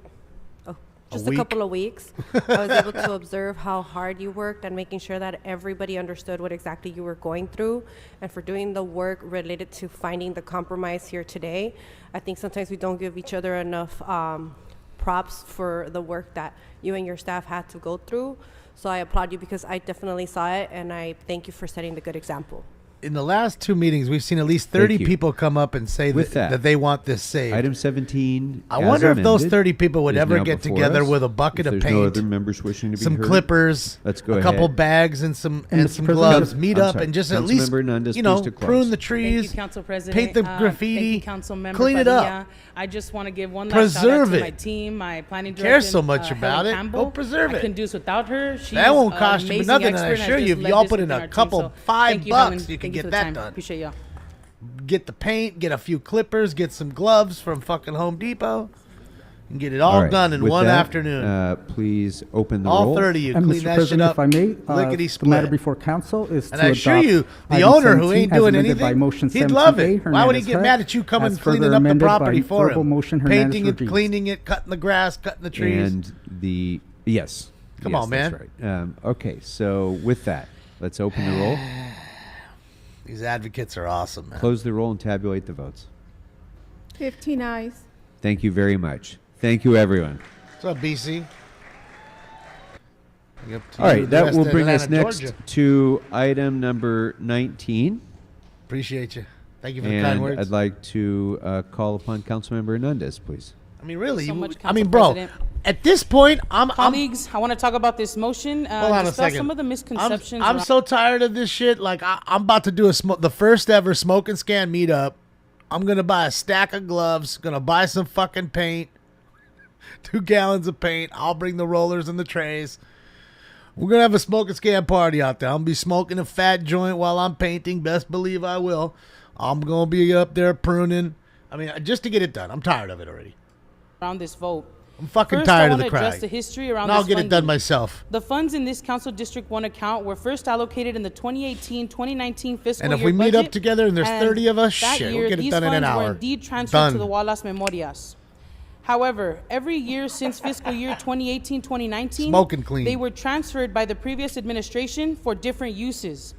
just a couple of weeks. I was able to observe how hard you worked and making sure that everybody understood what exactly you were going through, and for doing the work related to finding the compromise here today. I think sometimes we don't give each other enough props for the work that you and your staff had to go through. So I applaud you because I definitely saw it, and I thank you for setting the good example. In the last 2 meetings, we've seen at least 30 people come up and say that they want this saved. Item 17. I wonder if those 30 people would ever get together with a bucket of paint, no other members wishing to be some heard, clippers, let's go a ahead. couple bags, and some gloves. Meet up and just at least prune the trees, Thank you, Council President. paint the Thank graffiti, you, Councilmember clean it Padilla. up. I just want to give one last shout out Preserve to it. my team, my planning director. Care so much about Helen it. Campbell. Go preserve I it. couldn't do this without her. She's That won't an cost you amazing nothing, and I expert, and assure has you, just if led y'all this put in within a our team. couple So $5, thank you, Helen. you can Thank you get for the that time. done. Appreciate y'all. Get the paint, get a few clippers, get some gloves from fucking Home Depot, and get it all right. done in With one that, afternoon. Please open the All roll. 30 of you, And clean Mr. that shit President, up. if I may, Lickety the matter split. before council is And to I assure adopt you, the item owner who 17 ain't as doing amended by anything, motion he'd love 17A, it. Why would he Hernandez get Hurt, mad at you coming as cleaning further up the amended property by for verbal him? motion Hernandez Painting it, Rodriguez. cleaning it, cutting the grass, cutting the trees. And the, yes. Come Yes, on, that's man. right. Okay, so with that, let's open the roll. These advocates are awesome, man. Close the roll and tabulate the votes. 15 ayes. Thank you very much. Thank you, everyone. What's up, BC? All right, that will bring us next to item number 19. Appreciate you. Thank you for the kind words. I'd like to call upon Councilmember Hernandez, please. I mean, really, So much, I Council mean, bro, President. at this point, Colleagues, I want to talk about this motion. Hold on a discuss second. some of the misconceptions. I'm around- so tired of this shit. Like, I'm about to do the first ever smoke and scan meetup. I'm going to buy a stack of gloves, going to buy some fucking paint, 2 gallons of paint. I'll bring the rollers and the trays. We're going to have a smoke and scan party out there. I'm going to be smoking a fat joint while I'm painting. Best believe I will. I'm going to be up there pruning. I mean, just to get it done. I'm tired of it already. around this vote. I'm fucking First, tired I of the want to address crowd. the history around And I'll this get it done funding. myself. The funds in this Council District 1 account were first allocated in the 2018-2019 fiscal And if year we meet up budget, together and there's 30 of us, that shit, year, we'll get it these done in an funds were hour. indeed transferred Done. to the Walas Memorias. However, every year since fiscal year 2018-2019, Smoke and clean. they were transferred by the previous administration for different uses.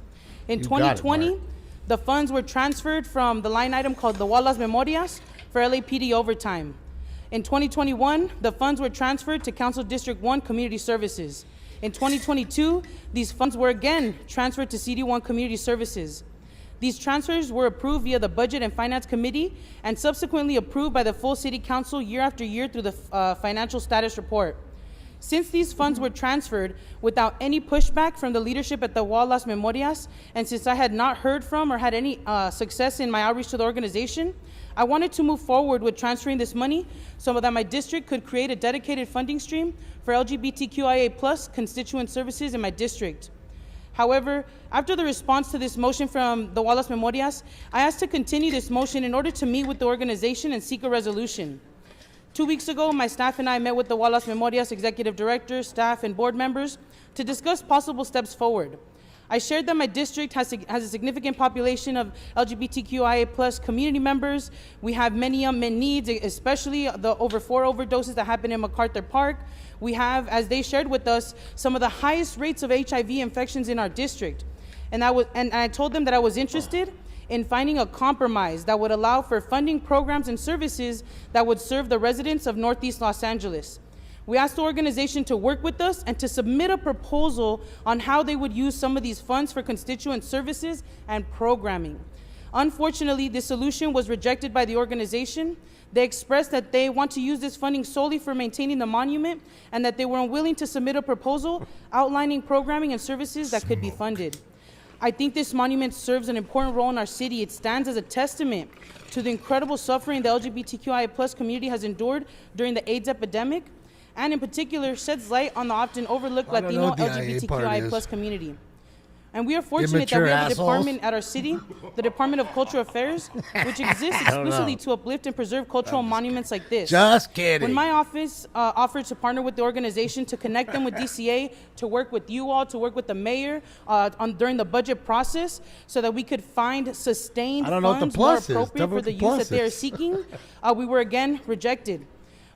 In You got it, 2020, Mark. the funds were transferred from the line item called the Walas Memorias for LAPD overtime. In 2021, the funds were transferred to Council District 1 Community Services. In 2022, these funds were again transferred to CD1 Community Services. These transfers were approved via the Budget and Finance Committee and subsequently approved by the full City Council year after year through the Financial Status Report. Since these funds were transferred without any pushback from the leadership at the Walas Memorias, and since I had not heard from or had any success in my outreach to the organization, I wanted to move forward with transferring this money so that my district could create a dedicated funding stream for LGBTQIA+ constituent services in my district. However, after the response to this motion from the Walas Memorias, I asked to continue this motion in order to meet with the organization and seek a resolution. 2 weeks ago, my staff and I met with the Walas Memorias executive director, staff, and board members to discuss possible steps forward. I shared that my district has a significant population of LGBTQIA+ community members. We have many unmet needs, especially the over 4 overdoses that happened in MacArthur Park. We have, as they shared with us, some of the highest rates of HIV infections in our district. And I told them that I was interested in finding a compromise that would allow for funding programs and services that would serve the residents of Northeast Los Angeles. We asked the organization to work with us and to submit a proposal on how they would use some of these funds for constituent services and programming. Unfortunately, this solution was rejected by the organization. They expressed that they want to use this funding solely for maintaining the monument and that they were unwilling to submit a proposal outlining programming and services that could be funded. I think this monument serves an important role in our city. It stands as a testament to the incredible suffering the LGBTQIA+ community has endured during the AIDS epidemic, and in particular sheds light on the often overlooked I don't know Latino what the IA part LGBTQIA+ is. community. And we are fortunate that Immature we have a assholes. department at our city, the Department of Cultural Affairs, which exists I don't exclusively know. to uplift and preserve cultural monuments like this. Just kidding. When my office offered to partner with the organization to connect them with DCA, to work with you all, to work with the mayor during the budget process, so that we could find sustained I don't know what the funds more plus is. appropriate Tell me for what the the use plus that they are is. seeking, we were again rejected.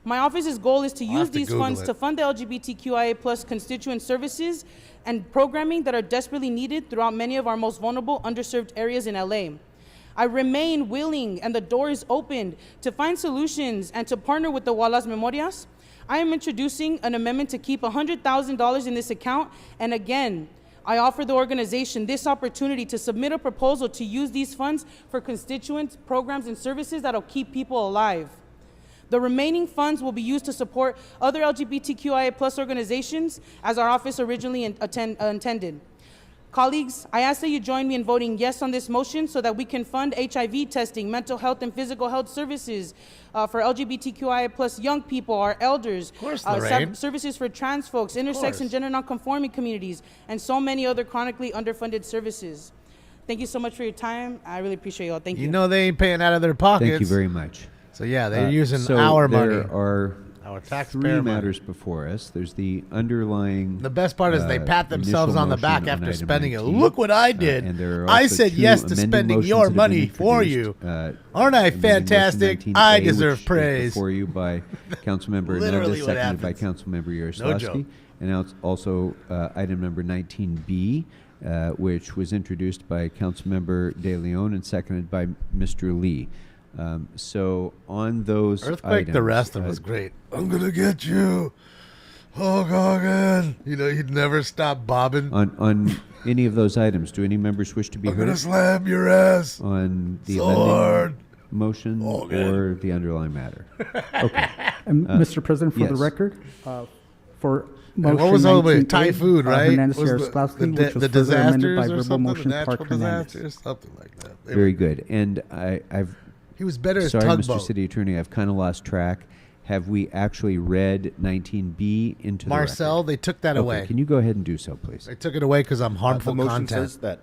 My office's goal is to I'll use have to these Google funds it. to fund the LGBTQIA plus constituent services and programming that are desperately needed throughout many of our most vulnerable, underserved areas in LA. I remain willing, and the door is open to find solutions and to partner with the Walas Memorias. I am introducing an amendment to keep $100,000 in this account, and again, I offer the organization this opportunity to submit a proposal to use these funds for constituent programs and services that'll keep people alive. The remaining funds will be used to support other LGBTQIA plus organizations as our office originally intended. Colleagues, I ask that you join me in voting yes on this motion so that we can fund HIV testing, mental health and physical health services for LGBTQIA plus young people, our elders, services for trans folks, intersex and gender nonconforming communities, and so many other chronically underfunded services. Thank you so much for your time. I really appreciate y'all. Thank you. You know they ain't paying out of their pockets. Thank you very much. So yeah, they're using our money. There are our taxpayer three money. matters before us. There's the underlying. The best part is they pat themselves initial on the motion back on after item spending 19. it. Look what I did. And there are I also said two yes to amending spending motions your that have been money for introduced, you. Aren't I amending motion fantastic? 19A, I deserve which is praise. Before you by Councilmember Literally Hernandez, what seconded by happens. Councilmember No Yaroslavsky. joke. And now it's also item number 19B, which was introduced by Councilmember De Leon and seconded by Mr. Lee. So on those Earthquake items, the rest of was great. I'm gonna get you, Hulk Hogan. You know he'd never stop bobbing. On any of those items, do any members wish to be I'm heard? gonna slam your ass. On the So amending hard. motion or the underlying matter? Okay. And Mr. President, for the yes. record, for And motion what was all the 19A, Thai food, right? Hernandez Was Yaroslavsky, which was the further amended disasters by or verbal something? motion, The natural Park Hernandez. disasters, something like that. Very good. And I've. He was better as Sorry, Tugboat. Mr. City Attorney, I've kind of lost track. Have we actually read 19B into Marcel, the record? they took that Okay, away. Can you go ahead and do so, please? They took it away because I'm harmful the motion content. says that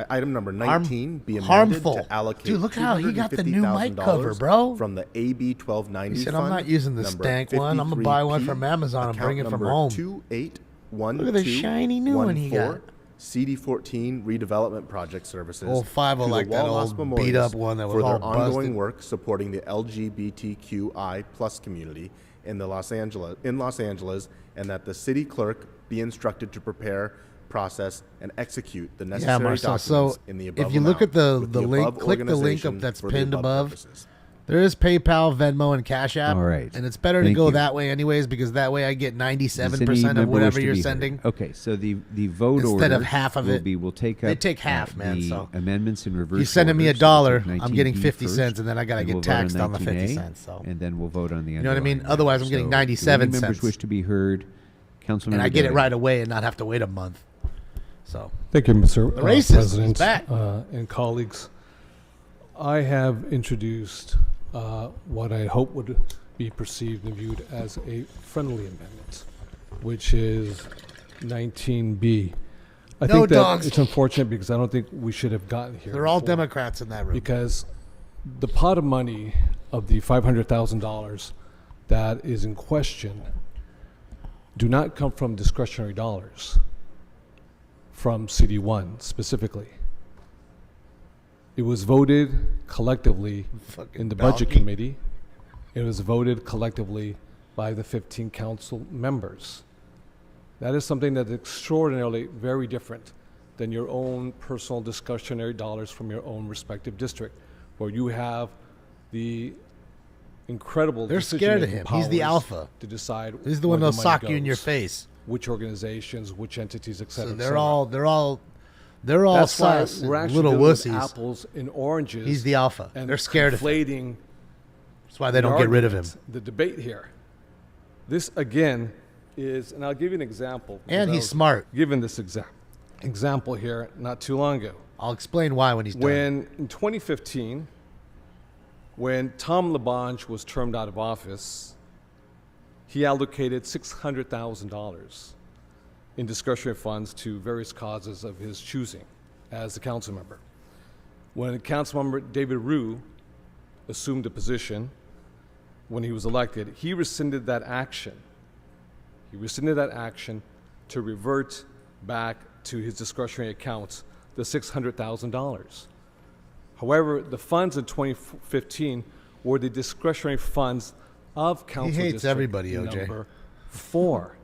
item number 19 be amended harmful. to allocate Dude, look how he got the new mic $250,000 cover, bro. from the AB 1290 He said, fund, I'm not using the number stank one. I'm gonna buy one 53P, from Amazon and bring it account from number home. 281214, Look at the shiny new one he got. CD14 redevelopment project services. Old 5 to the like that Wall old Memorials beat-up one that was for all their ongoing busted. work supporting the LGBTQI plus community in Los Angeles, and that the city clerk be instructed to prepare, process, and execute the necessary Marcel, documents so in the above if you look at the with link, above click the link up organization that's for the pinned above. purposes. There is PayPal, Venmo, and Cash App. All right. And it's better to Thank go you. that way anyways because that way I get Does any 97% member of wish whatever to you're be heard? sending. Okay, so the vote order Instead of half of it. we'll take up They take half, man, the so. amendments in reverse. You're sending me order, $1, so we'll take I'm getting 19B 50 first, cents, and then I gotta and get we'll vote taxed on the 50 19A, cents, so. And then we'll vote on the You know what I mean? underlying Otherwise, matter. I'm getting So, 97 do any members cents. wish to be heard? Councilmember And I get it Daley. right away and not have to wait a month. So. Thank you, Mr. The racist is President back. And colleagues. I have introduced what I hope would be perceived and viewed as a friendly amendment, which is 19B. I No think that dogs. it's unfortunate because I don't think we should have gotten here. They're all before. Democrats in that room. Because the pot of money of the $500,000 that is in question do not come from discretionary dollars from CD1 specifically. It was voted collectively in the budget donkey. committee. It was voted collectively by the 15 council members. That is something that's extraordinarily very different than your own personal discretionary dollars from your own respective district, where you have the incredible They're scared of him. He's the powers alpha. to decide He's the where one that'll money sock you in your goes, face. which organizations, which entities, et cetera. So et they're cetera. all That's why sus, we're actually little dealing with wussies. apples and oranges. He's the alpha. And They're scared of him. conflating. That's why they don't get rid of him. The debate here. This again is, and I'll give you an example. And because I he's was smart. Given this example here not too long ago. I'll explain why when he's done. When in 2015, when Tom LaBonge was termed out of office, he allocated $600,000 in discretionary funds to various causes of his choosing as a council member. When council member David Rue assumed the position when he was elected, he rescinded that action. He rescinded that action to revert back to his discretionary accounts the $600,000. However, the funds in 2015 were the discretionary funds of Council hates District everybody, OJ. number 4,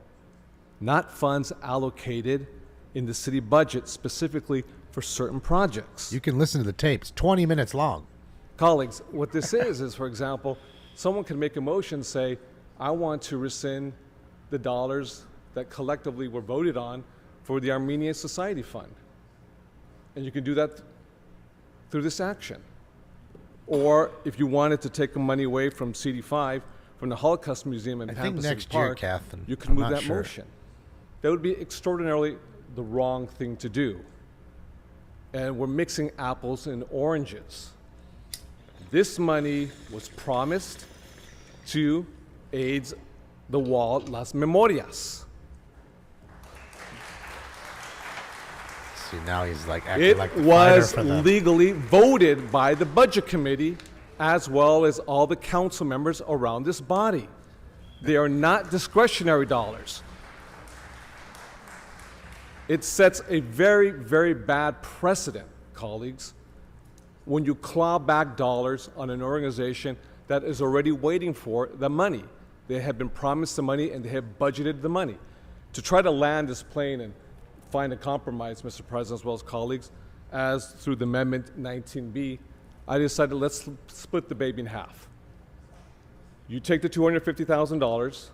not funds allocated in the city budget specifically for certain projects. You can listen to the tapes. 20 minutes long. Colleagues, what this is, for example, someone can make a motion, say, I want to rescind the dollars that collectively were voted on for the Armenian Society Fund. And you can do that through this action. Or if you wanted to take the money away from CD5, from the Holocaust Museum in I think Pampas next Park, year, Catherine. you can I'm move not that sure. motion. That would be extraordinarily the wrong thing to do. And we're mixing apples and oranges. This money was promised to AIDS the wall Las Memorias. See, now he's like acting It like the was fighter for them. legally voted by the Budget Committee as well as all the council members around this body. They are not discretionary dollars. It sets a very, very bad precedent, colleagues, when you claw back dollars on an organization that is already waiting for the money. They have been promised the money and they have budgeted the money. To try to land this plane and find a compromise, Mr. President, as well as colleagues, as through the Amendment 19B, I decided let's split the baby in half. You take the $250,000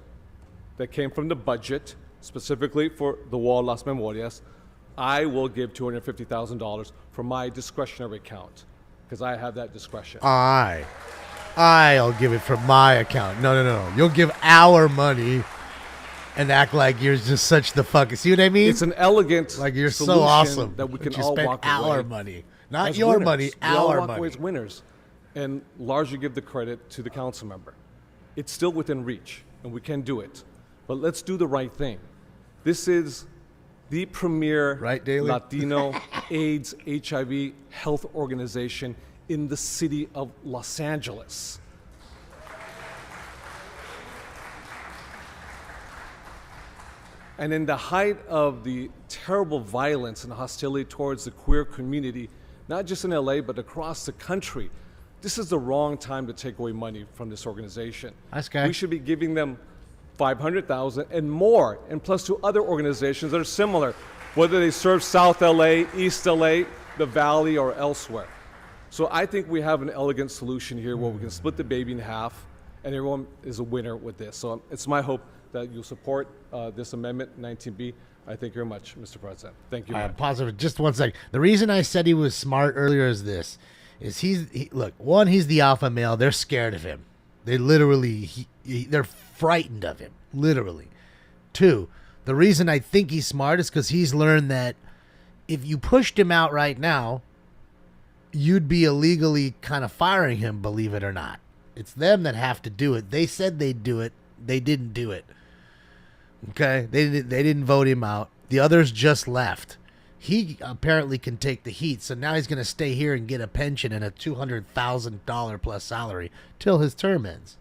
that came from the budget, specifically for the wall Las Memorias. I will give $250,000 from my discretionary account, because I have that discretion. I'll give it from my account. No. You'll give our money and act like you're just such the fuck. See what I mean? It's an elegant like you're so solution awesome that we can you all spent walk our away money, not as your winners. money, We all our walk money. away as winners, and largely give the credit to the council member. It's still within reach, and we can do it. But let's do the right thing. This is the premier Latino AIDS HIV health organization in the city of Los Angeles. And in the height of the terrible violence and hostility towards the queer community, not just in LA, but across the country, this is the wrong time to take away money from this organization. Nice guy. We should be giving them $500,000 and more, and plus to other organizations that are similar, whether they serve South LA, East LA, the Valley, or elsewhere. So I think we have an elegant solution here where we can split the baby in half, and everyone is a winner with this. So it's my hope that you'll support this amendment, 19B. I thank you very much, Mr. President. Thank you. I'm positive. Just one second. The reason I said he was smart earlier is this: look, one, he's the alpha male. They're scared of him. They literally, they're frightened of him, literally. Two, the reason I think he's smart is because he's learned that if you pushed him out right now, you'd be illegally kind of firing him, believe it or not. It's them that have to do it. They said they'd do it. They didn't do it. Okay? They didn't vote him out. The others just left. He apparently can take the heat, so now he's going to stay here and get a pension and a $200,000 plus salary till his term ends.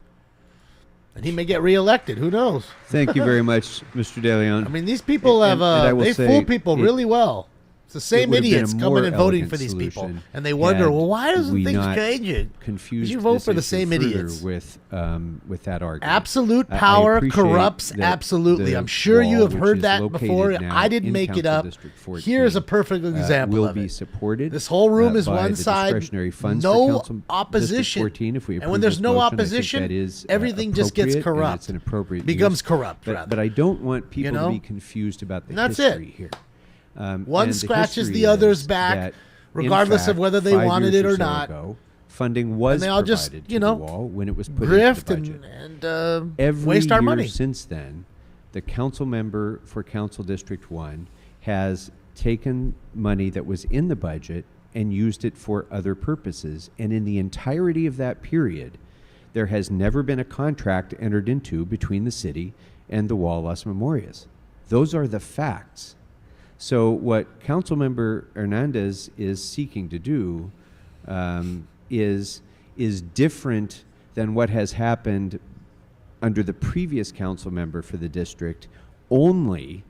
And he may get reelected. Who knows? Thank you very much, Mr. De Leon. I mean, these people have they fool people really well. It's the same idiots coming and voting for these people, and they wonder, well, why doesn't things change? Confuse you vote for the same idiots with that argument. Absolute power corrupts absolutely. I'm sure you have heard that before. I didn't make it up. Here's a perfect example of it. Will be supported. This whole room is by one the side, discretionary funds no for Council opposition. District 14. If we And approve when there's this no motion, I think opposition, that is, everything just gets appropriate, and corrupt. it's an appropriate Becomes use. corrupt, rather. But I don't want people You know? to be confused about the And that's history it. here. One and scratches history the others is back, that, regardless in of fact, whether they 5 wanted years it or so not. ago, funding was And they all just, provided you to know, the wall when it was put grift into the budget. and Every waste our year money. since then, the council member for Council District 1 has taken money that was in the budget and used it for other purposes. And in the entirety of that period, there has never been a contract entered into between the city and the wall Las Memorias. Those are the facts. So what Councilmember Hernandez is seeking to do is different than what has happened under the previous council member for the district, only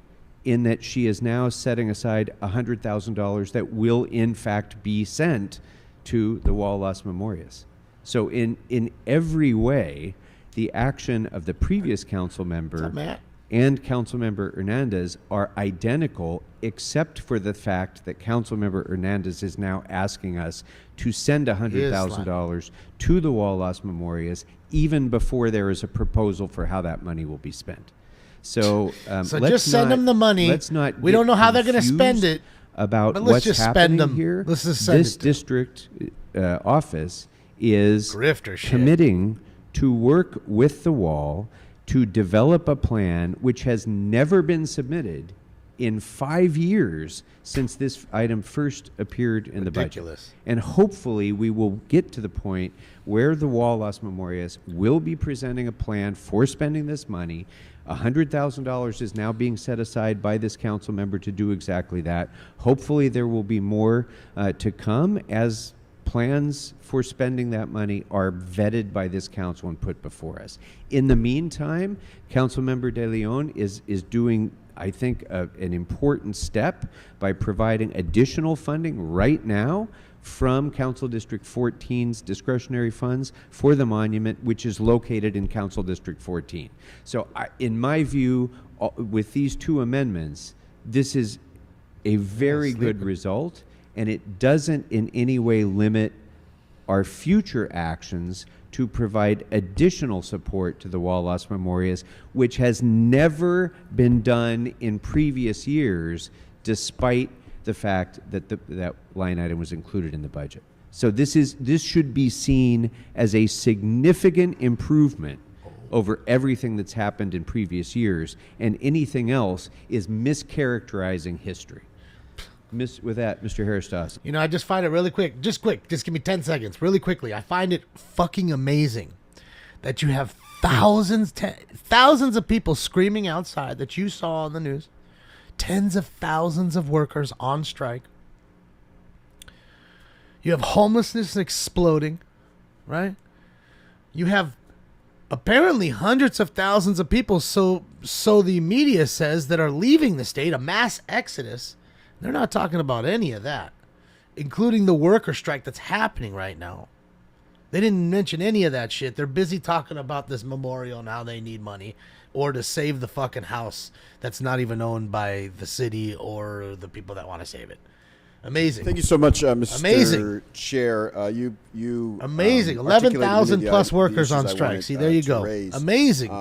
in that she is now setting aside $100,000 that will in fact be sent to the wall Las Memorias. So in every way, the action of the previous council member Matt? and Councilmember Hernandez are identical, except for the fact that Councilmember Hernandez is now asking us to send $100,000 to the Wall Las Memorias, even before there is a proposal for how that money will be spent. So, So just send them the money. Let's not. We get don't know how they're going to spend confused it. about but let's what's just spend happening them. here. Let's just send This it. district office is Grifter shit. committing to work with the wall to develop a plan which has never been submitted in 5 years since this item first appeared in the budget. Ridiculous. And hopefully we will get to the point where the Wall Las Memorias will be presenting a plan for spending this money. $100,000 is now being set aside by this council member to do exactly that. Hopefully there will be more to come as plans for spending that money are vetted by this council and put before us. In the meantime, Councilmember De Leon is doing, I think, an important step by providing additional funding right now from Council District 14's discretionary funds for the monument, which is located in Council District 14. So in my view, with these two amendments, this is a very good result, and it doesn't in any way limit our future actions to provide additional support to the Wall Las Memorias, which has never been done in previous years, despite the fact that that line item was included in the budget. So this should be seen as a significant improvement over everything that's happened in previous years, and anything else is mischaracterizing history. With that, Mr. Harris-Dawson. You know, I just find it really quick. Just give me 10 seconds, really quickly. I find it fucking amazing that you have thousands of people screaming outside that you saw on the news. Tens of thousands of workers on strike. You have homelessness exploding, right? You have apparently hundreds of thousands of people, so the media says, that are leaving the state, a mass exodus. They're not talking about any of that, including the worker strike that's happening right now. They didn't mention any of that shit. They're busy talking about this memorial and how they need money, or to save the fucking house that's not even owned by the city or the people that want to save it. Amazing. Thank you so much, Mr. Amazing. Chair. Amazing. 11,000 plus workers on strike. See, there you go. Amazing.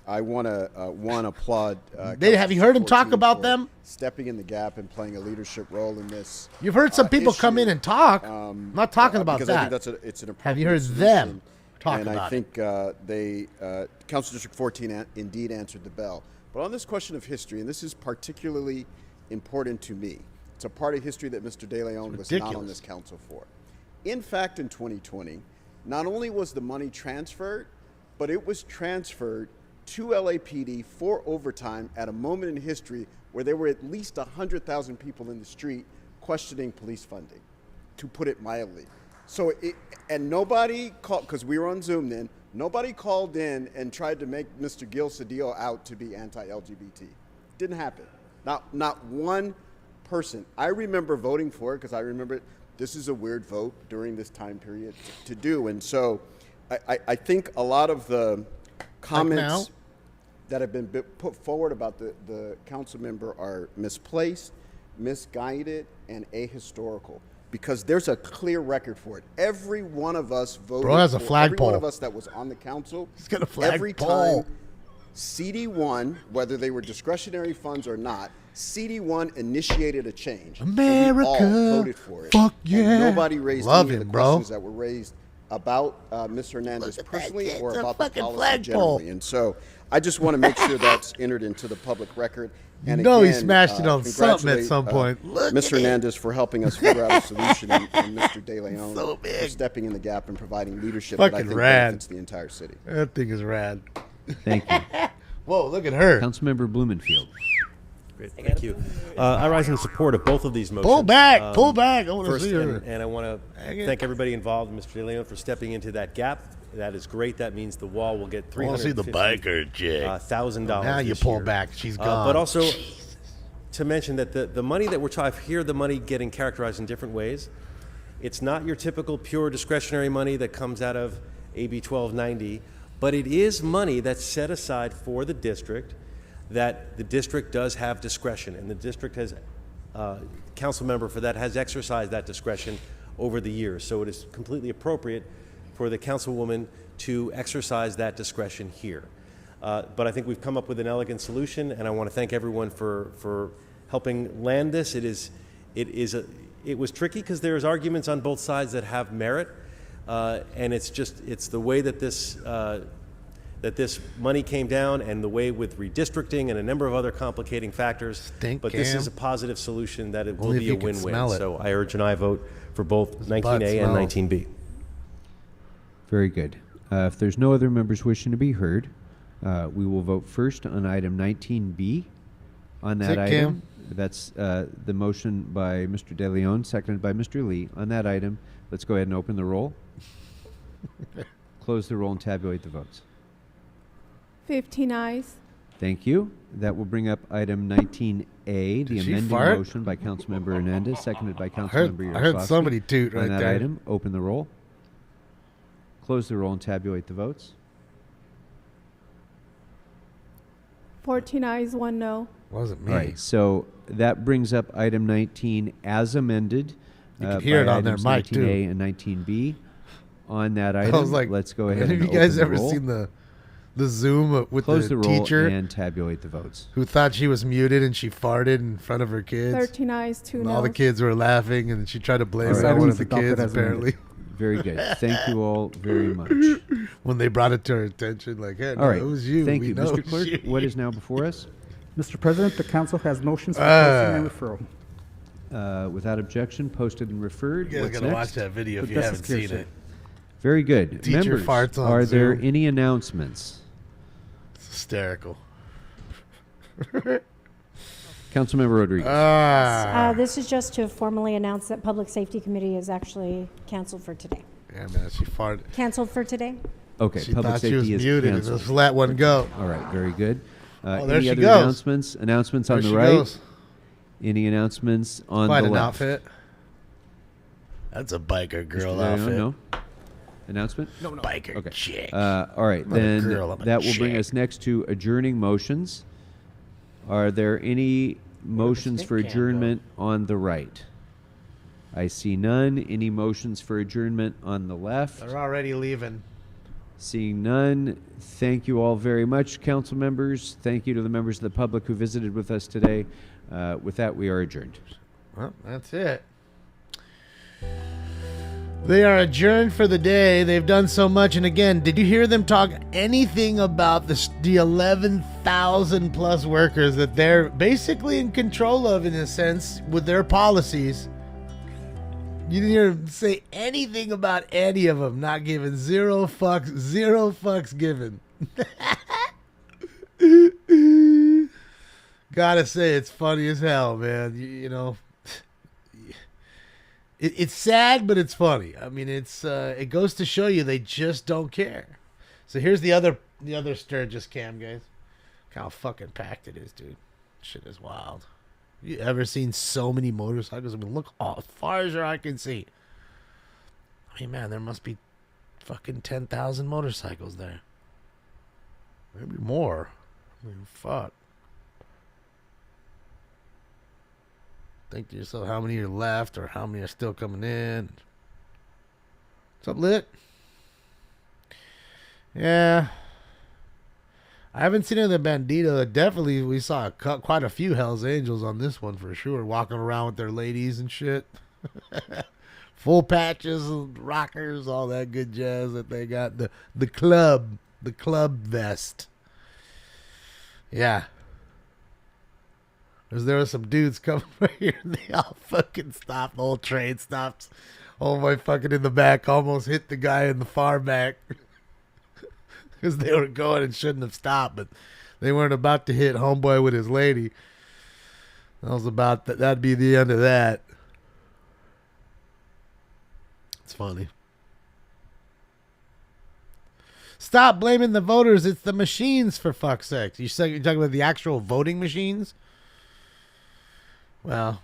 I want to applaud. Have you heard him talk about them? Stepping in the gap and playing a leadership role in this. You've heard some people come in and talk. I'm not talking about that. I think it's an Have you heard them talk and about I think Council District 14 indeed answered the bell. But on this question of history, and this is particularly important to me, it's a part of history that Mr. De Leon was not on this council for. In fact, in 2020, not only was the money transferred, but it was transferred to LAPD for overtime at a moment in history where there were at least 100,000 people in the street questioning police funding, to put it mildly. So, and nobody called, because we were on Zoom then, nobody called in and tried to make Mr. Gil Cedillo out to be anti-LGBT. Didn't happen. Not one person. I remember voting for it because I remember this is a weird vote during this time period to do. And so I think a lot of the comments that have been put forward about the council member are misplaced, misguided, and ahistorical, because there's a clear record for it. Every one of us voted. Bro has a flagpole. Every one of us that was on the council. He's got a flagpole. Every time CD1, whether they were discretionary funds or not, CD1 initiated a change. America, we all voted for it. Fuck yeah. And nobody raised Love any of him, the bro. questions that were raised about Ms. Hernandez personally or about the policy flagpole. generally. And so I just want to make sure that's entered into the public record. And No, he again, smashed it on something at congratulate, some point. Look Ms. at it. Hernandez for helping us figure out a solution, and Mr. De Leon So for big. stepping in the gap and providing leadership that I Fucking think rad. benefits the entire city. That thing is rad. Thank you. Whoa, look at her. Councilmember Blumenfield. Great, thank you. I rise in support of both of these motions. Pull back, pull back. I want to First, see her. and I want to thank everybody involved, Mr. De Leon, for stepping into that gap. That is great. That means the wall will get I want to see the biker chick. $1,000. Now you this pull year. back. She's gone. But also to mention that the money that we're trying, I hear the money getting characterized in different ways. It's not your typical pure discretionary money that comes out of AB 1290. But it is money that's set aside for the district, that the district does have discretion, and the district has, council member for that has exercised that discretion over the years. So it is completely appropriate for the councilwoman to exercise that discretion here. But I think we've come up with an elegant solution, and I want to thank everyone for helping land this. It was tricky because there's arguments on both sides that have merit, and it's the way that this money came down, and the way with redistricting and a number of other complicating factors. But this is a positive solution that it will be a win-win. So I urge an aye vote for both 19A and 19B. Very good. If there's no other members wishing to be heard, we will vote first on item 19B. On that item, that's the motion by Mr. De Leon, seconded by Mr. Lee. On that item, let's go ahead and open the roll. Close the roll and tabulate the votes. 15 ayes. Thank you. That will bring up item 19A, the amending motion by Councilmember Hernandez, seconded by Councilmember Yaroslavsky. I heard somebody toot right on that there. item, open the roll. Close the roll and tabulate the votes. 14 ayes, 1 no. Wasn't me. All right, so that brings up item 19 as amended. You can hear it on their mic, 19A too. and 19B. On that item, I was like, let's go ahead and have you guys open ever the roll. seen the Zoom with Close the the roll teacher and tabulate the votes. who thought she was muted and she farted in front of her kids? 13 ayes, 2 And all the noes. kids were laughing, and she tried to blame it All right. on one of the Adopted kids, as amended. apparently. Very good. Thank you all very much. When they brought it to her attention, like, hey, All no, right. it was you. Thank We you. know Mr. it was Clerk, you. what is now before us? Mr. President, the council has motions for posting and referral. Without objection, posted and referred. You guys What's gotta next? watch that video if The you haven't desk is seen clear, it. Very good. Teacher Members, farts on are there Zoom. any announcements? It's hysterical. Councilmember Rodriguez. This is just to formally announce that Public Safety Committee is actually canceled for today. Yeah, man, she farted. Canceled for today? Okay, She public thought she safety was is muted and canceled. just let one go. All right, very good. Oh, there any she other goes. announcements? Announcements There on the she right? goes. Any announcements on Quite the an left? outfit. That's a biker girl Mr. outfit. No? Announcement? No. Biker chick. All right, I'm not a then girl, I'm a that will bring chick. us next to adjourning motions. Are there any motions for adjournment on the right? I see none. Any motions for adjournment on the left? They're already leaving. Seeing none, thank you all very much, council members. Thank you to the members of the public who visited with us today. With that, we are adjourned. Well, that's it. They are adjourned for the day. They've done so much. And again, did you hear them talk anything about the 11,000 plus workers that they're basically in control of, in a sense, with their policies? You didn't hear them say anything about any of them. Not given. Zero fucks given. Gotta say, it's funny as hell, man. You know, it's sad, but it's funny. I mean, it goes to show you they just don't care. So here's the other Sturgis cam, guys. Look how fucking packed it is, dude. Shit is wild. You ever seen so many motorcycles? I mean, look as far as your eye can see. I mean, man, there must be fucking 10,000 motorcycles there. Maybe more. I mean, fuck. Think to yourself how many are left or how many are still coming in. What's up, Lit? Yeah. I haven't seen any of the Bandito. Definitely, we saw quite a few Hells Angels on this one for sure. Walking around with their ladies and shit. Full patches, rockers, all that good jazz that they got. The club vest. Yeah. There were some dudes coming right here and they all fucking stopped. The whole train stops. Oh my fucking in the back. Almost hit the guy in the far back. Because they were going and shouldn't have stopped. But they weren't about to hit homeboy with his lady. That was about that'd be the end of that. It's funny. Stop blaming the voters. It's the machines, for fuck's sake. You're talking about the actual voting machines? Well,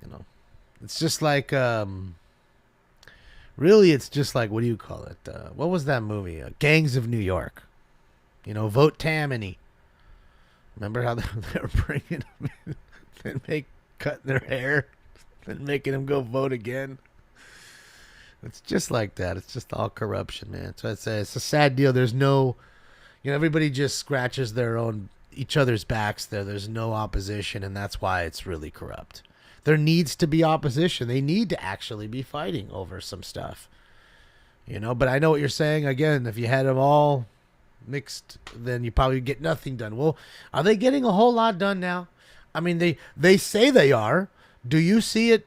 you know, it's just like, really, it's just like, what do you call it? What was that movie? Gangs of New York. Vote Tammany. Remember how they were bringing them in and cutting their hair and making them go vote again? It's just like that. It's just all corruption, man. So I'd say it's a sad deal. There's no, everybody just scratches each other's backs there. There's no opposition, and that's why it's really corrupt. There needs to be opposition. They need to actually be fighting over some stuff. But I know what you're saying. Again, if you had them all mixed, then you probably get nothing done. Well, are they getting a whole lot done now? I mean, they say they are. Do you see it?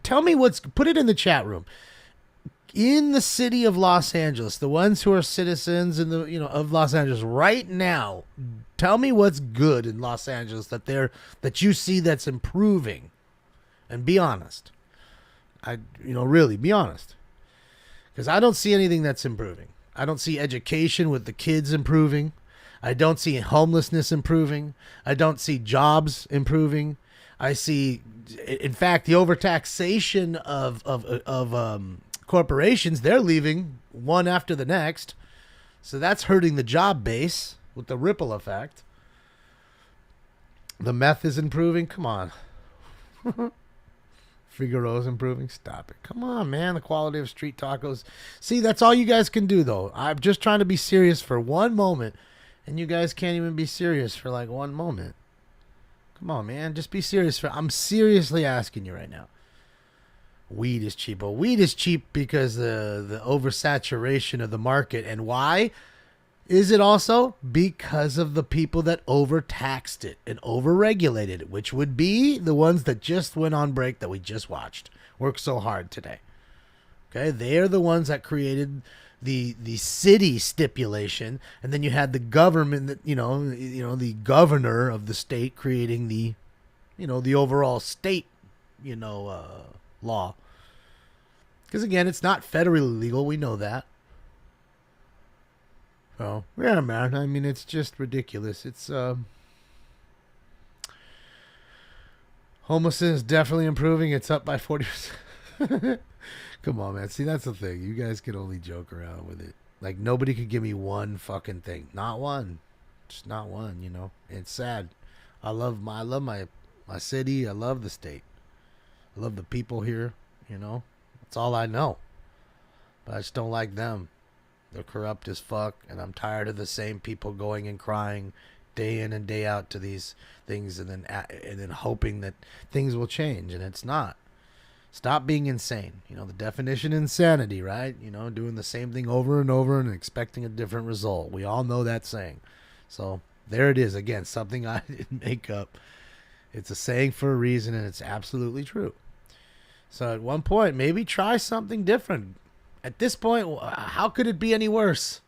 Tell me put it in the chat room. In the city of Los Angeles, the ones who are citizens of Los Angeles right now, tell me what's good in Los Angeles that you see that's improving, and be honest. Really be honest, because I don't see anything that's improving. I don't see education with the kids improving. I don't see homelessness improving. I don't see jobs improving. I see, in fact, the overtaxation of corporations. They're leaving one after the next, so that's hurting the job base with the ripple effect. The meth is improving. Come on. Figaro's improving. Stop it. Come on, man. The quality of street tacos. See, that's all you guys can do, though. I'm just trying to be serious for one moment, and you guys can't even be serious for like one moment. Come on, man. Just be serious. I'm seriously asking you right now. Weed is cheap. Well, weed is cheap because the oversaturation of the market. And why is it also? Because of the people that overtaxed it and overregulated it, which would be the ones that just went on break that we just watched. Worked so hard today. Okay, they're the ones that created the city stipulation, and then you had the government that the governor of the state creating the overall state law. Because again, it's not federally legal. We know that. So yeah, man. I mean, it's just ridiculous. It's homelessness is definitely improving. It's up by 40%. Come on, man. See, that's the thing. You guys can only joke around with it. Like, nobody could give me one fucking thing. Not one. Just not one. It's sad. I love my city. I love the state. I love the people here. That's all I know. But I just don't like them. They're corrupt as fuck, and I'm tired of the same people going and crying day in and day out to these things, and then hoping that things will change, and it's not. Stop being insane. The definition of insanity, right? Doing the same thing over and over and expecting a different result. We all know that saying. So there it is again. Something I didn't make up. It's a saying for a reason, and it's absolutely true. So at one point, maybe try something different. At this point, how could it be any worse?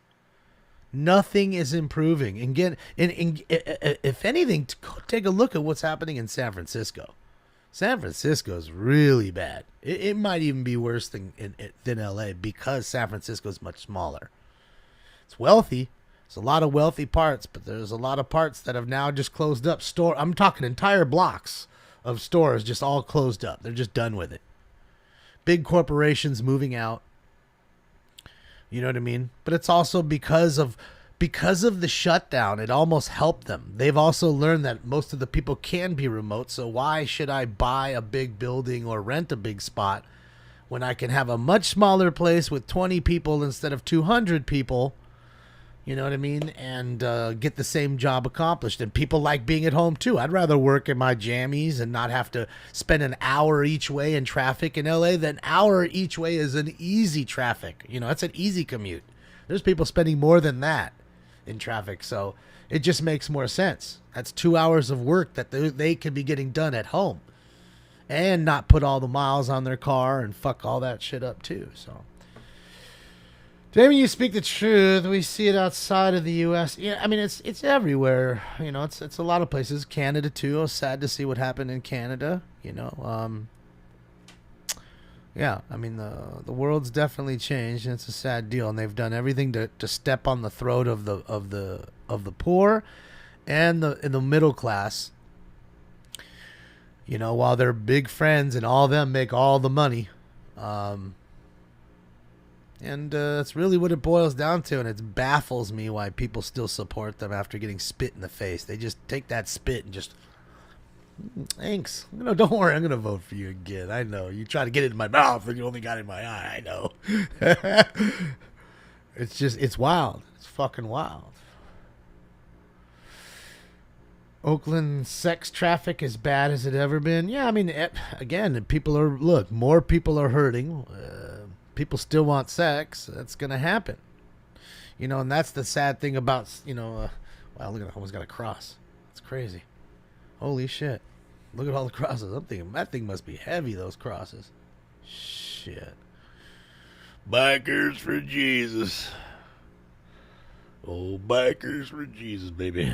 Nothing is improving. Again, if anything, take a look at what's happening in San Francisco. San Francisco is really bad. It might even be worse than LA because San Francisco is much smaller. It's wealthy. There's a lot of wealthy parts, but there's a lot of parts that have now just closed up. I'm talking entire blocks of stores just all closed up. They're just done with it. Big corporations moving out. You know what I mean? But it's also because of the shutdown, it almost helped them. They've also learned that most of the people can be remote, so why should I buy a big building or rent a big spot when I can have a much smaller place with 20 people instead of 200 people? You know what I mean? And get the same job accomplished. And people like being at home too. I'd rather work in my jammies and not have to spend an hour each way in traffic in LA. Than an hour each way is an easy traffic. It's an easy commute. There's people spending more than that in traffic. So it just makes more sense. That's 2 hours of work that they could be getting done at home and not put all the miles on their car and fuck all that shit up too. So Jamie, you speak the truth. We see it outside of the U.S. Yeah, I mean, it's everywhere. It's a lot of places. Canada, too. I was sad to see what happened in Canada. Yeah, I mean, the world's definitely changed, and it's a sad deal. And they've done everything to step on the throat of the poor and the middle class. While their big friends and all of them make all the money. And that's really what it boils down to, and it baffles me why people still support them after getting spit in the face. They just take that spit and just... Thanks. Don't worry, I'm going to vote for you again. I know. You try to get it in my mouth, and you only got it in my eye. I know. It's wild. It's fucking wild. Oakland sex traffic as bad as it ever been. Yeah, I mean, again, more people are hurting. People still want sex. That's going to happen. And that's the sad thing about, wow, look at it. I almost got a cross. It's crazy. Holy shit. Look at all the crosses. I'm thinking that thing must be heavy, those crosses. Shit. Bikers for Jesus. Oh, bikers for Jesus, baby.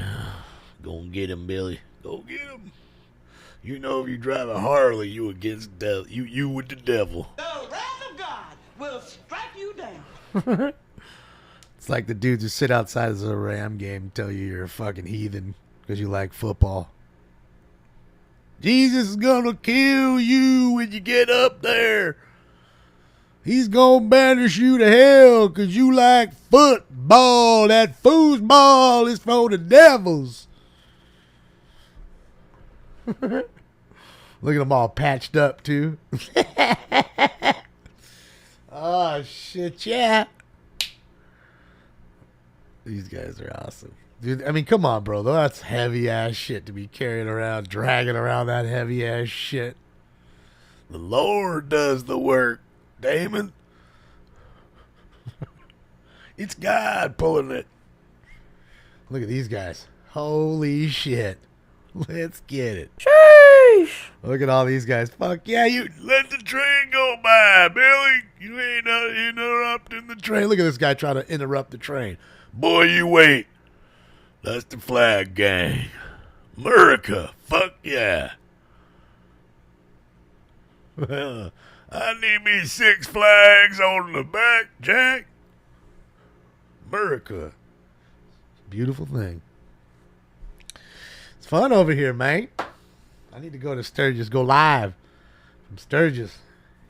Go and get him, Billy. Go get him. If you drive a Harley, you against you with the devil. The wrath of God will strike you down. It's like the dudes who sit outside of a Ram game and tell you you're a fucking heathen because you like football. Jesus is gonna kill you when you get up there. He's gonna banish you to hell because you like football. That foosball is for the devils. Look at them all patched up, too. Oh, shit, yeah. These guys are awesome. Dude, I mean, come on, bro. That's heavy-ass shit to be carrying around, dragging around that heavy-ass shit. The Lord does the work, Damon. It's God pulling it. Look at these guys. Holy shit. Let's get it. Sheesh. Look at all these guys. Fuck yeah, you let the train go by, Billy. You ain't interrupting the train. Look at this guy trying to interrupt the train. Boy, you wait. That's the flag gang. America. Fuck yeah. I need me 6 flags on the back, Jack. America. Beautiful thing. It's fun over here, man. I need to go to Sturgis, go live from Sturgis.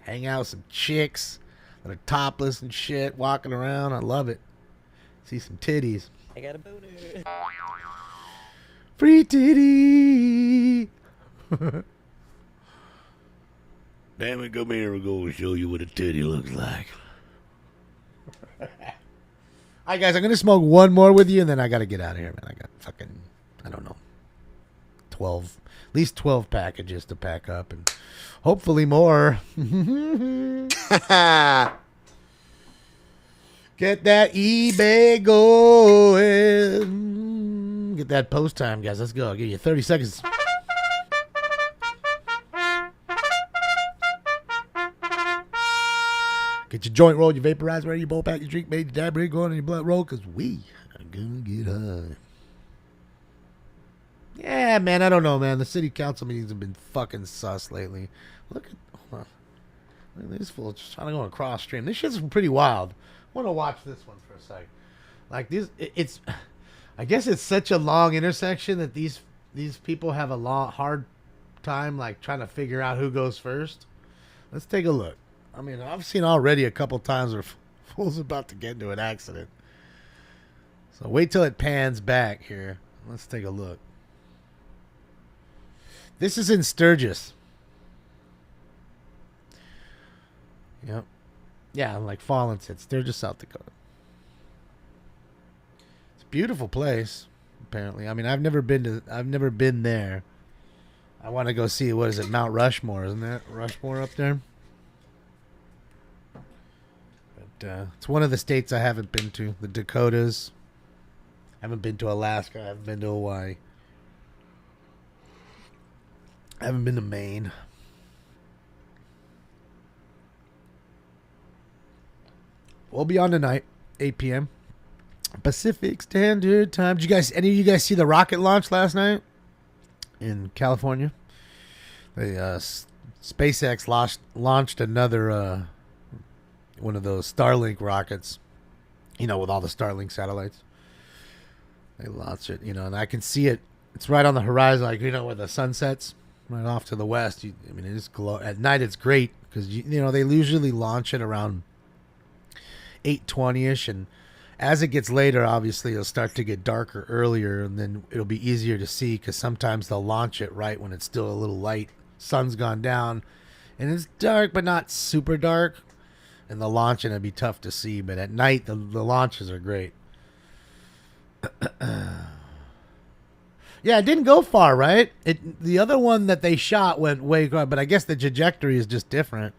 Hang out with some chicks that are topless and shit, walking around. I love it. See some titties. I got a boner. Free titty. Damn it, come here. We're going to show you what a titty looks like. All right, guys, I'm going to smoke one more with you, and then I got to get out of here, man. I got fucking, I don't know, 12, at least 12 packages to pack up, and hopefully more. Get that eBay going. Get that post time, guys. Let's go. I'll give you 30 seconds. Get your joint rolled, your vaporizer ready, your bowl pack, your drink made, your dab ready, going on your blunt roll, because we are going to get high. Yeah, man, I don't know, man. The city council meetings have been fucking sus lately. Look at this fool just trying to go on cross stream. This shit's pretty wild. I want to watch this one for a sec. Like this, it's. I guess it's such a long intersection that these people have a hard time like trying to figure out who goes first. Let's take a look. I mean, I've seen already a couple times where fools about to get into an accident. So wait till it pans back here. Let's take a look. This is in Sturgis. Yep. Yeah, like Fallon said, Sturgis, South Dakota. It's a beautiful place, apparently. I mean, I've never been there. I want to go see, what is it, Mount Rushmore, isn't that Rushmore up there? But it's one of the states I haven't been to. The Dakotas. I haven't been to Alaska. I haven't been to Hawaii. I haven't been to Maine. We'll be on tonight, 8 p.m. Pacific Standard Time. Did any of you guys see the rocket launch last night in California? SpaceX launched another one of those Starlink rockets, with all the Starlink satellites. They launched it, and I can see it. It's right on the horizon, like, where the sun sets, right off to the west. It is at night. It's great because they usually launch it around 8:20ish, and as it gets later, obviously it'll start to get darker earlier, and then it'll be easier to see because sometimes they'll launch it right when it's still a little light. Sun's gone down, and it's dark but not super dark, and the launching it'll be tough to see. But at night, the launches are great. Yeah, it didn't go far, right? The other one that they shot went way far, but I guess the trajectory is just different.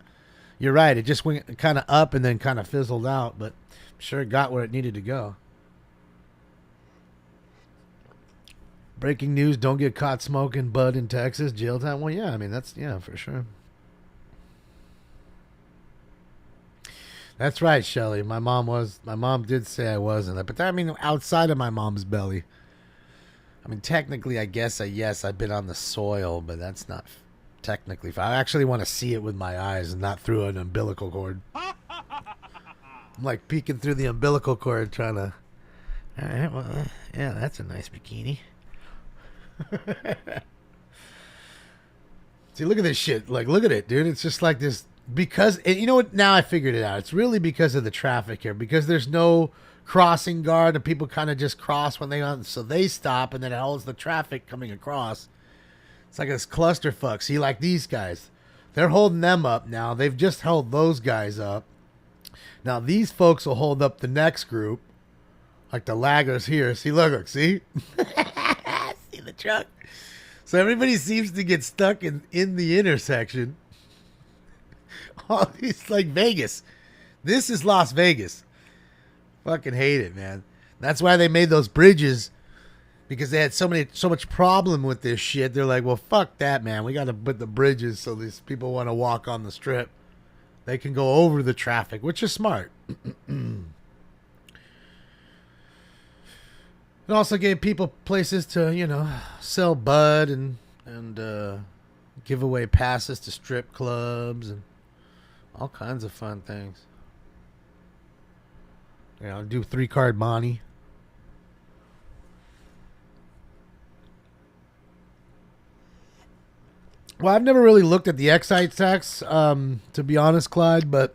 You're right. It just went kind of up and then kind of fizzled out, but I'm sure it got where it needed to go. Breaking news, don't get caught smoking bud in Texas, jail time. Well, yeah, I mean, that's, yeah, for sure. That's right, Shelly. My mom did say I wasn't. But I mean, outside of my mom's belly. I mean, technically, I guess, yes, I've been on the soil, but that's not technically. I actually want to see it with my eyes and not through an umbilical cord. I'm like peeking through the umbilical cord trying to, all right, well, yeah, that's a nice bikini. See, look at this shit. Like, look at it, dude. It's just like this, because, you know what, now I figured it out. It's really because of the traffic here, because there's no crossing guard, and people kind of just cross when they want, so they stop, and then it holds the traffic coming across. It's like this clusterfuck. See, like these guys, they're holding them up now. They've just held those guys up. Now these folks will hold up the next group, like the laggers here. See, look, see? See the truck? So everybody seems to get stuck in the intersection. Oh, it's like Vegas. This is Las Vegas. Fucking hate it, man. That's why they made those bridges, because they had so much problem with this shit. They're like, well, fuck that, man. We got to put the bridges so these people want to walk on the strip. They can go over the traffic, which is smart. It also gave people places to, you know, sell bud and give away passes to strip clubs and all kinds of fun things. You know, do 3-card money. Well, I've never really looked at the excise tax, to be honest, Clyde, but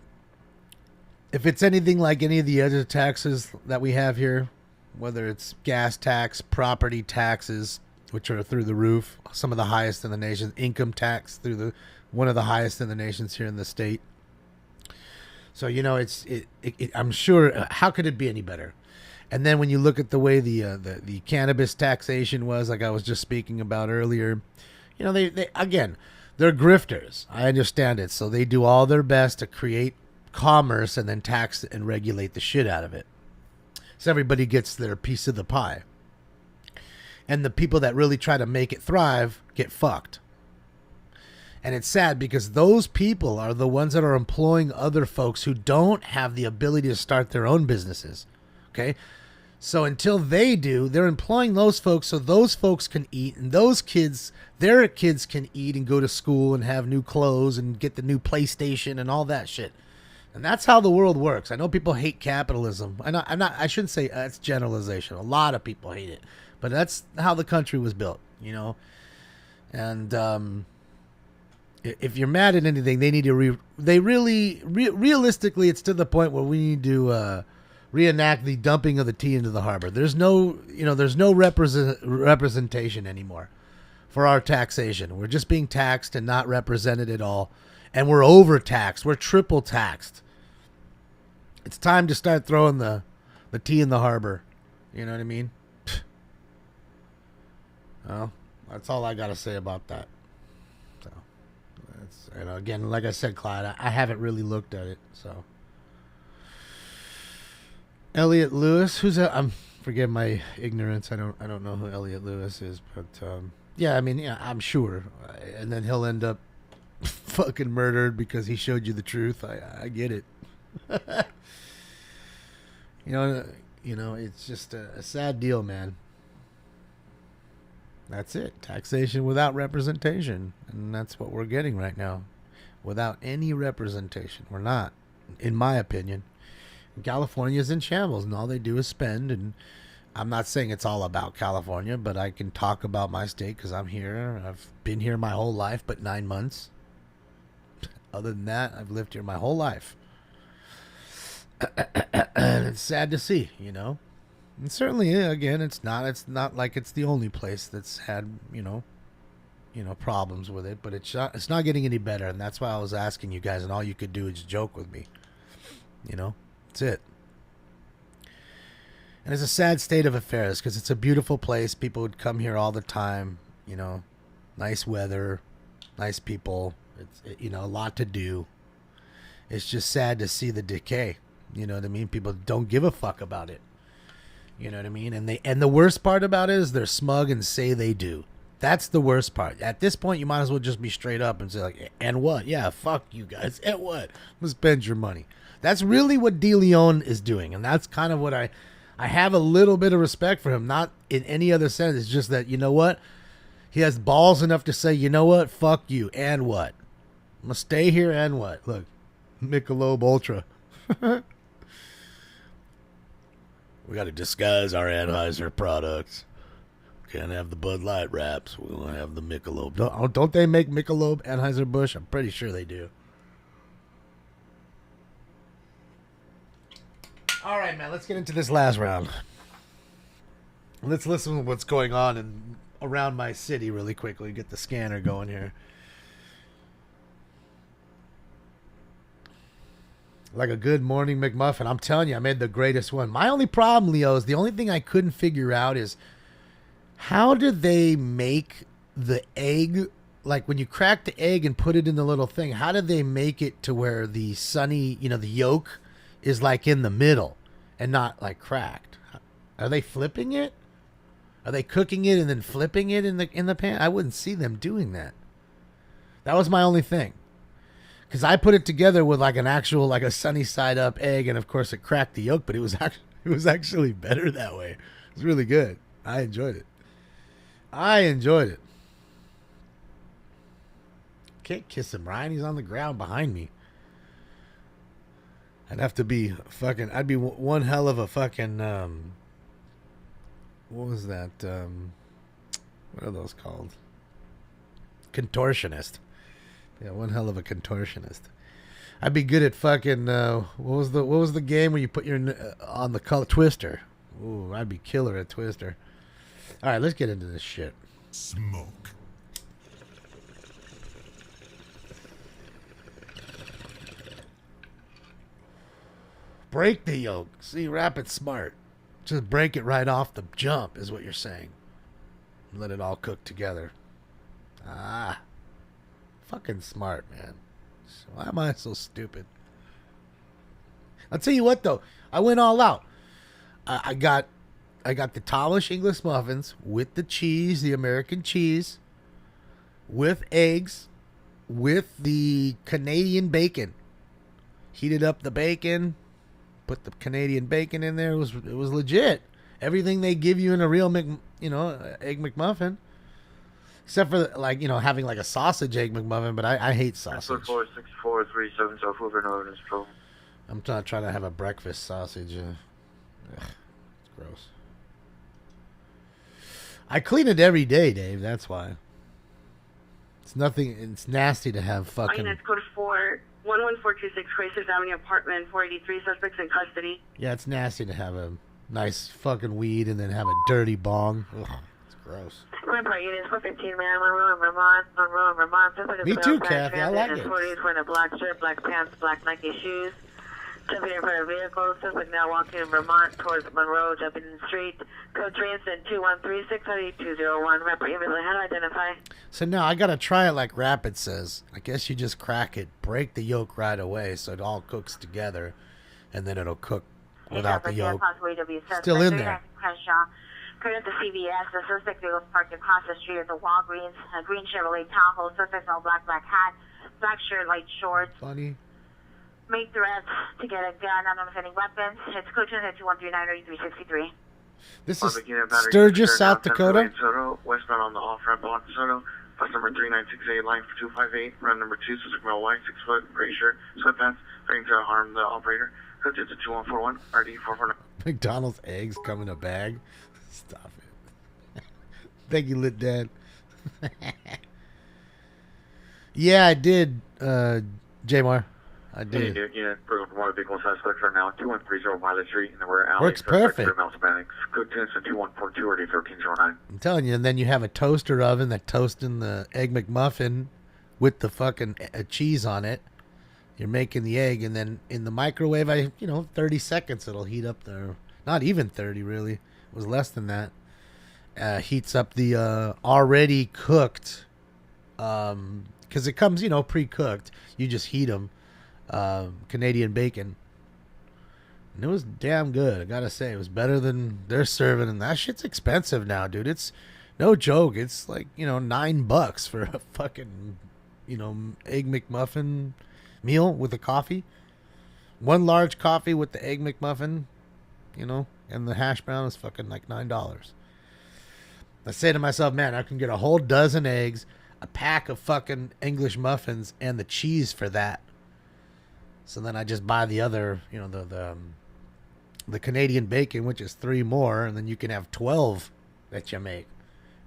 if it's anything like any of the other taxes that we have here, whether it's gas tax, property taxes, which are through the roof, some of the highest in the nation, income tax one of the highest in the nations here in the state. So, you know, I'm sure, how could it be any better? And then when you look at the way the cannabis taxation was, like I was just speaking about earlier, you know, they again, they're grifters. I understand it. So they do all their best to create commerce and then tax and regulate the shit out of it. So everybody gets their piece of the pie. And the people that really try to make it thrive get fucked. And it's sad because those people are the ones that are employing other folks who don't have the ability to start their own businesses. Okay? So until they do, they're employing those folks so those folks can eat, and those kids, their kids can eat and go to school and have new clothes and get the new PlayStation and all that shit. And that's how the world works. I know people hate capitalism. I shouldn't say that's generalization. A lot of people hate it. But that's how the country was built, you know? And if you're mad at anything, they need to realistically, it's to the point where we need to reenact the dumping of the tea into the harbor. There's no representation anymore for our taxation. We're just being taxed and not represented at all. And we're overtaxed. We're triple taxed. It's time to start throwing the tea in the harbor. You know what I mean? Well, that's all I got to say about that. So, again, like I said, Clyde, I haven't really looked at it. So, Elliot Lewis, who's that? Forgive my ignorance. I don't know who Elliot Lewis is, but yeah, I mean, yeah, I'm sure. And then he'll end up fucking murdered because he showed you the truth. I get it. You know, it's just a sad deal, man. That's it. Taxation without representation. And that's what we're getting right now. Without any representation. We're not, in my opinion. And California's in shambles, and all they do is spend. And I'm not saying it's all about California, but I can talk about my state because I'm here. I've been here my whole life, but 9 months. Other than that, I've lived here my whole life. it's sad to see, you know. And certainly, again, it's not like it's the only place that's had, problems with it, but it's not getting any better, and that's why I was asking you guys, and all you could do is joke with me. That's it. And it's a sad state of affairs because it's a beautiful place. People would come here all the time, nice weather, nice people. It's, a lot to do. It's just sad to see the decay. You know what I mean? People don't give a fuck about it. You know what I mean? And the worst part about it is they're smug and say they do. That's the worst part. At this point, you might as well just be straight up and say, like, and what? Yeah, fuck you guys. And what? I'm gonna spend your money. That's really what De Leon is doing. And that's kind of what I have a little bit of respect for him. Not in any other sense. It's just that, you know what? He has balls enough to say, you know what? Fuck you. And what? I'm going to stay here and what? Look, Michelob Ultra. We got to disguise our Anheuser products. Can't have the Bud Light wraps. We're going to have the Michelob. Don't they make Michelob Anheuser-Busch? I'm pretty sure they do. All right, man, let's get into this last round. Let's listen to what's going on around my city really quickly. Get the scanner going here. Like a good morning McMuffin. I'm telling you, I made the greatest one. My only problem, Leo, is the only thing I couldn't figure out is how do they make the egg, like when you crack the egg and put it in the little thing, how do they make it to where the sunny, the yolk is like in the middle and not like cracked? Are they flipping it? Are they cooking it and then flipping it in the pan? I wouldn't see them doing that. That was my only thing. Because I put it together with like an actual, like a sunny side up egg, and of course it cracked the yolk, but it was actually better that way. It was really good. I enjoyed it. Can't kiss him, Ryan. He's on the ground behind me. I'd be one hell of a fucking, what was that? What are those called? Contortionist. Yeah, one hell of a contortionist. I'd be good at fucking, what was the game where you put your, on the color, Twister. Ooh, I'd be killer at Twister. All right, let's get into this shit. Smoke. Break the yolk. See, wrap it smart. Just break it right off the jump is what you're saying. Let it all cook together. Ah. Fucking smart, man. Why am I so stupid? I'll tell you what, though. I went all out. I got the Polish English muffins with the cheese, the American cheese, with eggs, with the Canadian bacon. Heated up the bacon, put the Canadian bacon in there. It was legit. Everything they give you in a real Egg McMuffin. Except for, like, having like a sausage Egg McMuffin, but I hate sausage. 46437 South Hoover Northern Patrol. I'm not trying to have a breakfast sausage. It's gross. I clean it every day, Dave. That's why. It's nothing. It's nasty to have fucking. Units code 11426 Crisis Avenue apartment 483 suspects in custody. Yeah, it's nasty to have a nice fucking weed and then have a dirty bong. Ugh, it's gross. Remember, units 415, man. Monroe and Vermont. Me too, Kathy. I like it. 40s wearing a black shirt, black pants, black Nike shoes. Jumping in front of vehicles. Suspect now walking in Vermont towards Monroe, jumping in the street. Code 3 incident 213-628-201. Rapid immediately. How to identify? So now I gotta try it like Rapid says. I guess you just crack it, break the yolk right away, so it all cooks together, and then it'll cook without the yolk still in there. Current at the CVS, the suspect vehicle parked across the street at the Walgreens. A green Chevrolet Tahoe. Suspect all black hat, black shirt, light shorts. Funny. Make threats to get a gun, unoffending weapons. It's code 22139-363. This is Sturgis, South Dakota. Westbound on the off-ramp along DeSoto. Bus number 3968, line for 258. Run number 2, suspect male white, 6 foot, gray shirt, sweatpants, threatening to harm the operator. Code 2141, RD 449. McDonald's eggs come in a bag. Stop it. Thank you, Lit Dad. Yeah, I did, Jamar. I do. Unit for motor vehicle suspects are now 2130 Violet Street in the rear alley. Works perfect. Hispanics. Code 10 and 2142 or 1309. I'm telling you, and then you have a toaster oven that toasting the Egg McMuffin with the fucking cheese on it. You're making the egg, and then in the microwave, 30 seconds it'll heat up there. Not even 30, really. It was less than that. Heats up the already cooked, because it comes, pre-cooked. You just heat them. Canadian bacon. And it was damn good. I gotta say, it was better than they're serving. And that shit's expensive now, dude. It's no joke. It's like, $9 for a fucking, Egg McMuffin meal with a coffee. One large coffee with the Egg McMuffin, and the hash brown is fucking like $9. I say to myself, man, I can get a whole dozen eggs, a pack of fucking English muffins, and the cheese for that. So then I just buy the other, the Canadian bacon, which is 3 more, and then you can have 12 that you make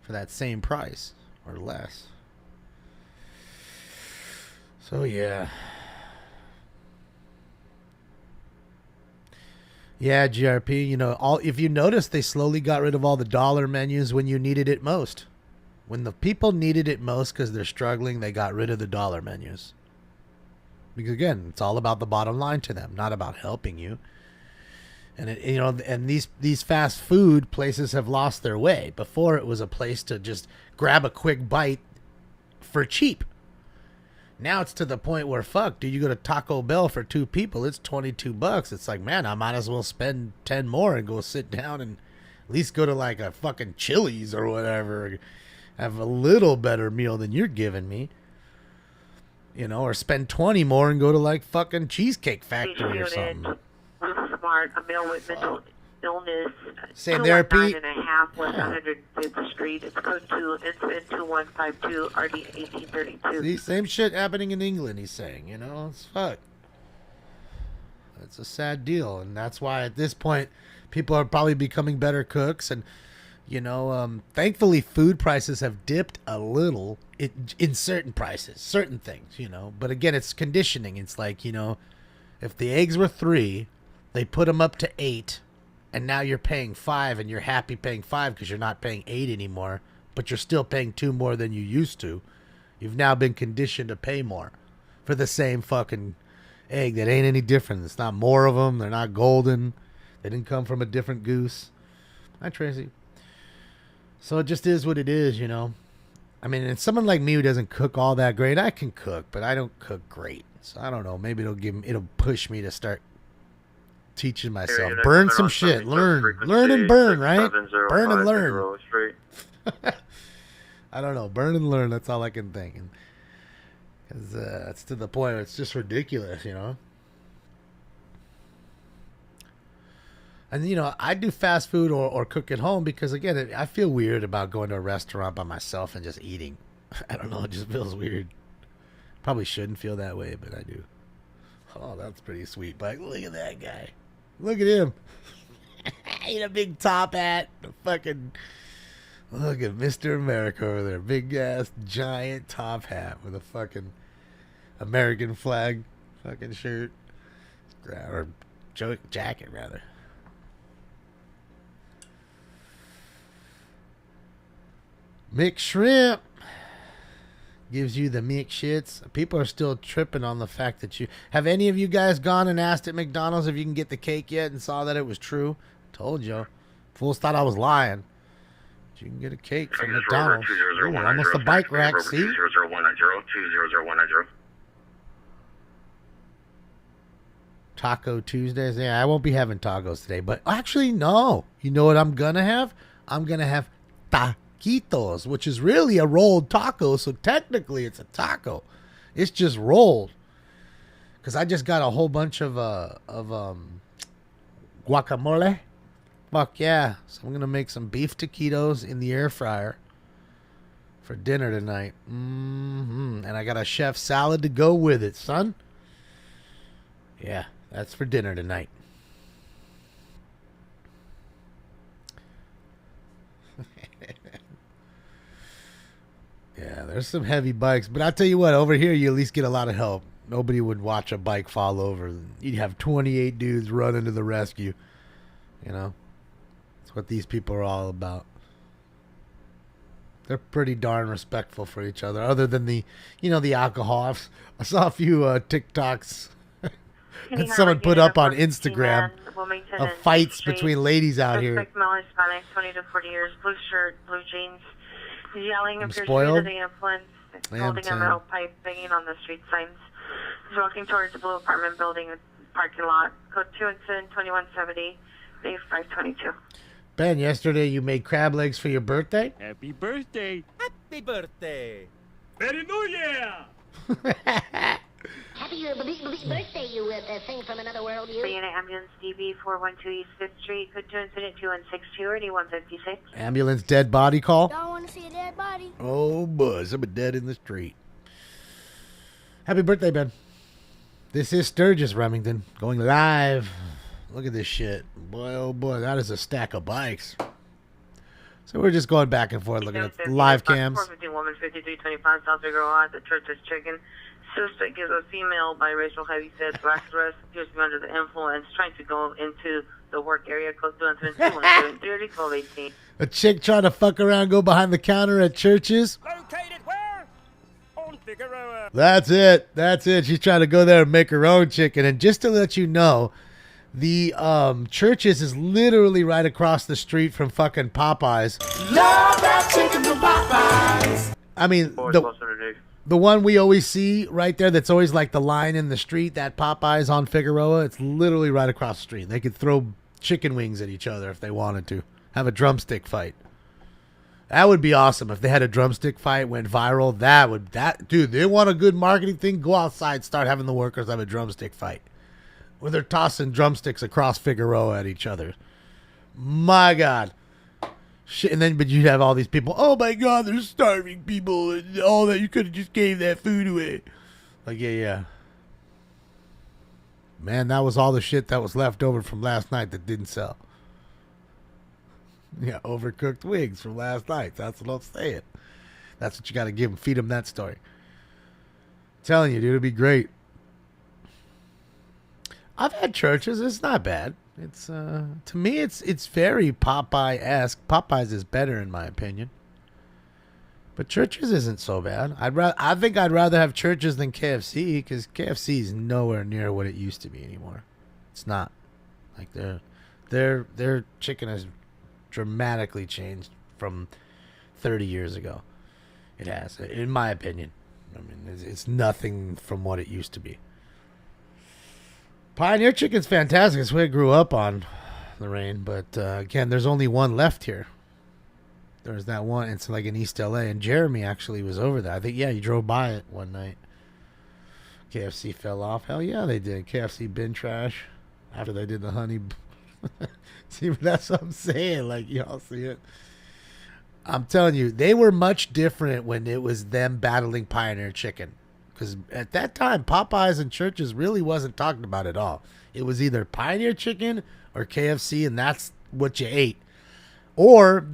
for that same price or less. So yeah. Yeah, GRP, if you notice, they slowly got rid of all the dollar menus when you needed it most. When the people needed it most because they're struggling, they got rid of the dollar menus. Because again, it's all about the bottom line to them, not about helping you. And and these fast food places have lost their way. Before, it was a place to just grab a quick bite for cheap. Now it's to the point where, fuck, dude, you go to Taco Bell for 2 people, it's $22. It's like, man, I might as well spend 10 more and go sit down and at least go to like a fucking Chili's or whatever, have a little better meal than you're giving me. Or spend 20 more and go to like fucking Cheesecake Factory or something. Smart, a male with mental illness. Say there, Pete. 219.5 West 105th Street. It's code 2, incident 2152, RD 1832. See, same shit happening in England, he's saying. It's fuck. It's a sad deal, and that's why at this point people are probably becoming better cooks, and thankfully food prices have dipped a little in certain prices, certain things, but again, it's conditioning. It's like, if the eggs were 3, they put them up to 8, and now you're paying 5, and you're happy paying 5 because you're not paying 8 anymore, but you're still paying 2 more than you used to. You've now been conditioned to pay more for the same fucking egg that ain't any different. It's not more of them. They're not golden. They didn't come from a different goose. Hi, Tracy. So it just is what it is, I mean, and someone like me who doesn't cook all that great, I can cook, but I don't cook great. So I don't know. Maybe it'll push me to start teaching myself. Burn some shit. Learn and burn, right? Burn and learn. I don't know. Burn and learn. That's all I can think. Because it's to the point where it's just ridiculous, And, I do fast food or cook at home because, again, I feel weird about going to a restaurant by myself and just eating. I don't know. It just feels weird. Probably shouldn't feel that way, but I do. Oh, that's pretty sweet, Mike. Look at that guy. Look at him. In a big top hat. Look at Mr. America over there. Big ass, giant top hat with a fucking American flag fucking shirt. Or jacket, rather. Mixed shrimp gives you the mixed shits. People are still tripping on the fact that have any of you guys gone and asked at McDonald's if you can get the cake yet and saw that it was true? Told you. Fools thought I was lying. But you can get a cake from McDonald's. Ooh, almost a bike rack, see? 200-190. Taco Tuesdays. Yeah, I won't be having tacos today. But actually, no. You know what I'm going to have? I'm going to have taquitos, which is really a rolled taco. So technically, it's a taco. It's just rolled. Because I just got a whole bunch of guacamole. Fuck yeah. So I'm going to make some beef taquitos in the air fryer for dinner tonight. And I got a chef salad to go with it, son. Yeah, that's for dinner tonight. Yeah, there's some heavy bikes. But I'll tell you what, over here you at least get a lot of help. Nobody would watch a bike fall over. You'd have 28 dudes running to the rescue. You know? That's what these people are all about. They're pretty darn respectful for each other, other than the alcohol. I saw a few TikToks that someone put up on Instagram of fights between ladies out here. Male, Hispanic, 20 to 40 years, blue shirt, blue jeans. He's yelling, appears to be spoiled. under the influence, holding a metal pipe, banging on the street signs. He's walking towards the blue apartment building parking lot. Code 2 incident 2170, May 522. Ben, yesterday you made crab legs for your birthday? Happy birthday. Happy birthday. Merry New Year. Happy birthday, you thing from another world, you. Unit ambulance DB 412 East 5th Street, code 2 incident 2162 or 8156. Ambulance dead body call? Don't want to see a dead body. Oh, boy, somebody dead in the street. Happy birthday, Ben. This is Sturgis Remington going live. Look at this shit. Boy, oh boy, that is a stack of bikes. So we're just going back and forth looking at live cams. 450 woman 5325 South Figueroa at the Church's Chicken. Suspect is a female biracial heavyset black dress, appears to be under the influence, trying to go into the work area, close to incident 21730 1218. A chick trying to fuck around, go behind the counter at Church's. Located where? On Figueroa. That's it. That's it. She's trying to go there and make her own chicken. And just to let you know, the Church's is literally right across the street from fucking Popeyes. Love that chicken from Popeyes. I mean, the one we always see right there that's always like the line in the street, that Popeyes on Figueroa, it's literally right across the street. They could throw chicken wings at each other if they wanted to. Have a drumstick fight. That would be awesome if they had a drumstick fight, went viral. Dude, they want a good marketing thing? Go outside, start having the workers have a drumstick fight. Where they're tossing drumsticks across Figueroa at each other. My God. Shit, but you'd have all these people, oh my God, there's starving people and all that. You could have just gave that food away. Like, yeah. Man, that was all the shit that was left over from last night that didn't sell. Yeah, overcooked wings from last night. That's what I'm saying. That's what you got to give them. Feed them that story. Telling you, dude, it'd be great. I've had Church's. It's not bad. It's to me, it's very Popeye-esque. Popeyes is better in my opinion, but Church's isn't so bad. I think I'd rather have Church's than KFC because KFC is nowhere near what it used to be anymore. It's not. Like their chicken has dramatically changed from 30 years ago. It has, in my opinion. I mean, it's nothing from what it used to be. Pioneer Chicken's fantastic. It's what I grew up on, Lorraine. But again, there's only one left here. There's that one. It's like in East LA. And Jeremy actually was over there. I think, yeah, he drove by it one night. KFC fell off. Hell yeah, they did. KFC bin trash after they did the honey. See, that's what I'm saying. Like, y'all see it. I'm telling you, they were much different when it was them battling Pioneer Chicken. Because at that time, Popeyes and Church's really wasn't talked about at all. It was either Pioneer Chicken or KFC, and that's what you ate. Or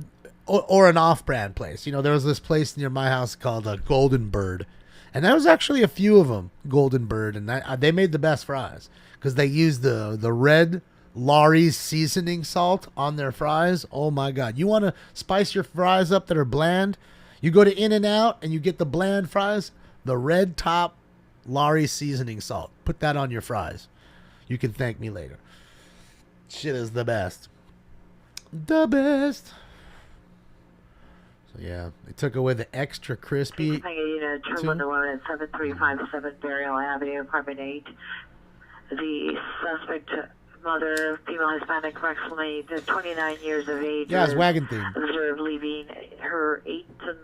an off-brand place. You know, there was this place near my house called Golden Bird. And there was actually a few of them, Golden Bird. And they made the best fries. Because they used the red Laurie's seasoning salt on their fries. Oh, my God. You want to spice your fries up that are bland? You go to In-N-Out and you get the bland fries. The red top Laurie's seasoning salt. Put that on your fries. You can thank me later. Shit is the best. The best. So yeah, they took away the extra crispy. Unit 7357 Burial Avenue, apartment 8. The suspect, mother, female Hispanic, approximately 29 years of age. Yeah, it's wagon theme. Observed leaving her 8 to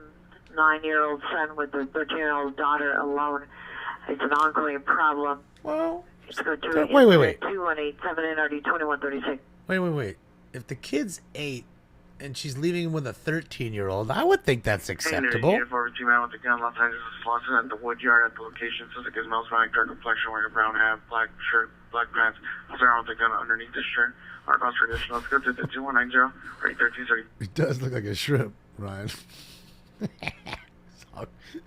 9-year-old son with their 13-year-old daughter alone. It's an ongoing problem. Well, wait. 2187 NRD 2136. Wait. If the kid's 8 and she's leaving with a 13-year-old, I would think that's acceptable. Unit 402 man with the gun, Los Angeles, Lawson at the wood yard at the location. Suspect is male, Hispanic, dark complexion, wearing a brown hat, black shirt, black pants. Also around with the gun underneath the shirt. Our cost for additional. Let's go to the 2190 or 81330. It does look like a shrimp, Ryan.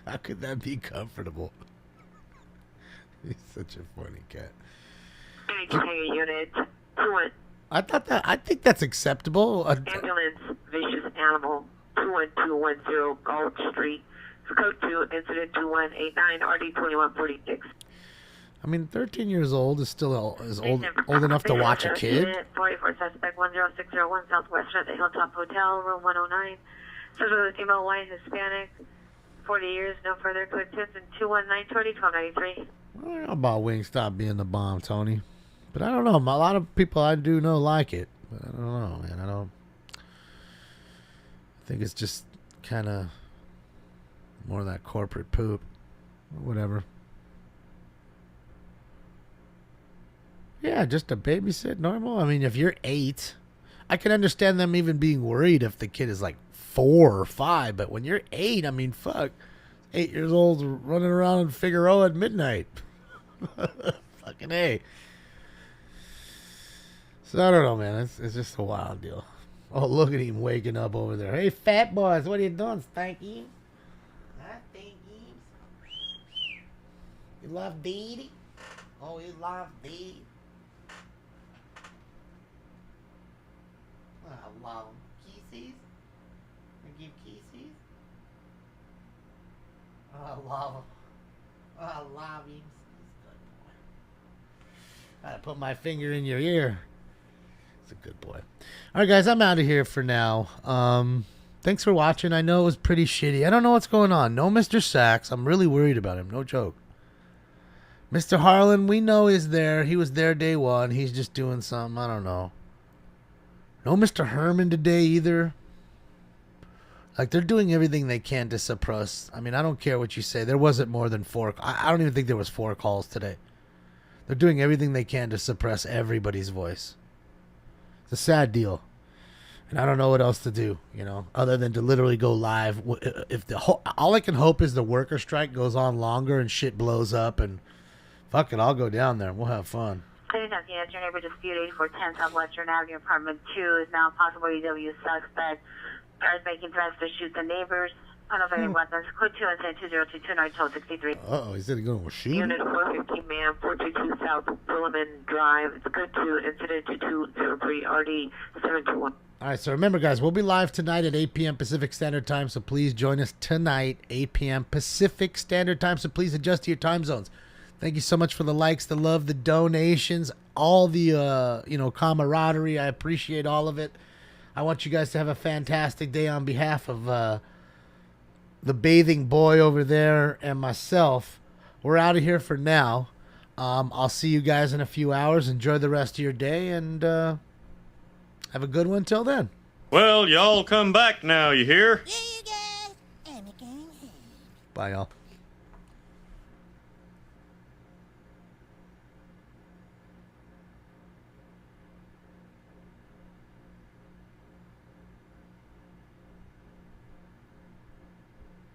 How could that be comfortable? He's such a funny cat. Unit 21. I think that's acceptable. Ambulance, vicious animal, 21210 Gulch Street. Code 2, incident 2189, RD 2146. I mean, 13 years old is still old enough to watch a kid. 44 suspect 10601 Southwestern at the Hilltop Hotel, room 109. Subject with female, white, Hispanic, 40 years, no further. Code 10 and 21920 1293. I don't know about Wingstop being the bomb, Tony. But I don't know. A lot of people I do know like it. But I don't know, man. I think it's just kind of more of that corporate poop. Whatever. Yeah, just a babysit, normal. I mean, if you're 8, I can understand them even being worried if the kid is like 4 or 5. But when you're 8, I mean, fuck. 8 years old running around in Figueroa at midnight. Fucking A. So I don't know, man. It's just a wild deal. Oh, look at him waking up over there. Hey, fat boys, what are you doing, Stanky? Huh, Stanky? You love Dee? Oh, you love Dee? I love him. Kisses? I give kisses? Oh, I love him. Oh, I love him. He's a good boy. Gotta put my finger in your ear. He's a good boy. All right, guys, I'm out of here for now. Thanks for watching. I know it was pretty shitty. I don't know what's going on. No Mr. Sachs. I'm really worried about him. No joke. Mr. Harlan, we know is there. He was there day one. He's just doing something. I don't know. No Mr. Herman today either. Like, they're doing everything they can to suppress. I mean, I don't care what you say. There wasn't more than 4. I don't even think there was 4 calls today. They're doing everything they can to suppress everybody's voice. It's a sad deal. And I don't know what else to do, you know, other than to literally go live. If all I can hope is the worker strike goes on longer and shit blows up, and fuck it, I'll go down there. We'll have fun. Your neighbor dispute 8410 Southwestern Avenue, apartment 2 is now possible EW suspect. Guards making threats to shoot the neighbors. Unavailable weapons. Code 2 incident 20229 1263. Uh-oh, he said he's going to shoot. Unit 415 man, 422 South Williman Drive. It's code 2 incident 2203 RD 721. All right, so remember, guys, we'll be live tonight at 8 p.m. Pacific Standard Time, so please join us tonight, 8 p.m. Pacific Standard Time, so please adjust to your time zones. Thank you so much for the likes, the love, the donations, all the, camaraderie. I appreciate all of it. I want you guys to have a fantastic day on behalf of the bathing boy over there and myself. We're out of here for now. I'll see you guys in a few hours. Enjoy the rest of your day, and have a good one till then. Well, y'all come back now, you hear? Bye, y'all.